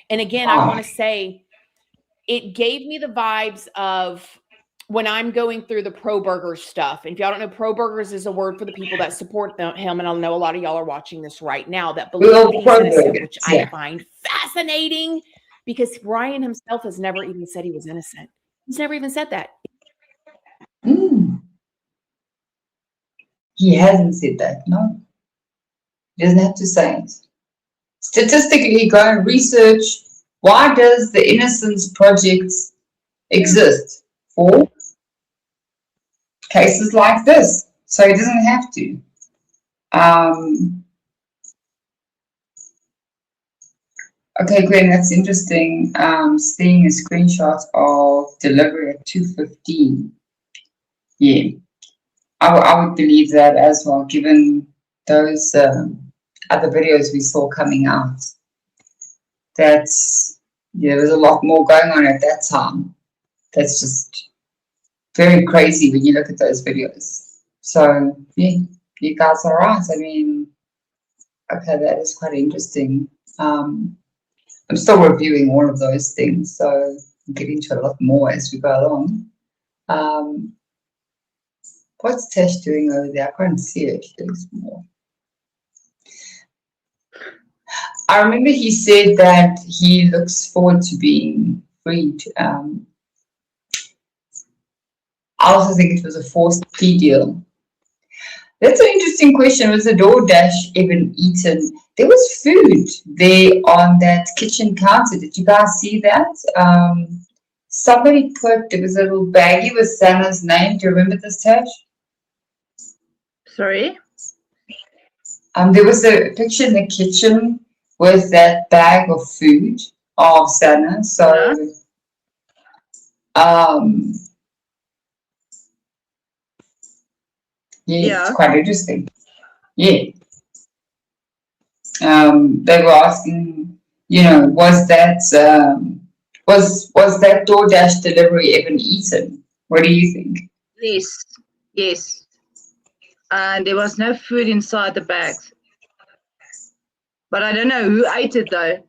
And again, I want to say it gave me the vibes of when I'm going through the Kohberger stuff. And if y'all don't know, Kohbergers is a word for the people that support him. And I know a lot of y'all are watching this right now that believe that he's innocent, which I find fascinating because Bryan himself has never even said he was innocent. He's never even said that. He hasn't said that, no. He doesn't have to say it. Statistically, go and research, why does the Innocence Project exist? For cases like this. So he doesn't have to. Okay, Glenn, that's interesting. Seeing a screenshot of delivery at 2:15. Yeah, I would believe that as well, given those other videos we saw coming out. That there was a lot more going on at that time. That's just very crazy when you look at those videos. So yeah, you guys are right. I mean, okay, that is quite interesting. I'm still reviewing all of those things, so I'm getting into a lot more as we go along. What's Tash doing over there? I can't see it. There's more. I remember he said that he looks forward to being freed. I also think it was a forced plea deal. That's an interesting question. Was the DoorDash even eaten? There was food there on that kitchen counter. Did you guys see that? Somebody put, there was a little baggie with Santa's name. Do you remember this, Tash? Sorry? There was a picture in the kitchen with that bag of food of Santa. So, yeah, it's quite interesting. Yeah. They were asking, you know, was that DoorDash delivery even eaten? What do you think? Yes, yes. And there was no food inside the bags. But I don't know who ate it though.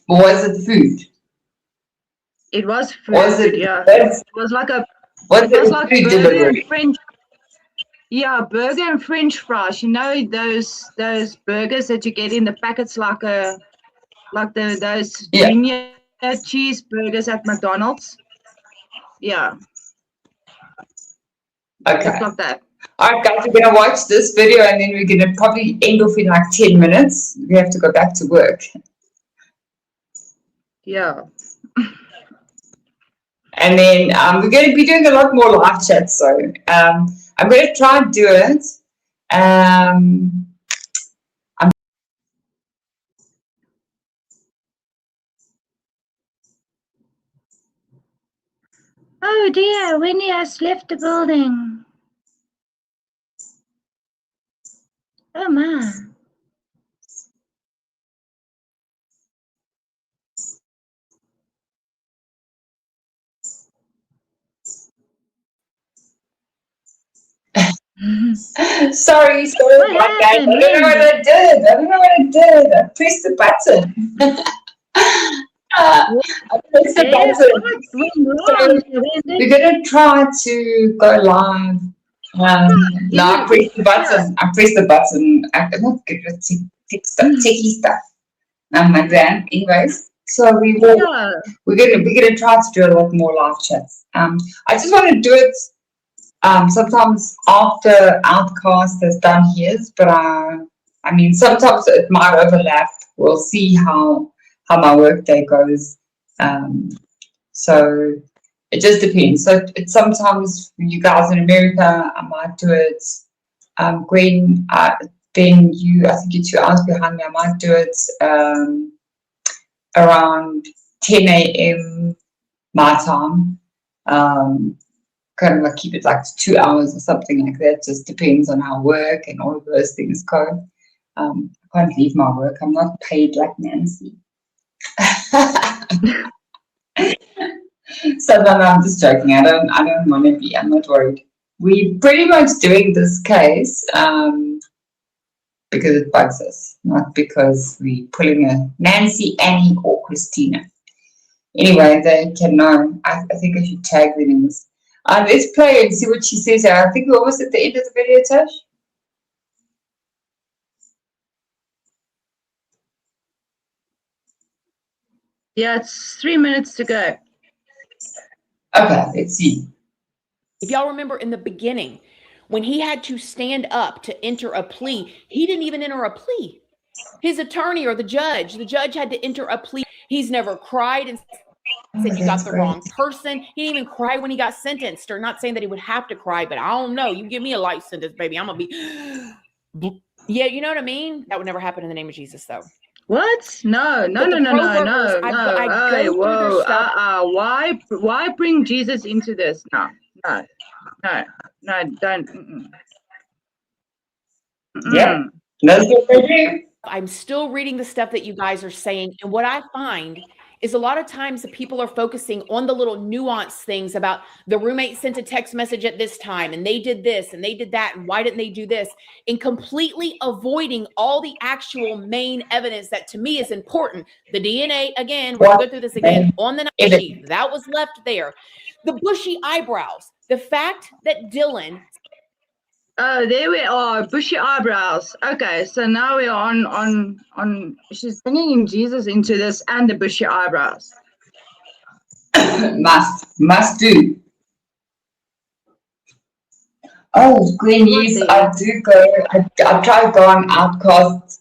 Was it food? It was food, Was it, yeah. It was like a was it was it like food burger delivery? and French. Yeah, burger and French fries. You know those burgers that you get in the packets like those junior cheeseburgers at McDonald's. Yeah. Okay. Just like that. All right, guys, we're going to watch this video and then we're going to probably end off in like 10 minutes. We have to go back to work. Yeah. And then we're going to be doing a lot more live chats. So I'm going to try and do it. Oh dear, Winnie has left the building. Oh man. Sorry about that. I don't know what I did. I pressed the button. I pressed the button. So we're going to try to go live. Now I pressed the button. I'm not good at techie stuff. My grand, anyways. So we're gonna try to do a lot more live chats. I just want to do it sometimes after Outcast has done his, but I mean sometimes it might overlap. We'll see how my workday goes. So it just depends. So it's sometimes you guys in America, I might do it. Gwen, then I think you're 2 hours behind me. I might do it around 10 a.m. my time. Kind of like keep it like 2 hours or something like that. Just depends on how work and all of those things go. I can't leave my work. I'm not paid like Nancy. So no, I'm just joking. I don't want to be. I'm not worried. We're pretty much doing this case because it bugs us, not because we're pulling a Nancy, Annie, or Christina. Anyway, they can know. I think I should tag them in this. Let's play and see what she says. I think we're almost at the end of the video, Tash. Yeah, it's 3 minutes to go. Okay, let's see. If y'all remember in the beginning, when he had to stand up to enter a plea, he didn't even enter a plea. His attorney or the judge had to enter a plea. He's never cried and said you got the wrong person. He didn't even cry when he got sentenced, or not saying that he would have to cry, but I don't know. You give me a life sentence, baby. I'm going to be, yeah, you know what I mean? That would never happen in the name of Jesus, though. What? No. Hey, whoa. Why bring Jesus into this? No, don't. Yeah. That's what they do. I'm still reading the stuff that you guys are saying, and what I find is a lot of times the people are focusing on the little nuanced things about the roommate sent a text message at this time and they did this and they did that and why didn't they do this, and completely avoiding all the actual main evidence that to me is important. The DNA, again, we're gonna go through this again on the night sheet that was left there. The bushy eyebrows, the fact that Dylan. Oh, there we are, bushy eyebrows. Okay, so now we're on. She's bringing Jesus into this and the bushy eyebrows. must do. Oh, Gwen, yes, I do go. I try to go on Outcast.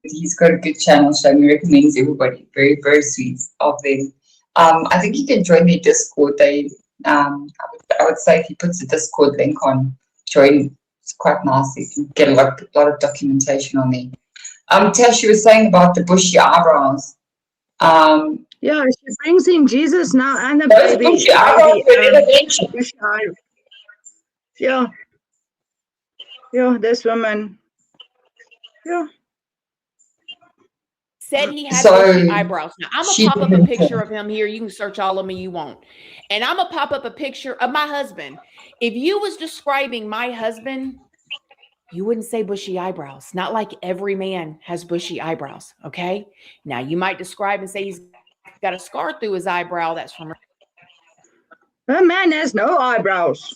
He's got a good channel, so he recommends everybody. Very, very sweet of them. I think you can join their Discord. I would say if he puts a Discord link on, join. It's quite nice. You can get a lot of documentation on there. Tash, you were saying about the bushy eyebrows. Yeah, she brings in Jesus now and the those baby. Bushy eyebrows were never mentioned. Bushy eyebrows. Yeah, this woman. Yeah. Said he had So, bushy eyebrows. Now, I'm going to pop up a picture of him here. You can search all of me you want. And I'm going to pop up a picture of my husband. If you was describing my husband, you wouldn't say bushy eyebrows. Not like every man has bushy eyebrows, okay? Now, you might describe and say he's got a scar through his eyebrow. That's from... Her man has no eyebrows.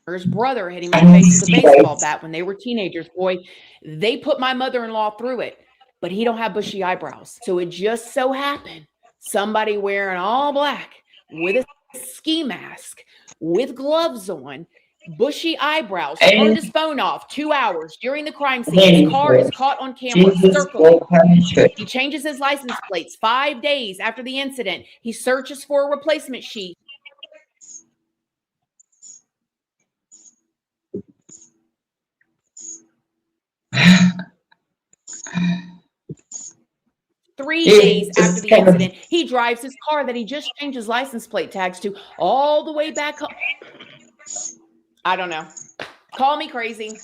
His brother hit him in the face with a baseball bat when they were teenagers. Boy, they put my mother-in-law through it, but he don't have bushy eyebrows. So it just so happened somebody wearing all black with a ski mask, with gloves on, bushy eyebrows, turned his phone off 2 hours during the crime scene. His car is caught on camera circling. He changes his license plates 5 days after the incident. He searches for a replacement sheet. 3 days after the incident, he drives his car that he just changed his license plate tags to all the way back home. I don't know. Call me crazy.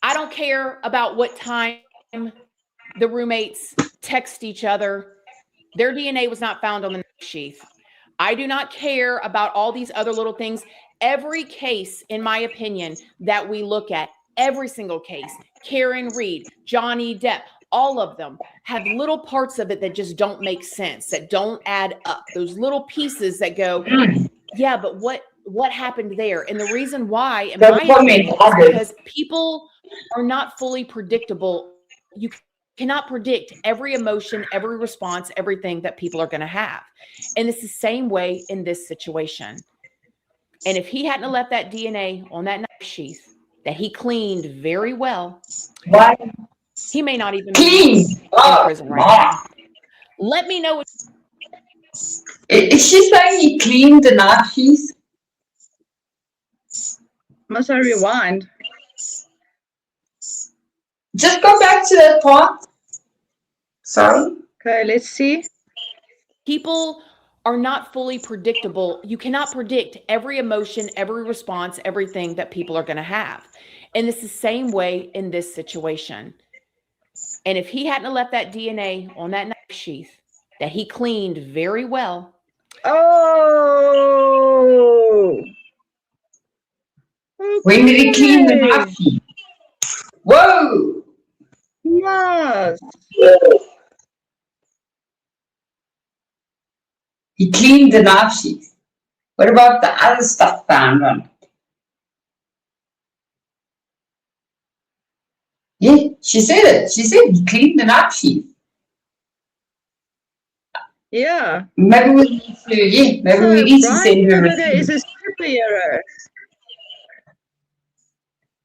I don't care about what time the roommates text each other. Their DNA was not found on the sheath. I do not care about all these other little things. Every case, in my opinion, that we look at, every single case, Karen Reed, Johnny Depp, all of them have little parts of it that just don't make sense, that don't add up. Those little pieces that go, yeah, but what happened there? And the reason why, in my opinion, is because people are not fully predictable. You cannot predict every emotion, every response, everything that people are going to have. And it's the same way in this situation. And if he hadn't left that DNA on that knife sheath that he cleaned very well, he may not even be in prison right now. Let me know. Is she saying he cleaned the knife sheath? Must I rewind? Just go back to that part. Sorry. Okay, let's see. People are not fully predictable. You cannot predict every emotion, every response, everything that people are going to have. And it's the same way in this situation. And if he hadn't left that DNA on that knife sheath that he cleaned very well. Oh. Okay. When did he clean the knife sheath? Whoa. Yes. He cleaned the knife sheath. What about the other stuff found on it? Yeah, she said it. She said he cleaned the knife sheath. Yeah. Maybe we need to, maybe we need to send her a Bryan is a superhero.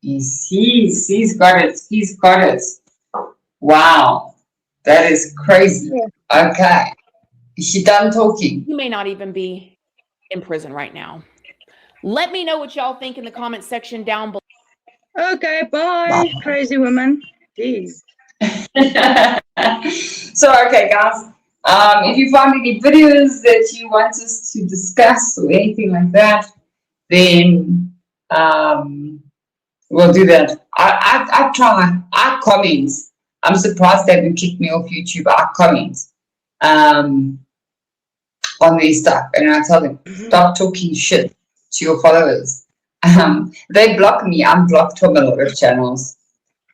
He's got it. He's got it. Wow. That is crazy. Yeah. Okay. Is she done talking? He may not even be in prison right now. Let me know what y'all think in the comment section down below. Okay, bye. Crazy woman. Jeez. So, okay, guys. If you find any videos that you want us to discuss or anything like that, then we'll do that. I try. I comment. I'm surprised they haven't kicked me off YouTube. I comment on their stuff, and I tell them, stop talking shit to your followers. They block me. I'm blocked from a lot of channels.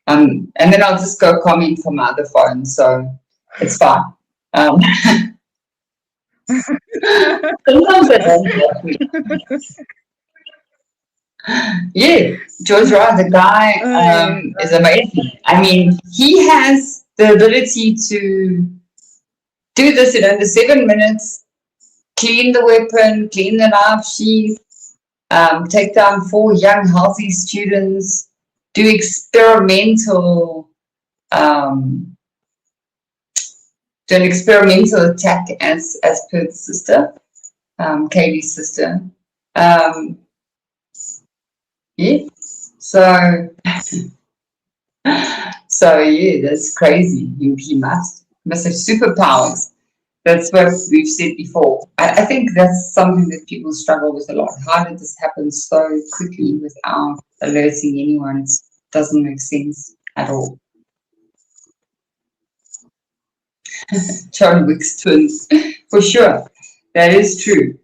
And then I'll just go comment from my other phone, so it's fine. Sometimes they don't block me. Yeah, George Ross, the guy is amazing. I mean, he has the ability to do this in under 7 minutes, clean the weapon, clean the knife sheath, take down 4 young, healthy students, do experimental, do an experimental attack as per the sister, Katie's sister. Yeah, so yeah, that's crazy. He must have superpowers. That's what we've said before. I think that's something that people struggle with a lot. How did this happen so quickly without alerting anyone? It doesn't make sense at all. John Wick's twins, for sure. That is true.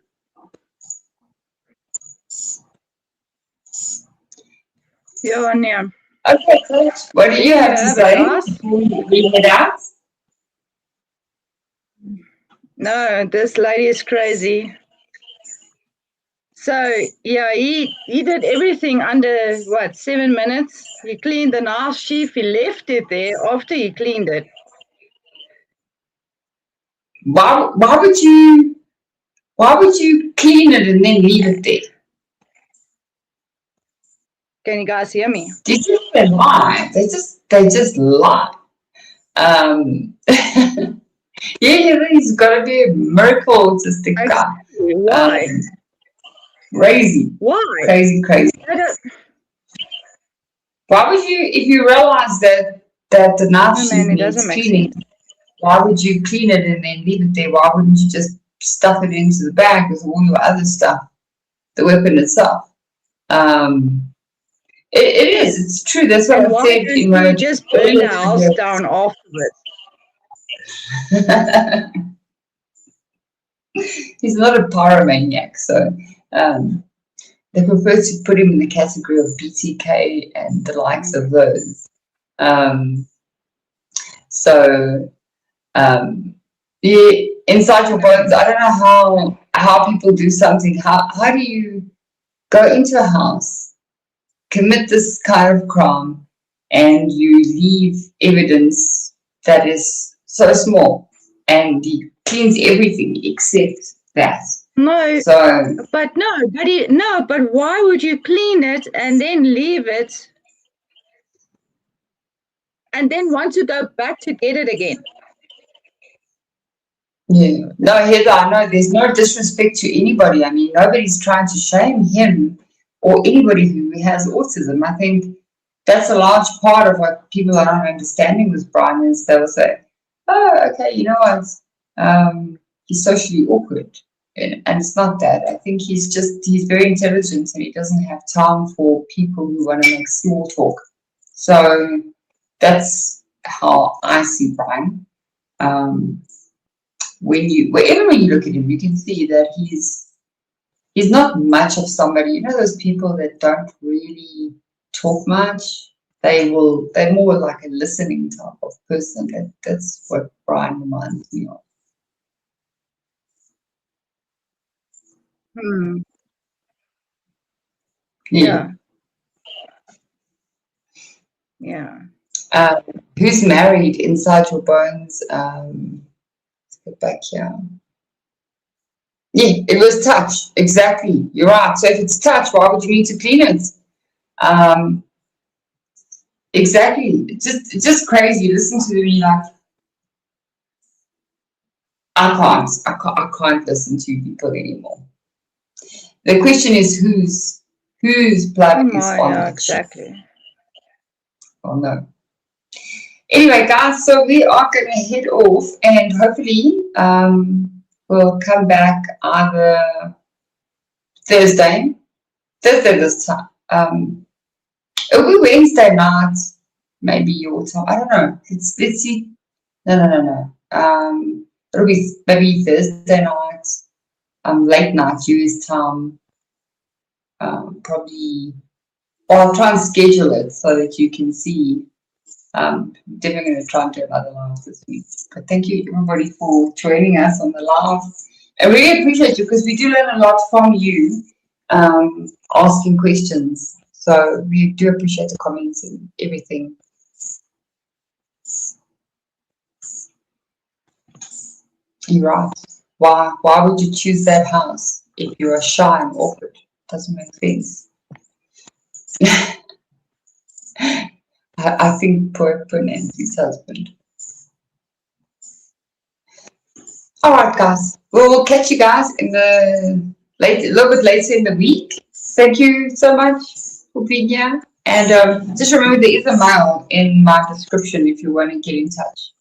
Yeah. Okay, Coach. What do you have to say before we head out? No, this lady is crazy. So yeah, he did everything under 7 minutes. He cleaned the knife sheath. He left it there after he cleaned it. Why would you clean it and then leave it there? Can you guys hear me? Did you say they lie? They just lie. Yeah, there's got to be a miracle autistic guy. Why? Crazy. Why? Crazy. Why would you, if you realize that the knife sheath needs cleaning, why would you clean it and then leave it there? Why wouldn't you just stuff it into the bag with all your other stuff, the weapon itself? It is. It's true. That's what I said. You just burn the house down afterwards. He's not a pyromaniac, so they prefer to put him in the category of BTK and the likes of those. Yeah, inside your bones. I don't know how people do something. How do you go into a house, commit this kind of crime, and you leave evidence that is so small, and he cleans everything except that? No, so, but why would you clean it and then leave it and then want to go back to get it again? Yeah, no, Heather, I know there's no disrespect to anybody. I mean, nobody's trying to shame him or anybody who has autism. I think that's a large part of what people are not understanding with Bryan is they'll say, oh, okay, you know what, he's socially awkward. And it's not that. I think he's very intelligent and he doesn't have time for people who want to make small talk. So that's how I see Bryan. When you look at him, you can see that he's not much of somebody. You know those people that don't really talk much? They're more like a listening type of person. That's what Bryan reminds me of. Yeah. Who's married inside your bones? Let's get back here. Yeah, it was touch. Exactly. You're right. So if it's touch, why would you need to clean it? Exactly. It's just crazy. Listen to me like I can't listen to people anymore. The question is whose blood is on it. Exactly. Oh no. Anyway, guys, so we are going to head off, and hopefully we'll come back either Thursday this time. It'll be Wednesday night, maybe your time. I don't know. Let's see. No. It'll be maybe Thursday night, late night US time. Probably, or I'll try and schedule it so that you can see. Definitely going to try and do another live this week. But thank you everybody for joining us on the live. I really appreciate you because we do learn a lot from you asking questions. So we do appreciate the comments and everything. You're right. Why would you choose that house if you are shy and awkward? Doesn't make sense. I think poor Nancy's husband. All right, guys. We'll catch you guys in a little bit later in the week. Thank you so much for being here. And just remember, there is a mail in my description if you want to get in touch.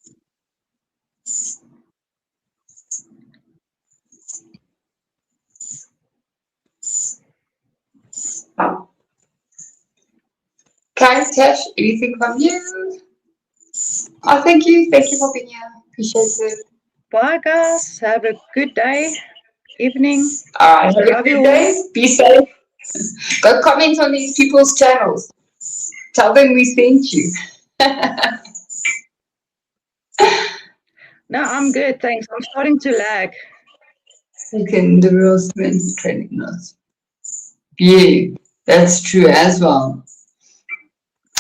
Okay, Tash, anything from you? Oh, thank you. Thank you for being here. Appreciate it. Bye, guys. Have a good day, evening. All right, have a good day. Be safe. Go comment on these people's channels. Tell them we sent you. No, I'm good. Thanks. I'm starting to lag. Okay, the real men's training us. Yeah, that's true as well.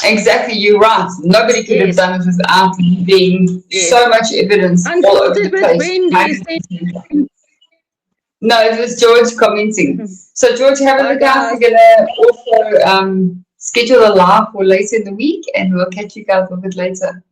Exactly, you're right. Nobody could have done it without being so much evidence all over the place. No, it was George commenting. So George, have a look out. We're gonna also schedule a live for later in the week, and we'll catch you guys a bit later.